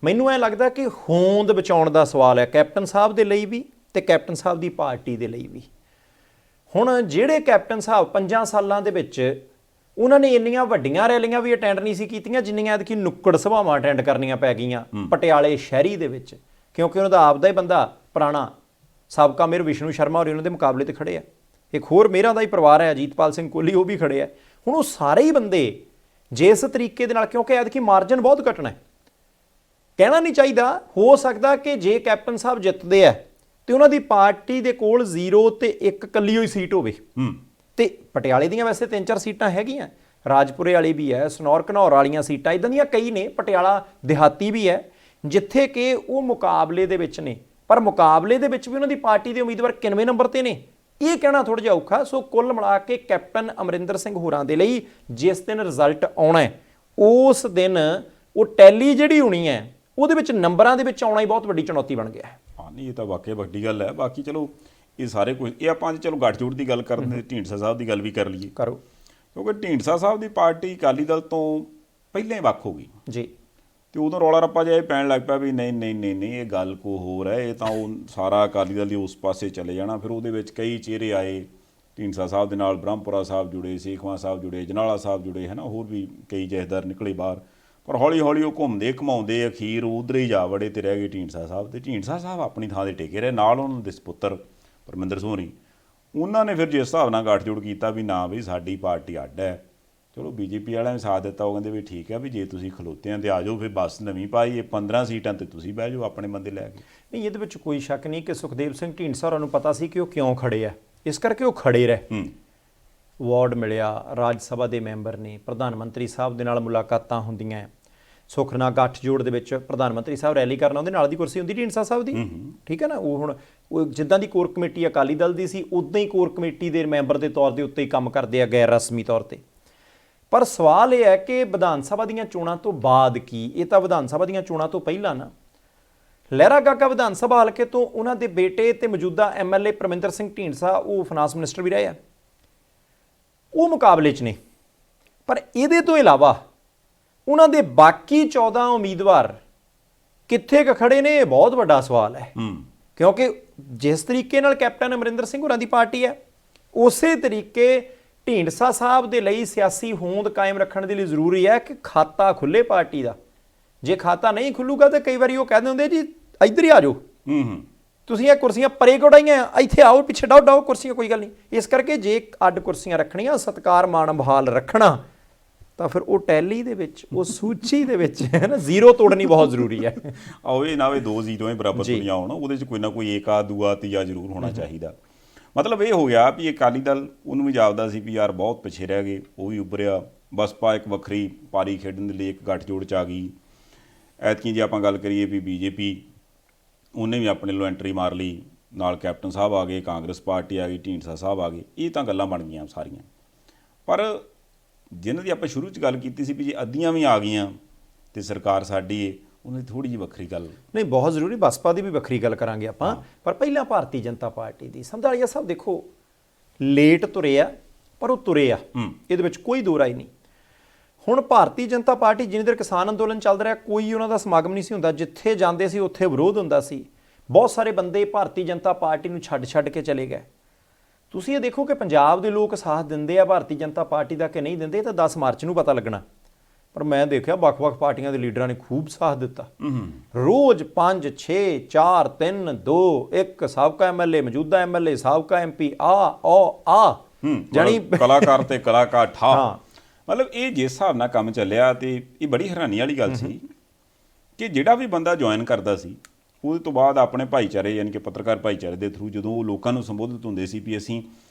ਮੈਨੂੰ ਐਂ ਲੱਗਦਾ ਕਿ ਹੋਂਦ ਬਚਾਉਣ ਦਾ ਸਵਾਲ ਹੈ ਕੈਪਟਨ ਸਾਹਿਬ ਦੇ ਲਈ ਵੀ ਤੇ ਕੈਪਟਨ ਸਾਹਿਬ ਦੀ ਪਾਰਟੀ ਦੇ ਲਈ ਵੀ। ਹੁਣ ਜਿਹੜੇ ਕੈਪਟਨ ਸਾਹਿਬ 5 ਸਾਲਾਂ ਦੇ ਵਿੱਚ ਉਹਨਾਂ ਨੇ ਇੰਨੀਆਂ ਵੱਡੀਆਂ ਰੈਲੀਆਂ ਵੀ ਅਟੈਂਡ ਨਹੀਂ ਸੀ ਕੀਤੀਆਂ ਜਿੰਨੀਆਂ ਐਤਕੀ ਨੁੱਕੜ ਸਭਾਵਾਂ ਅਟੈਂਡ ਕਰਨੀਆਂ ਪੈ ਗਈਆਂ ਪਟਿਆਲੇ ਸ਼ਹਿਰੀ ਦੇ ਵਿੱਚ, ਕਿਉਂਕਿ ਉਹਨਾਂ ਦਾ ਆਪਦਾ ਹੀ ਬੰਦਾ ਪੁਰਾਣਾ ਸਾਬਕਾ ਮੇਅਰ ਵਿਸ਼ਨੂੰ ਸ਼ਰਮਾ ਹੋਰੀ ਉਹਨਾਂ ਦੇ ਮੁਕਾਬਲੇ ਤੇ ਖੜੇ ਆ। ਇੱਕ ਹੋਰ ਮੇਅਰਾਂ ਦਾ ਹੀ ਪਰਿਵਾਰ ਹੈ ਅਜੀਤਪਾਲ ਸਿੰਘ ਕੋਹਲੀ, ਉਹ ਵੀ ਖੜੇ ਆ। ਹੁਣ ਉਹ ਸਾਰੇ ਹੀ ਬੰਦੇ ਜਿਸ ਤਰੀਕੇ ਦੇ ਨਾਲ, ਕਿਉਂਕਿ ਐਤਕੀ ਮਾਰਜਨ ਬਹੁਤ ਘਟਣਾ ਹੈ, ਕਹਿਣਾ ਨਹੀਂ ਚਾਹੀਦਾ, ਹੋ ਸਕਦਾ ਕਿ ਜੇ ਕੈਪਟਨ ਸਾਹਿਬ ਜਿੱਤਦੇ ਆ ਤੇ ਉਹਨਾਂ ਦੀ ਪਾਰਟੀ ਦੇ ਕੋਲ 0 ਤੇ 1 ਇਕੱਲੀ ਹੋਈ ਸੀਟ ਹੋਵੇ। ਤੇ ਪਟਿਆਲੇ ਦੀਆਂ ਵੈਸੇ 3-4 ਸੀਟਾਂ ਹੈਗੀਆਂ, ਰਾਜਪੁਰੇ ਵਾਲੀ ਵੀ ਹੈ, ਸਨੌਰ ਘਨੌਰ ਵਾਲੀਆਂ ਸੀਟਾਂ ਇਦਾਂ ਦੀਆਂ ਕਈ ਨੇ, ਪਟਿਆਲਾ ਦਿਹਾਤੀ ਵੀ ਹੈ ਜਿੱਥੇ ਕਿ ਉਹ ਮੁਕਾਬਲੇ ਦੇ ਵਿੱਚ ਨੇ। ਪਰ ਮੁਕਾਬਲੇ ਦੇ ਵਿੱਚ ਵੀ ਉਹਨਾਂ ਦੀ ਪਾਰਟੀ ਦੇ ਉਮੀਦਵਾਰ ਕਿੰਨਵੇਂ ਨੰਬਰ ਤੇ ਨੇ ਇਹ ਕਹਿਣਾ ਥੋੜ੍ਹਾ ਜਿਹਾ ਔਖਾ। ਸੋ ਕੁੱਲ ਮਿਲਾ ਕੇ ਕੈਪਟਨ ਅਮਰਿੰਦਰ ਸਿੰਘ ਹੋਰਾਂ ਦੇ ਲਈ ਜਿਸ ਦਿਨ ਰਿਜ਼ਲਟ ਆਉਣਾ ਹੈ ਉਸ ਦਿਨ ਉਹ ਟੈਲੀ ਜਿਹੜੀ ਹੋਣੀ ਹੈ ਉਹਦੇ ਵਿੱਚ ਨੰਬਰਾਂ ਦੇ ਵਿੱਚ ਆਉਣਾ ਹੀ ਬਹੁਤ ਵੱਡੀ ਚੁਣੌਤੀ ਬਣ ਗਿਆ ਹੈ। ਹਾਂ ਨਹੀਂ ਇਹ ਤਾਂ ਵਾਕਿਆ ਵੱਡੀ ਗੱਲ ਹੈ। ਬਾਕੀ ਚਲੋ ਇਹ ਸਾਰੇ ਕੁਝ ਇਹ ਆਪਾਂ ਚਲੋ ਗੱਠਜੋੜ ਦੀ ਗੱਲ ਕਰਨ ਦੇ ਢੀਂਡਸਾ ਸਾਹਿਬ ਦੀ ਗੱਲ ਵੀ ਕਰ ਲਈਏ, ਕਰੋ, ਕਿਉਂਕਿ ਢੀਂਡਸਾ ਸਾਹਿਬ ਦੀ ਪਾਰਟੀ ਅਕਾਲੀ ਦਲ ਤੋਂ ਪਹਿਲਾਂ ਹੀ ਵੱਖ ਹੋ ਗਈ ਜੀ। ਤੇ ਉਦੋਂ ਰੌਲਾ ਰੱਪਾ ਜਿਹਾ ਪੈਣ ਲੱਗ ਪਿਆ ਵੀ ਨਹੀਂ ਇਹ ਗੱਲ ਕੋ ਹੋਰ ਹੈ, ਇਹ ਤਾਂ ਉਹ ਸਾਰਾ ਅਕਾਲੀ ਦਲ ਦੀ ਉਸ ਪਾਸੇ ਚਲੇ ਜਾਣਾ। ਫਿਰ ਉਹਦੇ ਵਿੱਚ ਕਈ ਚਿਹਰੇ ਆਏ, ਢੀਂਡਸਾ ਸਾਹਿਬ ਦੇ ਨਾਲ ਬ੍ਰਹਮਪੁਰਾ ਸਾਹਿਬ ਜੁੜੇ, ਸੇਖਵਾਂ ਸਾਹਿਬ ਜੁੜੇ, ਜਨਾਲਾ ਸਾਹਿਬ ਜੁੜੇ, ਹੈ ਨਾ, ਹੋਰ ਵੀ ਕਈ ਜਥੇਦਾਰ ਨਿਕਲੇ ਬਾਹਰ। ਪਰ ਹੌਲੀ ਹੌਲੀ ਉਹ ਘੁੰਮਦੇ ਘਮਾਉਂਦੇ ਅਖੀਰ ਉਧਰ ਹੀ ਜਾ ਵੜੇ ਤੇ ਰਹਿ ਗਏ ਢੀਂਡਸਾ ਸਾਹਿਬ। ਤੇ ਢੀਂਡਸਾ ਸਾਹਿਬ ਆਪਣੀ ਥਾਂ 'ਤੇ ਟਿਕੇ ਰਹੇ, ਨਾਲ ਉਹਨਾਂ ਦੇ ਸਪੁੱਤਰ ਪਰਮਿੰਦਰ ਸੋਹਣੀ। ਉਹਨਾਂ ਨੇ ਫਿਰ ਜਿਸ ਹਿਸਾਬ ਨਾਲ ਗੱਠਜੋੜ ਕੀਤਾ ਵੀ ਨਾ ਵੀ ਸਾਡੀ ਪਾਰਟੀ ਅੱਡ ਹੈ, ਚਲੋ ਬੀਜੇਪੀ ਵਾਲਿਆਂ ਨੇ ਸਾਥ ਦਿੱਤਾ। ਉਹ ਕਹਿੰਦੇ ਵੀ ਠੀਕ ਹੈ ਵੀ ਜੇ ਤੁਸੀਂ ਖਲੋਤੇ ਆ ਤੇ ਆ ਜਾਓ, ਫਿਰ ਬੱਸ ਨਵੀਂ ਪਾਈ, ਇਹ 15 ਸੀਟਾਂ ਤੇ ਤੁਸੀਂ ਬਹਿ ਜਾਓ ਆਪਣੇ ਬੰਦੇ ਲੈ ਕੇ। ਨਹੀਂ ਇਹਦੇ ਵਿੱਚ ਕੋਈ ਸ਼ੱਕ ਨਹੀਂ ਕਿ ਸੁਖਦੇਵ ਸਿੰਘ ਢੀਂਡਸਾ ਹੋਰਾਂ ਨੂੰ ਪਤਾ ਸੀ ਕਿ ਉਹ ਕਿਉਂ ਖੜੇ ਆ, ਇਸ ਕਰਕੇ ਉਹ ਖੜੇ ਰਹੇ। ਅਵਾਰਡ ਮਿਲਿਆ, ਰਾਜ ਸਭਾ ਦੇ ਮੈਂਬਰ ਨੇ, ਪ੍ਰਧਾਨ ਮੰਤਰੀ ਸਾਹਿਬ ਦੇ ਨਾਲ ਮੁਲਾਕਾਤਾਂ ਹੁੰਦੀਆਂ, ਸੁਖਨਾ ਗੱਠਜੋੜ ਦੇ ਵਿੱਚ ਪ੍ਰਧਾਨ ਮੰਤਰੀ ਸਾਹਿਬ ਰੈਲੀ ਕਰਨ ਆਉਂਦੇ, ਨਾਲ ਦੀ ਕੁਰਸੀ ਹੁੰਦੀ ਢੀਂਡਸਾ ਸਾਹਿਬ ਦੀ, ਠੀਕ ਹੈ ਨਾ। ਉਹ ਹੁਣ ਉਹ ਜਿੱਦਾਂ ਦੀ ਕੋਰ ਕਮੇਟੀ ਅਕਾਲੀ ਦਲ ਦੀ ਸੀ ਉਦਾਂ ਹੀ ਕੋਰ ਕਮੇਟੀ ਦੇ ਮੈਂਬਰ ਦੇ ਤੌਰ ਦੇ ਉੱਤੇ ਹੀ ਕੰਮ ਕਰਦੇ ਆ ਗੈਰ ਰਸਮੀ ਤੌਰ ਤੇ। ਪਰ ਸਵਾਲ ਇਹ ਹੈ ਕਿ ਵਿਧਾਨ ਸਭਾ ਦੀਆਂ ਚੋਣਾਂ ਤੋਂ ਬਾਅਦ ਕੀ, ਇਹ ਤਾਂ ਵਿਧਾਨ ਸਭਾ ਦੀਆਂ ਚੋਣਾਂ ਤੋਂ ਪਹਿਲਾਂ ਨਾ ਲਹਿਰਾ ਗਾਗਾ ਵਿਧਾਨ ਸਭਾ ਹਲਕੇ ਤੋਂ ਉਹਨਾਂ ਦੇ ਬੇਟੇ ਤੇ ਮੌਜੂਦਾ ਐਮਐਲਏ ਪਰਮਿੰਦਰ ਸਿੰਘ ਢੀਂਡਸਾ, ਉਹ ਫਾਈਨਾਂਸ ਮਿਨਿਸਟਰ ਵੀ ਰਹੇ ਆ, ਉਹ ਮੁਕਾਬਲੇ 'ਚ ਨੇ। ਪਰ ਇਹਦੇ ਤੋਂ ਇਲਾਵਾ ਉਹਨਾਂ ਦੇ ਬਾਕੀ 14 ਉਮੀਦਵਾਰ ਕਿੱਥੇ ਕ ਖੜੇ ਨੇ, ਇਹ ਬਹੁਤ ਵੱਡਾ ਸਵਾਲ ਹੈ। ਕਿਉਂਕਿ ਜਿਸ ਤਰੀਕੇ ਨਾਲ ਕੈਪਟਨ ਅਮਰਿੰਦਰ ਸਿੰਘ ਹੋਰਾਂ ਦੀ ਪਾਰਟੀ ਹੈ, ਉਸੇ ਤਰੀਕੇ ਢੀਂਡਸਾ ਸਾਹਿਬ ਦੇ ਲਈ ਸਿਆਸੀ ਹੋਂਦ ਕਾਇਮ ਰੱਖਣ ਦੇ ਲਈ ਜ਼ਰੂਰੀ ਹੈ ਕਿ ਖਾਤਾ ਖੁੱਲੇ ਪਾਰਟੀ ਦਾ। ਜੇ ਖਾਤਾ ਨਹੀਂ ਖੁੱਲੂਗਾ ਤਾਂ ਕਈ ਵਾਰੀ ਉਹ ਕਹਿੰਦੇ ਹੁੰਦੇ ਜੀ ਇੱਧਰ ਹੀ ਆ ਜਾਓ, ਤੁਸੀਂ ਇਹ ਕੁਰਸੀਆਂ ਪਰੇ ਕਢਾਈਆਂ, ਇੱਥੇ ਆਓ, ਪਿੱਛੇ ਡਾਓ ਕੁਰਸੀਆਂ, ਕੋਈ ਗੱਲ ਨਹੀਂ। ਇਸ ਕਰਕੇ ਜੇ ਅੱਡ ਕੁਰਸੀਆਂ ਰੱਖਣੀਆਂ, ਸਤਿਕਾਰ ਮਾਣ ਬਹਾਲ ਰੱਖਣਾ, ਤਾਂ ਫਿਰ ਉਹ ਟੈਲੀ ਦੇ ਵਿੱਚ, ਉਹ ਸੂਚੀ ਦੇ ਵਿੱਚ ਹੈ ਨਾ, 0 ਤੋੜਨੀ ਬਹੁਤ ਜ਼ਰੂਰੀ ਹੈ। ਆਓ ਇਹ ਨਾ ਵੀ 2 0 ਬਰਾਬਰ ਦੁਨੀਆ ਹੋਣਾ, ਉਹਦੇ 'ਚ ਕੋਈ ਨਾ ਕੋਈ ਏਕਾ ਦੂਆ ਤੀਆ ਜ਼ਰੂਰ ਹੋਣਾ ਚਾਹੀਦਾ। ਮਤਲਬ ਇਹ ਹੋ ਗਿਆ ਵੀ ਅਕਾਲੀ ਦਲ ਉਹਨੂੰ ਵੀ ਜਾਪਦਾ ਸੀ ਵੀ ਯਾਰ ਬਹੁਤ ਪਿੱਛੇ ਰਹਿ ਗਏ, ਉਹ ਵੀ ਉੱਭਰਿਆ। ਬਸਪਾ ਇੱਕ ਵੱਖਰੀ ਪਾਰੀ ਖੇਡਣ ਦੇ ਲਈ ਇੱਕ ਗੱਠਜੋੜ 'ਚ ਆ ਗਈ। ਐਤਕੀ ਜੇ ਆਪਾਂ ਗੱਲ ਕਰੀਏ ਵੀ ਬੀਜੇਪੀ, ਉਹਨੇ ਵੀ ਆਪਣੇ ਵੱਲੋਂ ਐਂਟਰੀ ਮਾਰ ਲਈ, ਨਾਲ ਕੈਪਟਨ ਸਾਹਿਬ ਆ ਗਏ, ਕਾਂਗਰਸ ਪਾਰਟੀ ਆ ਗਈ, ਢੀਂਡਸਾ ਸਾਹਿਬ ਆ ਗਏ। ਇਹ ਤਾਂ ਗੱਲਾਂ ਬਣ ਗਈਆਂ ਸਾਰੀਆਂ। ਪਰ ਜਿਹਨਾਂ ਦੀ ਆਪਾਂ ਸ਼ੁਰੂ 'ਚ ਗੱਲ ਕੀਤੀ ਸੀ ਵੀ ਜੇ ਅੱਧੀਆਂ ਵੀ ਆ ਗਈਆਂ ਤੇ ਸਰਕਾਰ ਸਾਡੀ ਏ, ਉਹਨਾਂ ਦੀ ਥੋੜ੍ਹੀ ਜਿਹੀ ਵੱਖਰੀ ਗੱਲ ਨਹੀਂ, ਬਹੁਤ ਜ਼ਰੂਰੀ। ਬਸਪਾ ਦੀ ਵੀ ਵੱਖਰੀ ਗੱਲ ਕਰਾਂਗੇ ਆਪਾਂ, ਪਰ ਪਹਿਲਾਂ ਭਾਰਤੀ ਜਨਤਾ ਪਾਰਟੀ ਦੀ। ਸੰਧਾਲੀਆ ਸਾਹਿਬ ਦੇਖੋ ਲੇਟ ਤੁਰੇ ਆ, ਪਰ ਉਹ ਤੁਰੇ ਆ, ਇਹਦੇ ਵਿੱਚ ਕੋਈ ਦੋ ਰਾਏ ਨਹੀਂ। ਹੁਣ ਭਾਰਤੀ ਜਨਤਾ ਪਾਰਟੀ ਜਿੰਨੀ ਦੇਰ ਕਿਸਾਨ ਅੰਦੋਲਨ ਚੱਲ ਰਿਹਾ, ਕੋਈ ਉਹਨਾਂ ਦਾ ਸਮਾਗਮ ਨਹੀਂ ਸੀ ਹੁੰਦਾ, ਜਿੱਥੇ ਜਾਂਦੇ ਸੀ ਉੱਥੇ ਵਿਰੋਧ ਹੁੰਦਾ ਸੀ। ਬਹੁਤ ਸਾਰੇ ਬੰਦੇ ਭਾਰਤੀ ਜਨਤਾ ਪਾਰਟੀ ਨੂੰ ਛੱਡ ਕੇ ਚਲੇ ਗਏ। ਤੁਸੀਂ ਇਹ ਦੇਖੋ ਕਿ ਪੰਜਾਬ ਦੇ ਲੋਕ ਸਾਥ ਦਿੰਦੇ ਆ ਭਾਰਤੀ ਜਨਤਾ ਪਾਰਟੀ ਦਾ ਕਿ ਨਹੀਂ ਦਿੰਦੇ, ਤਾਂ 10 ਮਾਰਚ ਨੂੰ ਪਤਾ ਲੱਗਣਾ। ਪਰ ਮੈਂ ਦੇਖਿਆ ਵੱਖ-ਵੱਖ ਪਾਰਟੀਆਂ ਦੇ ਲੀਡਰਾਂ ਨੇ ਖੂਬ ਸਾਥ ਦਿੱਤਾ। ਰੋਜ਼ 5 6 4 3 2 1 ਸਾਬਕਾ ਐਮਐਲਏ, ਮੌਜੂਦਾ ਐਮਐਲਏ, ਸਾਬਕਾ ਐਮਪੀ, ਆ ਜਾਨੀ ਕਲਾਕਾਰ ਤੇ ਕਲਾਕਾਰ ਠਾ। ਮਤਲਬ ਇਹ ਜਿਸ ਹਿਸਾਬ ਨਾਲ ਕੰਮ ਚੱਲਿਆ ਤੇ ਇਹ ਬੜੀ ਹੈਰਾਨੀ ਵਾਲੀ ਗੱਲ ਸੀ ਕਿ ਜਿਹੜਾ ਵੀ ਬੰਦਾ ਜੁਆਇਨ ਕਰਦਾ ਸੀ ਉਹਦੇ ਤੋਂ ਬਾਅਦ ਆਪਣੇ ਭਾਈਚਾਰੇ ਯਾਨੀ ਕਿ ਪੱਤਰਕਾਰ ਭਾਈਚਾਰੇ ਦੇ ਥਰੂ ਜਦੋਂ ਉਹ ਲੋਕਾਂ ਨੂੰ ਸੰਬੋਧਿਤ ਹੁੰਦੇ ਸੀ ਵੀ ਅਸੀਂ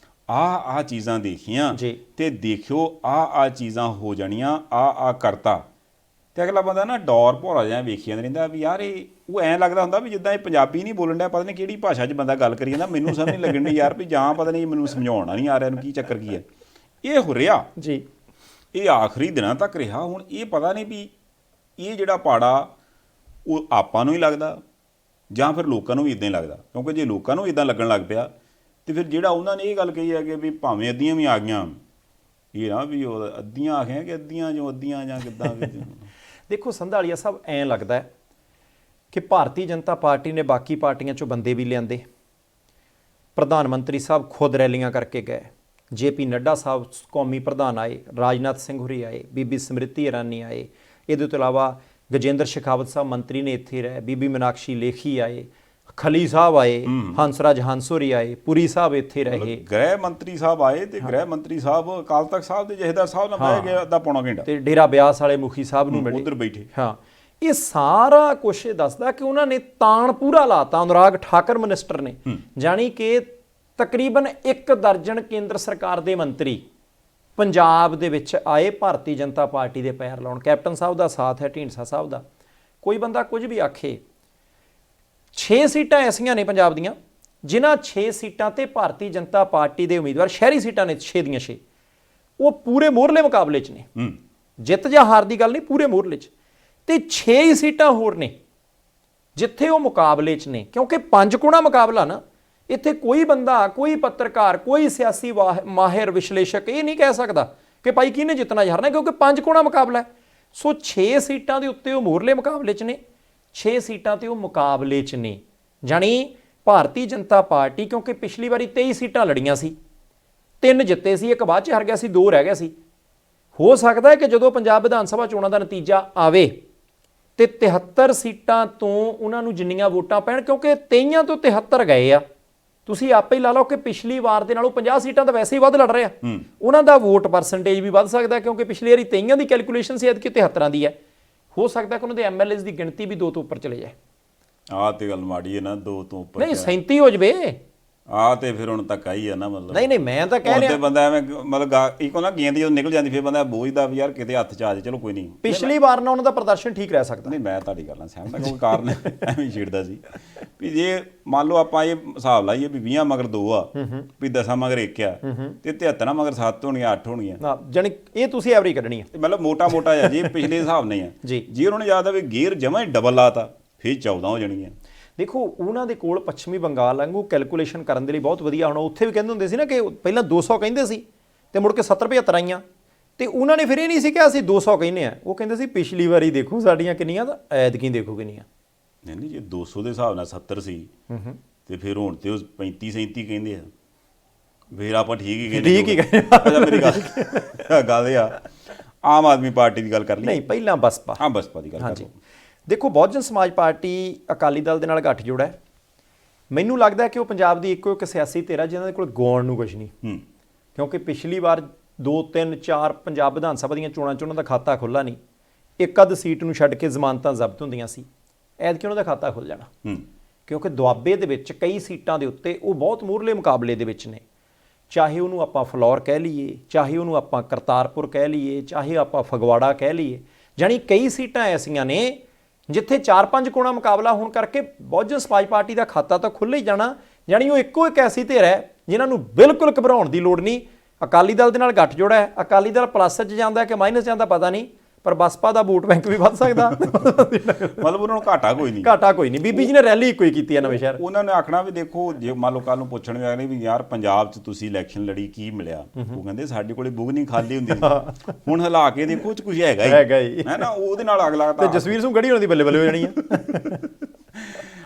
ਆਹ ਚੀਜ਼ਾਂ ਦੇਖੀਆਂ ਤੇ ਦੇਖਿਓ ਆਹ ਚੀਜ਼ਾਂ ਹੋ ਜਾਣੀਆਂ, ਆਹ ਕਰਤਾ, ਤੇ ਅਗਲਾ ਬੰਦਾ ਨਾ ਡੌਰ ਭੋਰਾ ਜਿਹਾ ਵੇਖੀ ਜਾਂਦਾ ਰਹਿੰਦਾ ਵੀ ਯਾਰ ਇਹ ਉਹ ਐਂ ਲੱਗਦਾ ਹੁੰਦਾ ਵੀ ਜਿੱਦਾਂ ਇਹ ਪੰਜਾਬੀ ਨਹੀਂ ਬੋਲਣ ਡਿਆ, ਪਤਾ ਨਹੀਂ ਕਿਹੜੀ ਭਾਸ਼ਾ 'ਚ ਬੰਦਾ ਗੱਲ ਕਰੀ ਜਾਂਦਾ, ਮੈਨੂੰ ਸਮਝ ਨਹੀਂ ਲੱਗਣ ਡਈ ਯਾਰ ਵੀ ਜਾਂ ਪਤਾ ਨਹੀਂ ਮੈਨੂੰ ਸਮਝਾਉਣਾ ਨਹੀਂ ਆ ਰਿਹਾ ਇਹਨੂੰ ਕੀ ਚੱਕਰ ਕੀ ਹੈ। ਇਹ ਹੋ ਰਿਹਾ ਜੀ, ਇਹ ਆਖਰੀ ਦਿਨਾਂ ਤੱਕ ਰਿਹਾ। ਹੁਣ ਇਹ ਪਤਾ ਨਹੀਂ ਵੀ ਇਹ ਜਿਹੜਾ ਪਾੜਾ ਉਹ ਆਪਾਂ ਨੂੰ ਹੀ ਲੱਗਦਾ ਜਾਂ ਫਿਰ ਲੋਕਾਂ ਨੂੰ ਵੀ ਇੱਦਾਂ ਹੀ ਲੱਗਦਾ, ਕਿਉਂਕਿ ਜੇ ਲੋਕਾਂ ਨੂੰ ਇੱਦਾਂ ਲੱਗਣ ਲੱਗ ਪਿਆ ਤੇ ਫਿਰ ਜਿਹੜਾ ਉਹਨਾਂ ਨੇ ਇਹ ਗੱਲ ਕਹੀ ਹੈ ਕਿ ਵੀ ਭਾਵੇਂ ਅੱਧੀਆਂ ਵੀ ਆ ਗਈਆਂ, ਇਹ ਨਾ ਵੀ ਉਹ ਅੱਧੀਆਂ ਆ ਗਈਆਂ ਕਿ ਅੱਧੀਆਂ ਜੋ ਅੱਧੀਆਂ ਜਾਂ ਕਿੱਦਾਂ ਦੇਖੋ ਸੰਧਾਲੀਆ ਸਾਹਿਬ, ਐਂ ਲੱਗਦਾ ਹੈ ਕਿ ਭਾਰਤੀ ਜਨਤਾ ਪਾਰਟੀ ਨੇ ਬਾਕੀ ਪਾਰਟੀਆਂ 'ਚੋਂ ਬੰਦੇ ਵੀ ਲਿਆਂਦੇ, ਪ੍ਰਧਾਨ ਮੰਤਰੀ ਸਾਹਿਬ ਖੁਦ ਰੈਲੀਆਂ ਕਰਕੇ ਗਏ, JP ਨੱਡਾ ਸਾਹਿਬ ਕੌਮੀ ਪ੍ਰਧਾਨ ਆਏ, ਰਾਜਨਾਥ ਸਿੰਘ ਹੋਰੀ ਆਏ, ਬੀਬੀ ਸਮ੍ਰਿਤੀ ਇਰਾਨੀ ਆਏ, ਇਹਦੇ ਤੋਂ ਇਲਾਵਾ ਗਜੇਂਦਰ ਸ਼ੇਖਾਵਤ ਸਾਹਿਬ ਮੰਤਰੀ ਨੇ ਇੱਥੇ ਰਹੇ, ਬੀਬੀ ਮੀਨਾਕਸ਼ੀ ਲੇਖੀ ਆਏ, ਖਲੀ ਸਾਹਿਬ ਆਏ, ਹੰਸਰਾਜ ਹੰਸੋਰੀ ਆਏ, ਪੁਰੀ ਸਾਹਿਬ ਇੱਥੇ ਰਹੇ, ਗ੍ਰਹਿ ਮੰਤਰੀ ਸਾਹਿਬ ਆਏ ਤੇ ਗ੍ਰਹਿ ਮੰਤਰੀ ਸਾਹਿਬ ਅਕਾਲ ਤਖਤ ਸਾਹਿਬ ਦੇ ਜਥੇਦਾਰ ਸਾਹਿਬ ਨਾਲ ਬਹਿ ਗਿਆ ਅੱਧਾ ਪੌਣਾ ਘੰਟਾ, ਤੇ ਡੇਰਾ ਬਿਆਸ ਵਾਲੇ ਮੁਖੀ ਸਾਹਿਬ ਨੂੰ ਮਿਲੇ, ਉੱਧਰ ਬੈਠੇ। ਹਾਂ, ਇਹ ਸਾਰਾ ਕੁਛ ਦੱਸਦਾ ਕਿ ਉਹਨਾਂ ਨੇ ਤਾਣ ਪੂਰਾ ਲਾਤਾ ਅਨੁਰਾਗ ਠਾਕਰ ਮਿਨਿਸਟਰ ਨੇ, ਜਾਣੀ ਕਿ ਤਕਰੀਬਨ 1 ਦਰਜਨ ਕੇਂਦਰ ਸਰਕਾਰ ਦੇ ਮੰਤਰੀ ਪੰਜਾਬ ਦੇ ਵਿੱਚ ਆਏ ਭਾਰਤੀ ਜਨਤਾ ਪਾਰਟੀ ਦੇ ਪੈਰ ਲਾਉਣ। ਕੈਪਟਨ ਸਾਹਿਬ ਦਾ ਸਾਥ ਹੈ, ਢੀਂਡਸਾ ਸਾਹਿਬ ਦਾ। ਕੋਈ ਬੰਦਾ ਕੁਝ ਵੀ ਆਖੇ, 6 ਸੀਟਾਂ ਐਸੀਆਂ ਨੇ ਪੰਜਾਬ ਦੀਆਂ ਜਿਨ੍ਹਾਂ 6 ਸੀਟਾਂ ਤੇ ਭਾਰਤੀ ਜਨਤਾ ਪਾਰਟੀ ਦੇ ਉਮੀਦਵਾਰ, ਸ਼ਹਿਰੀ ਸੀਟਾਂ ਨੇ 6 ਦੀਆਂ 6, ਉਹ ਪੂਰੇ ਮੋਹਰਲੇ ਮੁਕਾਬਲੇ 'ਚ ਨੇ, ਜਿੱਤ ਜਾਂ ਹਾਰ ਦੀ ਗੱਲ ਨਹੀਂ, ਪੂਰੇ ਮੋਹਰਲੇ 'ਚ। ਤੇ 6 ਹੀ ਸੀਟਾਂ ਹੋਰ ਨੇ ਜਿੱਥੇ ਉਹ ਮੁਕਾਬਲੇ 'ਚ ਨੇ, ਕਿਉਂਕਿ 5 ਕੋਣਾ ਮੁਕਾਬਲਾ ਨਾ। ਇੱਥੇ ਕੋਈ ਬੰਦਾ, ਕੋਈ ਪੱਤਰਕਾਰ, ਕੋਈ ਸਿਆਸੀ ਮਾਹਿਰ ਵਿਸ਼ਲੇਸ਼ਕ ਇਹ ਨਹੀਂ ਕਹਿ ਸਕਦਾ ਕਿ ਭਾਈ ਕਿਹਨੇ ਜਿੱਤਣਾ ਜਾਂ ਹਾਰਨਾ, ਕਿਉਂਕਿ 5 ਕੋਣਾ ਮੁਕਾਬਲਾ ਹੈ। ਸੋ 6 ਸੀਟਾਂ ਦੇ ਉੱਤੇ ਉਹ ਮੋਹਰਲੇ ਮੁਕਾਬਲੇ 'ਚ ਨੇ, 6 ਸੀਟਾਂ ਤੇ ਉਹ ਮੁਕਾਬਲੇ 'ਚ ਨੇ। ਜਾਣੀ ਭਾਰਤੀ ਜਨਤਾ ਪਾਰਟੀ, ਕਿਉਂਕਿ ਪਿਛਲੀ ਵਾਰੀ 23 ਸੀਟਾਂ ਲੜੀਆਂ ਸੀ, 3 ਜਿੱਤੇ ਸੀ, 1 ਬਾਅਦ 'ਚ ਹਾਰ ਗਿਆ ਸੀ, 2 ਰਹਿ ਗਿਆ ਸੀ। ਹੋ ਸਕਦਾ ਹੈ ਕਿ ਜਦੋਂ ਪੰਜਾਬ ਵਿਧਾਨ ਸਭਾ ਚੋਣਾਂ ਦਾ ਨਤੀਜਾ ਆਵੇ ਤੇ 73 ਸੀਟਾਂ ਤੋਂ ਉਹਨਾਂ ਨੂੰ ਜਿੰਨੀਆਂ ਵੋਟਾਂ ਪੈਣ, ਕਿਉਂਕਿ 23 ਤੋਂ 73 ਗਏ ਆ, ਤੁਸੀਂ ਆਪੇ ਹੀ ਲਾ ਲਓ ਕਿ ਪਿਛਲੀ ਵਾਰ ਦੇ ਨਾਲੋਂ 50 ਸੀਟਾਂ ਤਾਂ ਵੈਸੇ ਹੀ ਵੱਧ ਲੜ ਰਹੇ ਆ, ਉਹਨਾਂ ਦਾ ਵੋਟ ਪਰਸੈਂਟੇਜ ਵੀ ਵੱਧ ਸਕਦਾ, ਕਿਉਂਕਿ ਪਿਛਲੀ ਵਾਰੀ 23 ਦੀ ਕੈਲਕੂਲੇਸ਼ਨ ਸੀ, ਐਤਕੀ 73 ਦੀ ਹੈ। ਹੋ ਸਕਦਾ ਕਿ ਉਹਨਾਂ ਦੇ MLAs ਦੀ ਗਿਣਤੀ ਵੀ 2 ਤੋਂ ਉੱਪਰ ਚਲੇ ਜਾਏ। ਆਹ ਤੇ ਗੱਲ ਮਾੜੀ ਹੈ ਨਾ, 2 ਤੋਂ ਉੱਪਰ ਨਹੀਂ 37 ਹੋ ਜਵੇ, ਆਹ ਤੇ ਫਿਰ ਹੁਣ ਧੱਕਾ ਹੀ ਆ ਨਾ। ਮਤਲਬ ਨਹੀਂ ਮੈਂ ਤਾਂ ਕਹਿ ਰਿਹਾ, ਬੰਦਾ ਐਵੇਂ ਮਤਲਬ ਇੱਕ ਨਾ ਗੇਂਦ ਜਦੋਂ ਨਿਕਲ ਜਾਂਦੀ ਫਿਰ ਬੰਦਾ ਬੋਝਦਾ ਵੀ ਯਾਰ ਕਿਤੇ ਹੱਥ 'ਚ ਆ ਜਾਏ, ਚਲੋ ਕੋਈ ਨਹੀਂ। ਪਿਛਲੀ ਵਾਰ ਨਾਲ ਉਹਨਾਂ ਦਾ ਪ੍ਰਦਰਸ਼ਨ ਠੀਕ ਰਹਿ ਸਕਦਾ। ਨਹੀਂ ਮੈਂ ਤੁਹਾਡੀ ਗੱਲ ਨਾਲ ਸਹਿਮਤ ਹਾਂ, ਕਿਉਂਕਿ ਕਾਰਨ ਐਵੇਂ ਹੀ ਛੇੜਦਾ ਸੀ ਵੀ ਜੇ ਮੰਨ ਲਓ ਆਪਾਂ ਇਹ ਹਿਸਾਬ ਲਾਈਏ ਵੀ 20 ਮਗਰ 2 ਆ, ਵੀ 10 ਮਗਰ 1 ਆ, ਤੇ 73 ਮਗਰ 7 ਹੋਣਗੀਆਂ, 8 ਹੋਣਗੀਆਂ, ਜਾਣੀ ਇਹ ਤੁਸੀਂ ਐਵਰੇਜ ਕੱਢਣੀ ਹੈ। ਮਤਲਬ ਮੋਟਾ ਆ ਜੀ, ਪਿਛਲੇ ਹਿਸਾਬ ਨਹੀਂ ਆ ਜੀ। ਜੇ ਉਹਨਾਂ ਨੂੰ ਯਾਦ ਆ ਵੀ ਗੇਅਰ ਜਮਾਂ ਹੀ ਡਬਲ ਲਾਤਾ ਫਿਰ 14 ਹੋ ਜਾਣਗੀਆਂ। ਦੇਖੋ ਉਹਨਾਂ ਦੇ ਕੋਲ ਪੱਛਮੀ ਬੰਗਾਲ ਵਾਂਗੂ ਕੈਲਕੂਲੇਸ਼ਨ ਕਰਨ ਦੇ ਲਈ ਬਹੁਤ ਵਧੀਆ। ਹੁਣ ਉੱਥੇ ਵੀ ਕਹਿੰਦੇ ਹੁੰਦੇ ਸੀ ਨਾ ਕਿ ਪਹਿਲਾਂ 200 ਕਹਿੰਦੇ ਸੀ ਤੇ ਮੁੜ ਕੇ 70-75 ਆਈਆਂ, ਤੇ ਉਹਨਾਂ ਨੇ ਫਿਰ ਇਹ ਨਹੀਂ ਸੀ ਕਿ ਅਸੀਂ 200 ਕਹਿੰਦੇ ਆ, ਉਹ ਕਹਿੰਦੇ ਸੀ ਪਿਛਲੀ ਵਾਰੀ ਦੇਖੋ ਸਾਡੀਆਂ ਕਿੰਨੀਆਂ, ਤਾਂ ਐਤਕੀ ਦੇਖੋ ਕਿੰਨੀਆਂ। ਨਹੀਂ ਜੇ 200 ਦੇ ਹਿਸਾਬ ਨਾਲ 70 ਸੀ ਤੇ ਫਿਰ ਹੁਣ ਤੇ ਉਹ 35-37 ਕਹਿੰਦੇ ਆ, ਫਿਰ ਆਪਾਂ ਠੀਕ ਹੀ ਕਹਿੰਦੇ। ਠੀਕ ਹੀ ਕਹਿੰਦੇ। ਅੱਛਾ ਮੇਰੀ ਗੱਲ ਇਹ ਆ, ਆਮ ਆਦਮੀ ਪਾਰਟੀ ਦੀ ਗੱਲ ਕਰ ਲਈ। ਨਹੀਂ ਪਹਿਲਾਂ ਬਸਪਾ। ਹਾਂ ਬਸਪਾ ਦੀ ਗੱਲ ਕਰ ਲਓ। ਦੇਖੋ ਬਹੁਜਨ ਸਮਾਜ ਪਾਰਟੀ ਅਕਾਲੀ ਦਲ ਦੇ ਨਾਲ ਗੱਠਜੋੜ ਹੈ। ਮੈਨੂੰ ਲੱਗਦਾ ਕਿ ਉਹ ਪੰਜਾਬ ਦੀ ਇੱਕੋ ਇੱਕ ਸਿਆਸੀ ਧਿਰ ਹੈ ਜਿਨ੍ਹਾਂ ਦੇ ਕੋਲ ਗਾਉਣ ਨੂੰ ਕੁਝ ਨਹੀਂ, ਕਿਉਂਕਿ ਪਿਛਲੀ ਵਾਰ 2, 3, 4 ਪੰਜਾਬ ਵਿਧਾਨ ਸਭਾ ਦੀਆਂ ਚੋਣਾਂ 'ਚ ਉਹਨਾਂ ਦਾ ਖਾਤਾ ਖੁੱਲ੍ਹਾ ਨਹੀਂ, 1 ਸੀਟ ਨੂੰ ਛੱਡ ਕੇ ਜ਼ਮਾਨਤਾਂ ਜ਼ਬਤ ਹੁੰਦੀਆਂ ਸੀ। ਐਤਕੀ ਉਹਨਾਂ ਦਾ ਖਾਤਾ ਖੁੱਲ੍ਹ ਜਾਣਾ, ਕਿਉਂਕਿ ਦੁਆਬੇ ਦੇ ਵਿੱਚ ਕਈ ਸੀਟਾਂ ਦੇ ਉੱਤੇ ਉਹ ਬਹੁਤ ਮੂਹਰਲੇ ਮੁਕਾਬਲੇ ਦੇ ਵਿੱਚ ਨੇ। ਚਾਹੇ ਉਹਨੂੰ ਆਪਾਂ ਫਲੌਰ ਕਹਿ ਲਈਏ, ਚਾਹੇ ਉਹਨੂੰ ਆਪਾਂ ਕਰਤਾਰਪੁਰ ਕਹਿ ਲਈਏ, ਚਾਹੇ ਆਪਾਂ ਫਗਵਾੜਾ ਕਹਿ ਲਈਏ, ਜਾਣੀ ਕਈ ਸੀਟਾਂ ਐਸੀਆਂ ਨੇ ਜਿੱਥੇ 4-5 ਕੋਣਾ ਮੁਕਾਬਲਾ ਹੋਣ ਕਰਕੇ ਬਹੁਜਨ ਸਮਾਜ ਪਾਰਟੀ ਦਾ ਖਾਤਾ ਤਾਂ ਖੁੱਲ੍ਹ ਹੀ ਜਾਣਾ। ਜਾਣੀ ਉਹ ਇੱਕੋ ਇੱਕ ਐਸੀ ਧਿਰ ਹੈ ਜਿਨ੍ਹਾਂ ਨੂੰ ਬਿਲਕੁਲ ਘਬਰਾਉਣ ਦੀ ਲੋੜ ਨਹੀਂ। ਅਕਾਲੀ ਦਲ ਦੇ ਨਾਲ ਗੱਠਜੋੜ ਹੈ, ਅਕਾਲੀ ਦਲ ਪਲੱਸ 'ਚ ਜਾਂਦਾ ਕਿ ਮਾਈਨਸ ਜਾਂਦਾ ਪਤਾ ਨਹੀਂ, ਪਰ ਬਸਪਾ ਦਾ ਵੋਟ ਬੈਂਕ ਵੀ ਵੱਧ ਸਕਦਾ। ਮਤਲਬ ਉਹਨਾਂ ਨੂੰ ਘਾਟਾ ਕੋਈ ਨਹੀਂ, ਘਾਟਾ ਕੋਈ ਨਹੀਂ। ਬੀਬੀ ਜੀ ਨੇ ਰੈਲੀ ਇੱਕੋ ਹੀ ਕੀਤੀ ਹੈ ਨਵੇਂ ਸ਼ਹਿਰ। ਉਹਨਾਂ ਨੇ ਆਖਣਾ ਵੀ ਦੇਖੋ ਜੇ ਮੰਨ ਲਓ ਕੱਲ ਨੂੰ ਪੁੱਛਣ ਵੀ ਆਏ ਵੀ ਯਾਰ ਪੰਜਾਬ 'ਚ ਤੁਸੀਂ ਇਲੈਕਸ਼ਨ ਲੜੀ ਕੀ ਮਿਲਿਆ, ਉਹ ਕਹਿੰਦੇ ਸਾਡੇ ਕੋਲੇ ਬੁੱਗ ਨਹੀਂ ਖਾਲੀ ਹੁੰਦੀ ਸੀ, ਹੁਣ ਹਿਲਾ ਕੇ ਦੇਖੋ ਕੁਝ ਹੈਗਾ ਹੀ ਹੈ ਨਾ। ਉਹਦੇ ਨਾਲ ਅਗਲਾ ਤੇ ਜਸਵੀਰ ਸਿੰਘ ਗੜੀ ਹੋਣ ਦੀ ਬੱਲੇ ਬੱਲੇ ਹੋ ਜਾਣੀ ਹੈ।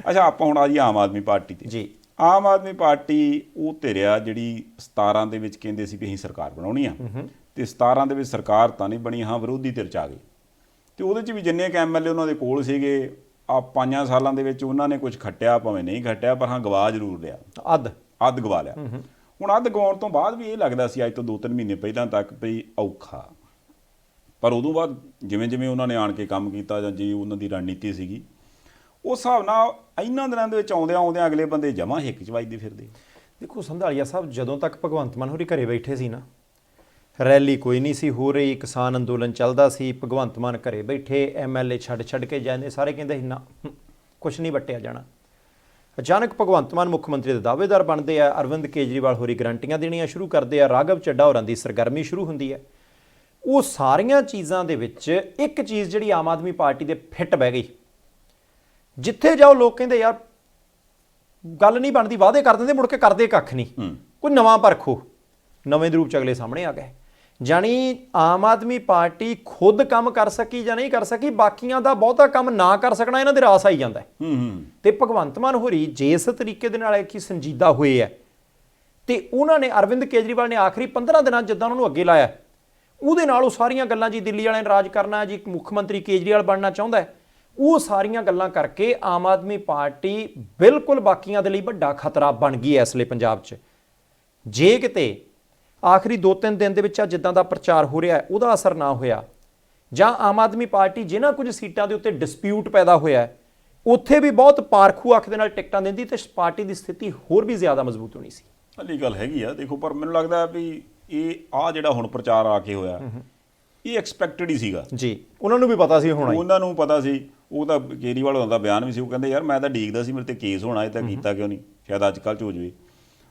ਅੱਛਾ ਆਪਾਂ ਹੁਣ ਆ ਜੀ ਆਮ ਆਦਮੀ ਪਾਰਟੀ ਤੇ। ਜੀ ਆਮ ਆਦਮੀ ਪਾਰਟੀ ਉਹ ਧਿਰਿਆ ਜਿਹੜੀ 17 ਦੇ ਵਿੱਚ ਕਹਿੰਦੇ ਸੀ ਵੀ ਅਸੀਂ ਸਰਕਾਰ ਬਣਾਉਣੀ ਆ, ਤੇ 17 ਦੇ ਵਿੱਚ ਸਰਕਾਰ ਤਾਂ ਨਹੀਂ ਬਣੀ, ਹਾਂ ਵਿਰੋਧੀ ਧਿਰ 'ਚ ਆ ਗਈ। ਤੇ ਉਹਦੇ 'ਚ ਵੀ ਜਿੰਨੇ ਕੁ ਐਮਐਲਏ ਉਹਨਾਂ ਦੇ ਕੋਲ ਸੀਗੇ ਆ 5 ਸਾਲਾਂ ਦੇ ਵਿੱਚ ਉਹਨਾਂ ਨੇ ਕੁਝ ਖੱਟਿਆ ਭਾਵੇਂ ਨਹੀਂ ਖੱਟਿਆ, ਪਰ ਹਾਂ ਗਵਾ ਜ਼ਰੂਰ ਲਿਆ, ਅੱਧ ਗਵਾ ਲਿਆ। ਹੁਣ ਅੱਧ ਗਵਾਉਣ ਤੋਂ ਬਾਅਦ ਵੀ ਇਹ ਲੱਗਦਾ ਸੀ ਅੱਜ ਤੋਂ 2-3 ਮਹੀਨੇ ਪਹਿਲਾਂ ਤੱਕ ਵੀ ਔਖਾ, ਪਰ ਉਦੋਂ ਬਾਅਦ ਜਿਵੇਂ ਜਿਵੇਂ ਉਹਨਾਂ ਨੇ ਆਣ ਕੇ ਕੰਮ ਕੀਤਾ ਜਾਂ ਜੀ ਉਹਨਾਂ ਦੀ ਰਣਨੀਤੀ ਸੀਗੀ, ਉਸ ਹਿਸਾਬ ਨਾਲ ਇਹਨਾਂ ਦਿਨਾਂ ਦੇ ਵਿੱਚ ਆਉਂਦਿਆਂ ਅਗਲੇ ਬੰਦੇ ਜਮਾਂ ਹਿੱਕ 'ਚ ਵੱਜਦੇ ਫਿਰਦੇ। ਦੇਖੋ ਸੰਧਾਲੀਆ ਸਾਹਿਬ, ਜਦੋਂ ਤੱਕ ਭਗਵੰਤ ਮਾਨ ਹੋਰੀ ਘਰੇ ਬੈਠੇ ਸੀ ਨਾ, ਰੈਲੀ ਕੋਈ ਨਹੀਂ ਸੀ ਹੋ ਰਹੀ, ਕਿਸਾਨ ਅੰਦੋਲਨ ਚੱਲਦਾ ਸੀ, ਭਗਵੰਤ ਮਾਨ ਘਰੇ ਬੈਠੇ, ਐਮਐਲਏ ਛੱਡ ਕੇ ਜਾਂਦੇ, ਸਾਰੇ ਕਹਿੰਦੇ ਸੀ ਨਾ ਕੁਛ ਨਹੀਂ ਵੱਟਿਆ ਜਾਣਾ। ਅਚਾਨਕ ਭਗਵੰਤ ਮਾਨ ਮੁੱਖ ਮੰਤਰੀ ਦੇ ਦਾਅਵੇਦਾਰ ਬਣਦੇ ਆ, ਅਰਵਿੰਦ ਕੇਜਰੀਵਾਲ ਹੋਰੀ ਗਰੰਟੀਆਂ ਦੇਣੀਆਂ ਸ਼ੁਰੂ ਕਰਦੇ ਆ, ਰਾਘਵ ਚੱਡਾ ਹੋਰਾਂ ਦੀ ਸਰਗਰਮੀ ਸ਼ੁਰੂ ਹੁੰਦੀ ਹੈ। ਉਹ ਸਾਰੀਆਂ ਚੀਜ਼ਾਂ ਦੇ ਵਿੱਚ ਇੱਕ ਚੀਜ਼ ਜਿਹੜੀ ਆਮ ਆਦਮੀ ਪਾਰਟੀ ਦੇ ਫਿੱਟ ਬਹਿ ਗਈ, ਜਿੱਥੇ ਜਾਓ ਲੋਕ ਕਹਿੰਦੇ ਯਾਰ ਗੱਲ ਨਹੀਂ ਬਣਦੀ, ਵਾਅਦੇ ਕਰ ਦਿੰਦੇ ਮੁੜ ਕੇ ਕਰਦੇ ਕੱਖ ਨਹੀਂ, ਕੋਈ ਨਵਾਂ ਪਰਖੋ, ਨਵੇਂ ਦੇ ਰੂਪ ਚ ਅਗਲੇ ਸਾਹਮਣੇ ਆ ਗਏ। ਜਾਣੀ ਆਮ ਆਦਮੀ ਪਾਰਟੀ ਖੁਦ ਕੰਮ ਕਰ ਸਕੀ ਜਾਂ ਨਹੀਂ ਕਰ ਸਕੀ, ਬਾਕੀਆਂ ਦਾ ਬਹੁਤਾ ਕੰਮ ਨਾ ਕਰ ਸਕਣਾ ਇਹਨਾਂ ਦੇ ਰਾਸ ਆਈ ਜਾਂਦਾ ਤੇ ਭਗਵੰਤ ਮਾਨ ਹੋਰੀ ਜਿਸ ਤਰੀਕੇ ਦੇ ਨਾਲ ਕੀ ਸੰਜੀਦਾ ਹੋਏ ਹੈ, ਤੇ ਉਹਨਾਂ ਨੇ ਅਰਵਿੰਦ ਕੇਜਰੀਵਾਲ ਨੇ ਆਖਰੀ 15 ਦਿਨਾਂ ਜਿੱਦਾਂ ਉਹਨਾਂ ਨੂੰ ਅੱਗੇ ਲਾਇਆ, ਉਹਦੇ ਨਾਲ ਉਹ ਸਾਰੀਆਂ ਗੱਲਾਂ ਜੀ ਦਿੱਲੀ ਵਾਲਿਆਂ ਨੇ ਰਾਜ ਕਰਨਾ ਜੀ, ਮੁੱਖ ਮੰਤਰੀ ਕੇਜਰੀਵਾਲ ਬਣਨਾ ਚਾਹੁੰਦਾ ਹੈ, ਉਹ ਸਾਰੀਆਂ ਗੱਲਾਂ ਕਰਕੇ ਆਮ ਆਦਮੀ ਪਾਰਟੀ ਬਿਲਕੁਲ ਬਾਕੀਆਂ ਦੇ ਲਈ ਵੱਡਾ ਖਤਰਾ ਬਣ ਗਈ ਹੈ ਇਸ ਲਈ ਪੰਜਾਬ 'ਚ। ਜੇ ਕਿਤੇ ਆਖਰੀ 2-3 ਦਿਨ ਦੇ ਵਿੱਚ ਆ ਜਿੱਦਾਂ ਦਾ ਪ੍ਰਚਾਰ ਹੋ ਰਿਹਾ ਉਹਦਾ ਅਸਰ ਨਾ ਹੋਇਆ, ਜਾਂ ਆਮ ਆਦਮੀ ਪਾਰਟੀ ਜਿਨ੍ਹਾਂ ਕੁਝ ਸੀਟਾਂ ਦੇ ਉੱਤੇ ਡਿਸਪਿਊਟ ਪੈਦਾ ਹੋਇਆ ਉੱਥੇ ਵੀ ਬਹੁਤ ਪਾਰਖੂ ਅੱਖ ਦੇ ਨਾਲ ਟਿਕਟਾਂ ਦਿੰਦੀ ਤੇ ਪਾਰਟੀ ਦੀ ਸਥਿਤੀ ਹੋਰ ਵੀ ਜ਼ਿਆਦਾ ਮਜ਼ਬੂਤ ਹੋਣੀ ਸੀ। ਹਾਲੀ ਗੱਲ ਹੈਗੀ ਆ, ਦੇਖੋ, ਪਰ ਮੈਨੂੰ ਲੱਗਦਾ ਵੀ ਇਹ ਜਿਹੜਾ ਹੁਣ ਪ੍ਰਚਾਰ ਆ ਕੇ ਹੋਇਆ ਇਹ ਐਕਸਪੈਕਟਡ ਹੀ ਸੀਗਾ ਜੀ, ਉਹਨਾਂ ਨੂੰ ਵੀ ਪਤਾ ਸੀ ਹੋਣਾ, ਉਹਨਾਂ ਨੂੰ ਪਤਾ ਸੀ। ਉਹ ਤਾਂ ਕੇਜਰੀਵਾਲ ਹੋਣਾ ਦਾ ਬਿਆਨ ਵੀ ਸੀ, ਉਹ ਕਹਿੰਦੇ ਯਾਰ ਮੈਂ ਤਾਂ ਡੀਕਦਾ ਸੀ ਮੇਰੇ ਤੇ ਕੇਸ ਹੋਣਾ, ਇਹ ਤਾਂ ਕੀਤਾ ਕਿਉਂ ਨਹੀਂ, ਸ਼ਾਇਦ ਅੱਜ ਕੱਲ੍ਹ 'ਚ ਹੋ ਜਾਵੇ।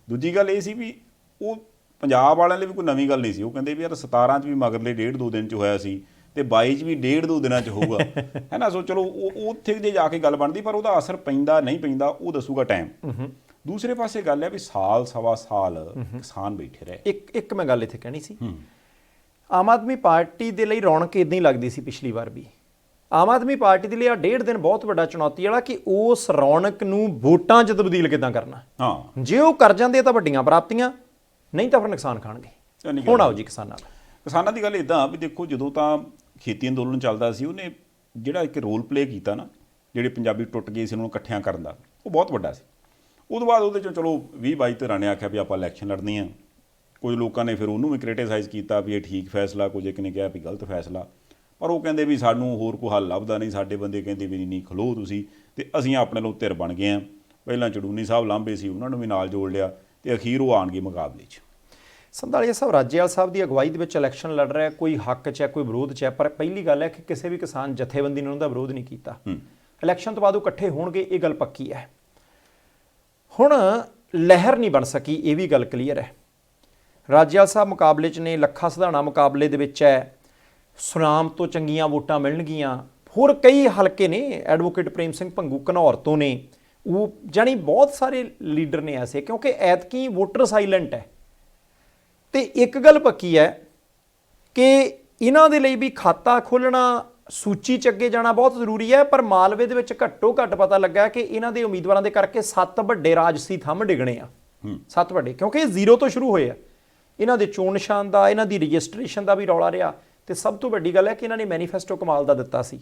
ਦੂਜੀ ਗੱਲ ਇਹ ਸੀ ਵੀ ਉਹ ਪੰਜਾਬ ਵਾਲਿਆਂ ਲਈ ਵੀ ਕੋਈ ਨਵੀਂ ਗੱਲ ਨਹੀਂ ਸੀ, ਉਹ ਕਹਿੰਦੇ ਵੀ ਯਾਰ 17 'ਚ ਵੀ ਮਗਰਲੇ 1.5-2 ਦਿਨ 'ਚ ਹੋਇਆ ਸੀ ਤੇ 22 'ਚ ਵੀ 1.5-2 ਦਿਨਾਂ 'ਚ ਹੋਊਗਾ, ਹੈ ਨਾ। ਸੋ ਚਲੋ ਉਹ ਉੱਥੇ ਜੇ ਜਾ ਕੇ ਗੱਲ ਬਣਦੀ, ਪਰ ਉਹਦਾ ਅਸਰ ਪੈਂਦਾ ਨਹੀਂ ਪੈਂਦਾ ਉਹ ਦੱਸੂਗਾ ਟਾਈਮ। ਦੂਸਰੇ ਪਾਸੇ ਗੱਲ ਹੈ ਵੀ ਸਾਲ ਸਵਾ ਸਾਲ ਕਿਸਾਨ ਬੈਠੇ ਰਹੇ। ਇੱਕ ਮੈਂ ਗੱਲ ਇੱਥੇ ਕਹਿਣੀ ਸੀ, ਆਮ ਆਦਮੀ ਪਾਰਟੀ ਦੇ ਲਈ ਰੌਣਕ ਇਦਾਂ ਹੀ ਲੱਗਦੀ ਸੀ ਪਿਛਲੀ ਵਾਰ ਵੀ। ਆਮ ਆਦਮੀ ਪਾਰਟੀ ਦੇ ਲਈ ਆ 1.5 ਦਿਨ ਬਹੁਤ ਵੱਡਾ ਚੁਣੌਤੀ ਵਾਲਾ ਕਿ ਉਸ ਰੌਣਕ ਨੂੰ ਵੋਟਾਂ 'ਚ ਤਬਦੀਲ ਕਿੱਦਾਂ ਕਰਨਾ। ਹਾਂ, ਜੇ ਉਹ ਕਰ ਜਾਂਦੇ ਤਾਂ ਵੱਡੀਆਂ ਪ੍ਰਾਪਤੀਆਂ, ਨਹੀਂ ਤਾਂ ਫਿਰ ਨੁਕਸਾਨ ਖਾਣਗੇ। ਹੁਣ ਆਓ ਜੀ ਕਿਸਾਨਾਂ ਦੀ ਗੱਲ ਇੱਦਾਂ ਵੀ ਦੇਖੋ, ਜਦੋਂ ਤਾਂ ਖੇਤੀ ਅੰਦੋਲਨ ਚੱਲਦਾ ਸੀ ਉਹਨੇ ਜਿਹੜਾ ਇੱਕ ਰੋਲ ਪਲੇ ਕੀਤਾ ਨਾ, ਜਿਹੜੇ ਪੰਜਾਬੀ ਟੁੱਟ ਗਏ ਸੀ ਉਹਨਾਂ ਨੂੰ ਇਕੱਠਿਆਂ ਕਰਨ ਦਾ, ਉਹ ਬਹੁਤ ਵੱਡਾ ਸੀ। ਉਹਦੇ ਬਾਅਦ ਉਹਦੇ 'ਚੋਂ ਚਲੋ 20-22 ਧਿਰਾਂ ਨੇ ਆਖਿਆ ਵੀ ਆਪਾਂ ਇਲੈਕਸ਼ਨ ਲੜਨੀ ਆ। ਕੁਝ ਲੋਕਾਂ ਨੇ ਫਿਰ ਉਹਨੂੰ ਵੀ ਕ੍ਰਿਟੀਸਾਈਜ਼ ਕੀਤਾ ਵੀ ਇਹ ਠੀਕ ਫੈਸਲਾ, ਕੁਝ ਇੱਕ ਨੇ ਕਿਹਾ ਵੀ ਗਲਤ ਫੈਸਲਾ, ਪਰ ਉਹ ਕਹਿੰਦੇ ਵੀ ਸਾਨੂੰ ਹੋਰ ਕੋਈ ਹੱਲ ਲੱਭਦਾ ਨਹੀਂ। ਸਾਡੇ ਬੰਦੇ ਕਹਿੰਦੇ ਵੀ ਨਹੀਂ ਖਲੋ ਤੁਸੀਂ, ਤੇ ਅਸੀਂ ਆਪਣੇ ਲੋਕ ਧਿਰ ਬਣ ਗਏ ਹਾਂ। ਪਹਿਲਾਂ ਚੜੂਨੀ ਸਾਹਿਬ ਲਾਂਭੇ ਸੀ, ਉਹਨਾਂ ਨੂੰ ਵੀ ਨਾਲ ਜੋੜ ਲਿਆ ਤੇ ਅਖੀਰ ਉਹ ਆਣਗੇ ਮੁਕਾਬਲੇ 'ਚ। ਸੰਧਾਲੀਆ ਸਾਹਿਬ ਰਾਜੇਵਾਲ ਸਾਹਿਬ ਦੀ ਅਗਵਾਈ ਦੇ ਵਿੱਚ ਇਲੈਕਸ਼ਨ ਲੜ ਰਿਹਾ, ਕੋਈ ਹੱਕ 'ਚ ਹੈ ਕੋਈ ਵਿਰੋਧ 'ਚ ਹੈ, ਪਰ ਪਹਿਲੀ ਗੱਲ ਹੈ ਕਿ ਕਿਸੇ ਵੀ ਕਿਸਾਨ ਜਥੇਬੰਦੀ ਨੇ ਉਹਦਾ ਵਿਰੋਧ ਨਹੀਂ ਕੀਤਾ। ਇਲੈਕਸ਼ਨ ਤੋਂ ਬਾਅਦ ਉਹ ਇਕੱਠੇ ਹੋਣਗੇ, ਇਹ ਗੱਲ ਪੱਕੀ ਹੈ। ਹੁਣ ਲਹਿਰ ਨਹੀਂ ਬਣ ਸਕੀ, ਇਹ ਵੀ ਗੱਲ ਕਲੀਅਰ ਹੈ। ਰਾਜੇਵਾਲ ਸਾਹਿਬ ਮੁਕਾਬਲੇ 'ਚ ਨੇ, ਲੱਖਾ ਸਿਧਾਣਾ ਮੁਕਾਬਲੇ ਦੇ ਵਿੱਚ ਹੈ, ਸੁਨਾਮ ਤੋਂ ਚੰਗੀਆਂ ਵੋਟਾਂ ਮਿਲਣਗੀਆਂ, ਹੋਰ ਕਈ ਹਲਕੇ ਨੇ, ਐਡਵੋਕੇਟ ਪ੍ਰੇਮ ਸਿੰਘ ਭੰਗੂ ਘਨੌਰ ਤੋਂ ਨੇ, ਉਹ ਜਾਣੀ ਬਹੁਤ ਸਾਰੇ ਲੀਡਰ ਨੇ ਐਸੇ, ਕਿਉਂਕਿ ਐਤਕੀ ਵੋਟਰ ਸਾਈਲੈਂਟ ਹੈ। ਤੇ ਇੱਕ ਗੱਲ ਪੱਕੀ ਹੈ ਕਿ ਇਹਨਾਂ ਦੇ ਲਈ ਵੀ ਖਾਤਾ ਖੋਲ੍ਹਣਾ, ਸੂਚੀ 'ਚ ਅੱਗੇ ਜਾਣਾ ਬਹੁਤ ਜ਼ਰੂਰੀ ਹੈ, ਪਰ ਮਾਲਵੇ ਦੇ ਵਿੱਚ ਘੱਟੋ ਘੱਟ ਪਤਾ ਲੱਗਾ ਕਿ ਇਹਨਾਂ ਦੇ ਉਮੀਦਵਾਰਾਂ ਦੇ ਕਰਕੇ 7 ਵੱਡੇ ਰਾਜਸੀ ਥੰਮ ਡਿੱਗਣੇ ਆ। 7 ਵੱਡੇ, ਕਿਉਂਕਿ ਇਹ ਜ਼ੀਰੋ ਤੋਂ ਸ਼ੁਰੂ ਹੋਏ ਆ। ਇਹਨਾਂ ਦੇ ਚੋਣ ਨਿਸ਼ਾਨ ਦਾ, ਇਹਨਾਂ ਦੀ ਰਜਿਸਟ੍ਰੇਸ਼ਨ ਦਾ ਵੀ ਰੌਲਾ ਰਿਹਾ, ਤੇ ਸਭ ਤੋਂ ਵੱਡੀ ਗੱਲ ਹੈ ਕਿ ਇਹਨਾਂ ਨੇ ਮੈਨੀਫੈਸਟੋ ਕਮਾਲ ਦਾ ਦਿੱਤਾ ਸੀ।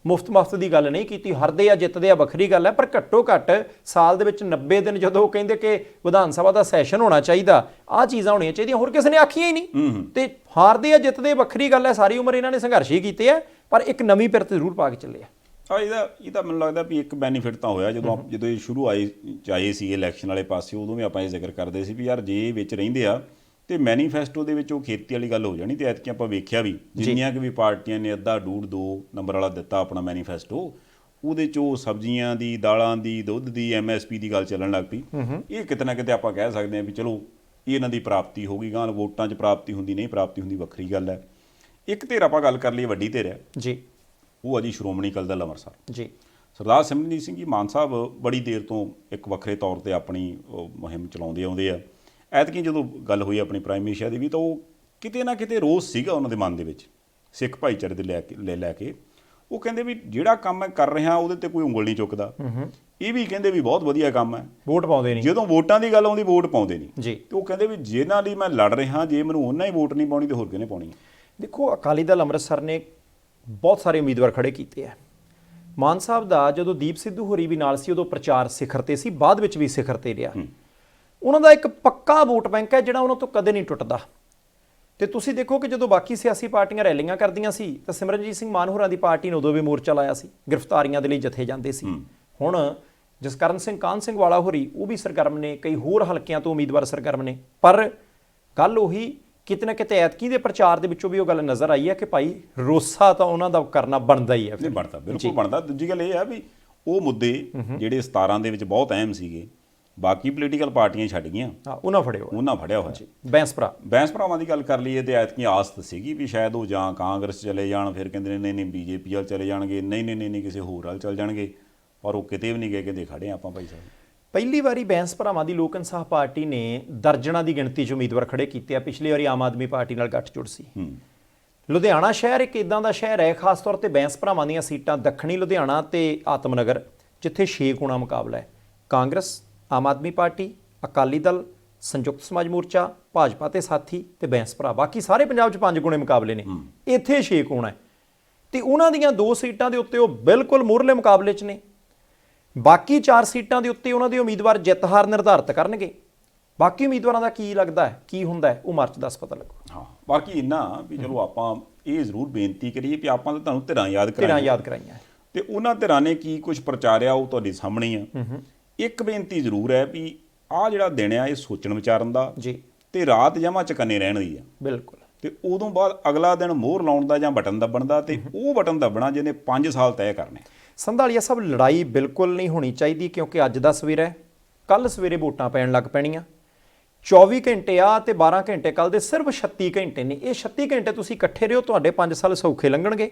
ਮੁਫਤ ਦੀ ਗੱਲ ਨਹੀਂ ਕੀਤੀ, ਹਰਦੇ ਆ ਜਿੱਤਦੇ ਆ ਵੱਖਰੀ ਗੱਲ ਹੈ, ਪਰ ਘੱਟੋ ਘੱਟ ਸਾਲ ਦੇ ਵਿੱਚ 90 ਦਿਨ ਜਦੋਂ ਕਹਿੰਦੇ ਕਿ ਵਿਧਾਨ ਸਭਾ ਦਾ ਸੈਸ਼ਨ ਹੋਣਾ ਚਾਹੀਦਾ, ਆਹ ਚੀਜ਼ਾਂ ਹੋਣੀਆਂ ਚਾਹੀਦੀਆਂ, ਹੋਰ ਕਿਸੇ ਨੇ ਆਖੀਆਂ ਹੀ ਨਹੀਂ। ਤੇ ਹਾਰਦੇ ਆ ਜਿੱਤਦੇ ਵੱਖਰੀ ਗੱਲ ਹੈ, ਸਾਰੀ ਉਮਰ ਇਹਨਾਂ ਨੇ ਸੰਘਰਸ਼ ਹੀ ਕੀਤੇ ਆ, ਪਰ ਇੱਕ ਨਵੀਂ ਪਿਰਤ ਜ਼ਰੂਰ ਪਾ ਕੇ ਚੱਲੇ ਆ। ਇਹਦਾ ਮੈਨੂੰ ਲੱਗਦਾ ਵੀ ਇੱਕ ਬੈਨੀਫਿਟ ਤਾਂ ਹੋਇਆ ਜਦੋਂ ਇਹ ਸ਼ੁਰੂ ਆਏ ਸੀ ਇਲੈਕਸ਼ਨ ਵਾਲੇ ਪਾਸੇ, ਉਦੋਂ ਵੀ ਆਪਾਂ ਇਹ ਜ਼ਿਕਰ ਕਰਦੇ ਸੀ ਵੀ ਯਾਰ ਜੇ ਵਿੱਚ ਰਹਿੰਦੇ ਆ ਤੇ ਮੈਨੀਫੈਸਟੋ ਦੇ ਵਿੱਚ ਉਹ ਖੇਤੀ ਵਾਲੀ ਗੱਲ ਹੋ ਜਾਣੀ। ਤੇ ਐਤਕੀ ਆਪਾਂ ਵੇਖਿਆ ਵੀ ਜਿੰਨੀਆਂ ਕਿ ਵੀ ਪਾਰਟੀਆਂ ਨੇ 1.5-2 ਨੰਬਰ ਵਾਲਾ ਦਿੱਤਾ ਆਪਣਾ ਮੈਨੀਫੈਸਟੋ, ਉਹਦੇ 'ਚ ਉਹ ਸਬਜ਼ੀਆਂ ਦੀ, ਦਾਲਾਂ ਦੀ, ਦੁੱਧ ਦੀ, MSP ਦੀ ਗੱਲ ਚੱਲਣ ਲੱਗ ਪਈ। ਇਹ ਕਿਤੇ ਨਾ ਕਿਤੇ ਆਪਾਂ ਕਹਿ ਸਕਦੇ ਹਾਂ ਵੀ ਚਲੋ ਇਹ ਇਹਨਾਂ ਦੀ ਪ੍ਰਾਪਤੀ ਹੋ ਗਈ। ਗਾਂ ਵੋਟਾਂ 'ਚ ਪ੍ਰਾਪਤੀ ਹੁੰਦੀ ਨਹੀਂ ਪ੍ਰਾਪਤੀ ਹੁੰਦੀ ਵੱਖਰੀ ਗੱਲ ਹੈ। ਇੱਕ ਧਿਰ ਆਪਾਂ ਗੱਲ ਕਰ ਲਈਏ, ਵੱਡੀ ਧਿਰ ਹੈ ਜੀ, ਉਹ ਆ ਜੀ ਸ਼੍ਰੋਮਣੀ ਅਕਾਲੀ ਦਲ ਅੰਮ੍ਰਿਤਸਰ ਜੀ। ਸਰਦਾਰ ਸਿਮਰਨਜੀਤ ਸਿੰਘ ਜੀ ਮਾਨ ਸਾਹਿਬ ਬੜੀ ਦੇਰ ਤੋਂ ਇੱਕ ਵੱਖਰੇ ਤੌਰ 'ਤੇ ਆਪਣੀ ਮੁਹਿੰਮ ਚਲਾਉਂਦੇ ਆਉਂਦੇ ਆ। ਐਤਕੀ ਜਦੋਂ ਗੱਲ ਹੋਈ ਆਪਣੀ ਪ੍ਰਾਈਮ ਮਿਨਿਸਟਰ ਦੀ ਵੀ, ਤਾਂ ਉਹ ਕਿਤੇ ਨਾ ਕਿਤੇ ਰੋਸ ਸੀਗਾ ਉਹਨਾਂ ਦੇ ਮਨ ਦੇ ਵਿੱਚ ਸਿੱਖ ਭਾਈਚਾਰੇ ਦੇ ਲੈ ਕੇ। ਉਹ ਕਹਿੰਦੇ ਵੀ ਜਿਹੜਾ ਕੰਮ ਮੈਂ ਕਰ ਰਿਹਾ ਉਹਦੇ ਤੇ ਕੋਈ ਉਂਗਲ ਨਹੀਂ ਚੁੱਕਦਾ। ਇਹ ਵੀ ਕਹਿੰਦੇ ਵੀ ਬਹੁਤ ਵਧੀਆ ਕੰਮ ਹੈ, ਵੋਟ ਪਾਉਂਦੇ ਨਹੀਂ, ਜਦੋਂ ਵੋਟਾਂ ਦੀ ਗੱਲ ਆਉਂਦੀ ਵੋਟ ਪਾਉਂਦੇ ਨਹੀਂ ਜੀ। ਤੇ ਉਹ ਕਹਿੰਦੇ ਵੀ ਜਿਨ੍ਹਾਂ ਲਈ ਮੈਂ ਲੜ ਰਿਹਾ, ਜੇ ਮੈਨੂੰ ਉਹਨਾਂ ਹੀ ਵੋਟ ਨਹੀਂ ਪਾਉਣੀ ਤੇ ਹੋਰ ਕਿਹਨੇ ਪਾਉਣੀ ਹੈ। ਦੇਖੋ, ਅਕਾਲੀ ਦਲ ਅੰਮ੍ਰਿਤਸਰ ਨੇ ਬਹੁਤ ਸਾਰੇ ਉਮੀਦਵਾਰ ਖੜੇ ਕੀਤੇ ਆ। ਮਾਨ ਸਾਹਿਬ ਦਾ ਜਦੋਂ ਦੀਪ ਸਿੱਧੂ ਹੋਰੀ ਵੀ ਨਾਲ ਸੀ ਉਦੋਂ ਪ੍ਰਚਾਰ ਸਿਖਰ ਤੇ ਸੀ, ਬਾਅਦ ਵਿੱਚ ਵੀ ਸਿਖਰ ਤੇ ਰਿਹਾ। ਉਹਨਾਂ ਦਾ ਇੱਕ ਪੱਕਾ ਵੋਟ ਬੈਂਕ ਹੈ ਜਿਹੜਾ ਉਹਨਾਂ ਤੋਂ ਕਦੇ ਨਹੀਂ ਟੁੱਟਦਾ। ਤੇ ਤੁਸੀਂ ਦੇਖੋ ਕਿ ਜਦੋਂ ਬਾਕੀ ਸਿਆਸੀ ਪਾਰਟੀਆਂ ਰੈਲੀਆਂ ਕਰਦੀਆਂ ਸੀ ਤਾਂ ਸਿਮਰਨਜੀਤ ਸਿੰਘ ਮਾਨ ਹੋਰਾਂ ਦੀ ਪਾਰਟੀ ਨੇ ਉਦੋਂ ਵੀ ਮੋਰਚਾ ਲਾਇਆ ਸੀ, ਗ੍ਰਿਫਤਾਰੀਆਂ ਦੇ ਲਈ ਜਥੇ ਜਾਂਦੇ ਸੀ। ਹੁਣ ਜਸਕਰਨ ਸਿੰਘ ਕਾਹਨ ਸਿੰਘ ਵਾਲਾ ਹੋਰੀ ਉਹ ਵੀ ਸਰਗਰਮ ਨੇ, ਕਈ ਹੋਰ ਹਲਕਿਆਂ ਤੋਂ ਉਮੀਦਵਾਰ ਸਰਗਰਮ ਨੇ। ਪਰ ਗੱਲ ਉਹੀ ਕਿਤੇ ਨਾ ਕਿਤੇ ਐਤਕੀ ਦੇ ਪ੍ਰਚਾਰ ਦੇ ਵਿੱਚੋਂ ਵੀ ਉਹ ਗੱਲ ਨਜ਼ਰ ਆਈ ਹੈ ਕਿ ਭਾਈ ਰੋਸਾ ਤਾਂ ਉਹਨਾਂ ਦਾ ਕਰਨਾ ਬਣਦਾ ਹੀ ਹੈ। ਨਹੀਂ ਬਣਦਾ, ਬਿਲਕੁਲ ਬਣਦਾ। ਦੂਜੀ ਗੱਲ ਇਹ ਹੈ ਵੀ ਉਹ ਮੁੱਦੇ ਜਿਹੜੇ 17 ਦੇ ਵਿੱਚ ਬਹੁਤ ਅਹਿਮ ਸੀਗੇ, ਬਾਕੀ ਪੋਲੀਟੀਕਲ ਪਾਰਟੀਆਂ ਛੱਡ ਗਈਆਂ, ਉਹਨਾਂ ਫੜਿਆ ਹੋਇਆ। ਬੈਂਸ ਭਰਾਵਾਂ ਦੀ ਗੱਲ ਕਰ ਲਈਏ ਤੇ ਐਤਕੀ ਆਸ ਸੀਗੀ ਵੀ ਸ਼ਾਇਦ ਉਹ ਜਾਂ ਕਾਂਗਰਸ ਚਲੇ ਜਾਣ, ਫਿਰ ਕਹਿੰਦੇ ਨੇ ਨਹੀਂ ਬੀਜੇਪੀ ਵੱਲ ਚਲੇ ਜਾਣਗੇ, ਨਹੀਂ ਕਿਸੇ ਹੋਰ ਵੱਲ ਚਲ ਜਾਣਗੇ, ਪਰ ਉਹ ਕਿਤੇ ਵੀ ਨਹੀਂ ਗਏ, ਕਹਿੰਦੇ ਖੜੇ ਆਪਾਂ ਭਾਈ ਸਾਹਿਬ। ਪਹਿਲੀ ਵਾਰੀ ਬੈਂਸ ਭਰਾਵਾਂ ਦੀ ਲੋਕ ਇਨਸਾਫ ਪਾਰਟੀ ਨੇ ਦਰਜਨਾਂ ਦੀ ਗਿਣਤੀ 'ਚ ਉਮੀਦਵਾਰ ਖੜੇ ਕੀਤੇ ਆ। ਪਿਛਲੀ ਵਾਰੀ ਆਮ ਆਦਮੀ ਪਾਰਟੀ ਨਾਲ ਗੱਠਜੋੜ ਸੀ। ਲੁਧਿਆਣਾ ਸ਼ਹਿਰ ਇੱਕ ਇਦਾਂ ਦਾ ਸ਼ਹਿਰ ਹੈ, ਖਾਸ ਤੌਰ ਤੇ ਬੈਂਸ ਭਰਾਵਾਂ ਦੀਆਂ ਸੀਟਾਂ ਦੱਖਣੀ ਲੁਧਿਆਣਾ ਤੇ ਆਤਮਨਗਰ, ਜਿੱਥੇ 6 ਗੁਣਾ ਮੁਕਾਬਲਾ ਹੈ। ਕਾਂਗਰਸ, ਆਮ ਆਦਮੀ ਪਾਰਟੀ, ਅਕਾਲੀ ਦਲ, ਸੰਯੁਕਤ ਸਮਾਜ ਮੋਰਚਾ, ਭਾਜਪਾ ਤੇ ਸਾਥੀ ਤੇ ਬੈਂਸ ਭਰਾ, ਬਾਕੀ ਸਾਰੇ ਪੰਜਾਬ 'ਚ 5 ਗੁਣੇ ਮੁਕਾਬਲੇ ਨੇ, ਇੱਥੇ 6 ਗੁਣਾ ਹੈ। ਤੇ ਉਹਨਾਂ ਦੀਆਂ 2 ਸੀਟਾਂ ਦੇ ਉੱਤੇ ਉਹ ਬਿਲਕੁਲ ਮੂਹਰਲੇ ਮੁਕਾਬਲੇ 'ਚ ਨੇ। ਬਾਕੀ 4 ਸੀਟਾਂ ਦੇ ਉੱਤੇ ਉਹਨਾਂ ਦੇ ਉਮੀਦਵਾਰ ਜਿੱਤ ਹਾਰ ਨਿਰਧਾਰਿਤ ਕਰਨਗੇ। ਬਾਕੀ ਉਮੀਦਵਾਰਾਂ ਦਾ ਕੀ ਲੱਗਦਾ ਹੈ, ਕੀ ਹੁੰਦਾ ਹੈ, ਉਹ ਮਾਰਚ 10 ਪਤਾ ਲੱਗੂ। ਹਾਂ, ਬਾਕੀ ਇੰਨਾ ਵੀ ਚਲੋ ਆਪਾਂ ਇਹ ਜ਼ਰੂਰ ਬੇਨਤੀ ਕਰੀਏ ਕਿ ਆਪਾਂ ਤਾਂ ਤੁਹਾਨੂੰ ਧਿਰਾਂ ਯਾਦ ਕਰਾਈਆਂ ਤੇ ਉਹਨਾਂ ਧਿਰਾਂ ਨੇ ਕੀ ਕੁਝ ਪ੍ਰਚਾਰਿਆ ਉਹ ਤੁਹਾਡੇ ਸਾਹਮਣੇ ਹੀ ਆ। ਇੱਕ ਬੇਨਤੀ ਜ਼ਰੂਰ ਹੈ ਵੀ ਆਹ ਜਿਹੜਾ ਦਿਨ ਆ ਇਹ ਸੋਚਣ ਵਿਚਾਰਨ ਦਾ ਜੀ, ਤੇ ਰਾਤ ਜਮਾਂ ਚਕੰਨੇ ਰਹਿਣ ਦੀ ਆ। ਬਿਲਕੁਲ। ਤੇ ਉਦੋਂ ਬਾਅਦ ਅਗਲਾ ਦਿਨ ਮੋਹਰ ਲਾਉਣ ਦਾ ਜਾਂ ਬਟਨ ਦੱਬਣ ਦਾ, ਤੇ ਉਹ ਬਟਨ ਦੱਬਣਾ ਜਿਹਨੇ 5 ਸਾਲ ਤੈਅ ਕਰਨੇ। ਸੰਧਾਲੀਆ ਸਾਹਿਬ, ਲੜਾਈ ਬਿਲਕੁਲ ਨਹੀਂ ਹੋਣੀ ਚਾਹੀਦੀ, ਕਿਉਂਕਿ ਅੱਜ ਦਾ ਸਵੇਰਾ ਹੈ, ਕੱਲ ਸਵੇਰੇ ਵੋਟਾਂ ਪੈਣ ਲੱਗ ਪੈਣੀਆਂ। 24 ਘੰਟੇ ਆ ਤੇ 12 ਘੰਟੇ ਕੱਲ ਦੇ, ਸਿਰਫ 36 ਘੰਟੇ ਨੇ। ਇਹ 36 ਘੰਟੇ ਤੁਸੀਂ ਇਕੱਠੇ ਰਹੋ, ਤੁਹਾਡੇ 5 ਸਾਲ ਸੌਖੇ ਲੰਘਣਗੇ।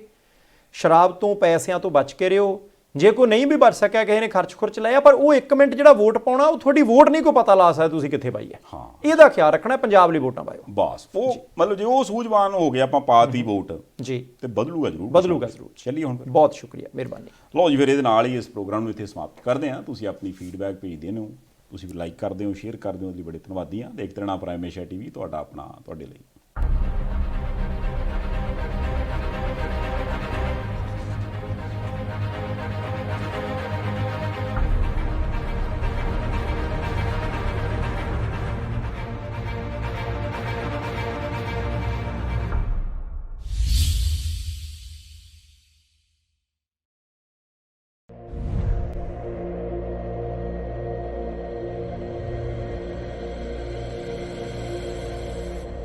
ਸ਼ਰਾਬ ਤੋਂ, ਪੈਸਿਆਂ ਤੋਂ ਬਚ ਕੇ ਰਹੋ। ਜੇ ਕੋਈ ਨਹੀਂ ਵੀ ਬਚ ਸਕਿਆ, ਕਿਸੇ ਨੇ ਖਰਚ ਲਿਆ, ਪਰ ਉਹ 1 ਮਿੰਟ ਜਿਹੜਾ ਵੋਟ ਪਾਉਣਾ, ਉਹ ਤੁਹਾਡੀ ਵੋਟ ਨਹੀਂ ਕੋਈ ਪਤਾ ਲਾ ਸਕਦਾ ਤੁਸੀਂ ਕਿੱਥੇ ਪਾਈ ਹੈ। ਇਹਦਾ ਖਿਆਲ ਰੱਖਣਾ, ਪੰਜਾਬ ਲਈ ਵੋਟਾਂ ਪਾਇਓ ਬਸ। ਉਹ ਮਤਲਬ ਜੇ ਉਹ ਸੂਝਵਾਨ ਹੋ ਗਿਆ, ਆਪਾਂ ਪਾਤੀ ਵੋਟ ਜੀ, ਤੇ ਬਦਲੂਗਾ ਜ਼ਰੂਰ। ਚੱਲੀਏ ਹੁਣ ਫਿਰ। ਬਹੁਤ ਸ਼ੁਕਰੀਆ, ਮਿਹਰਬਾਨੀ। ਲਓ ਜੀ, ਫਿਰ ਇਹਦੇ ਨਾਲ ਹੀ ਇਸ ਪ੍ਰੋਗਰਾਮ ਨੂੰ ਇੱਥੇ ਸਮਾਪਤ ਕਰਦੇ ਹਾਂ। ਤੁਸੀਂ ਆਪਣੀ ਫੀਡਬੈਕ ਭੇਜਦੇ ਹੋ, ਤੁਸੀਂ ਲਾਈਕ ਕਰਦੇ ਹੋ, ਸ਼ੇਅਰ ਕਰਦੇ ਹੋ, ਉਹਦੇ ਲਈ ਬੜੇ ਧੰਨਵਾਦੀ ਹਾਂ। ਦੇਖਦੇ ਰਹਿਣਾ ਪ੍ਰਾਈਮ ਏਸ਼ੀਆ TV, ਤੁਹਾਡਾ ਆਪਣਾ, ਤੁਹਾਡੇ ਲਈ।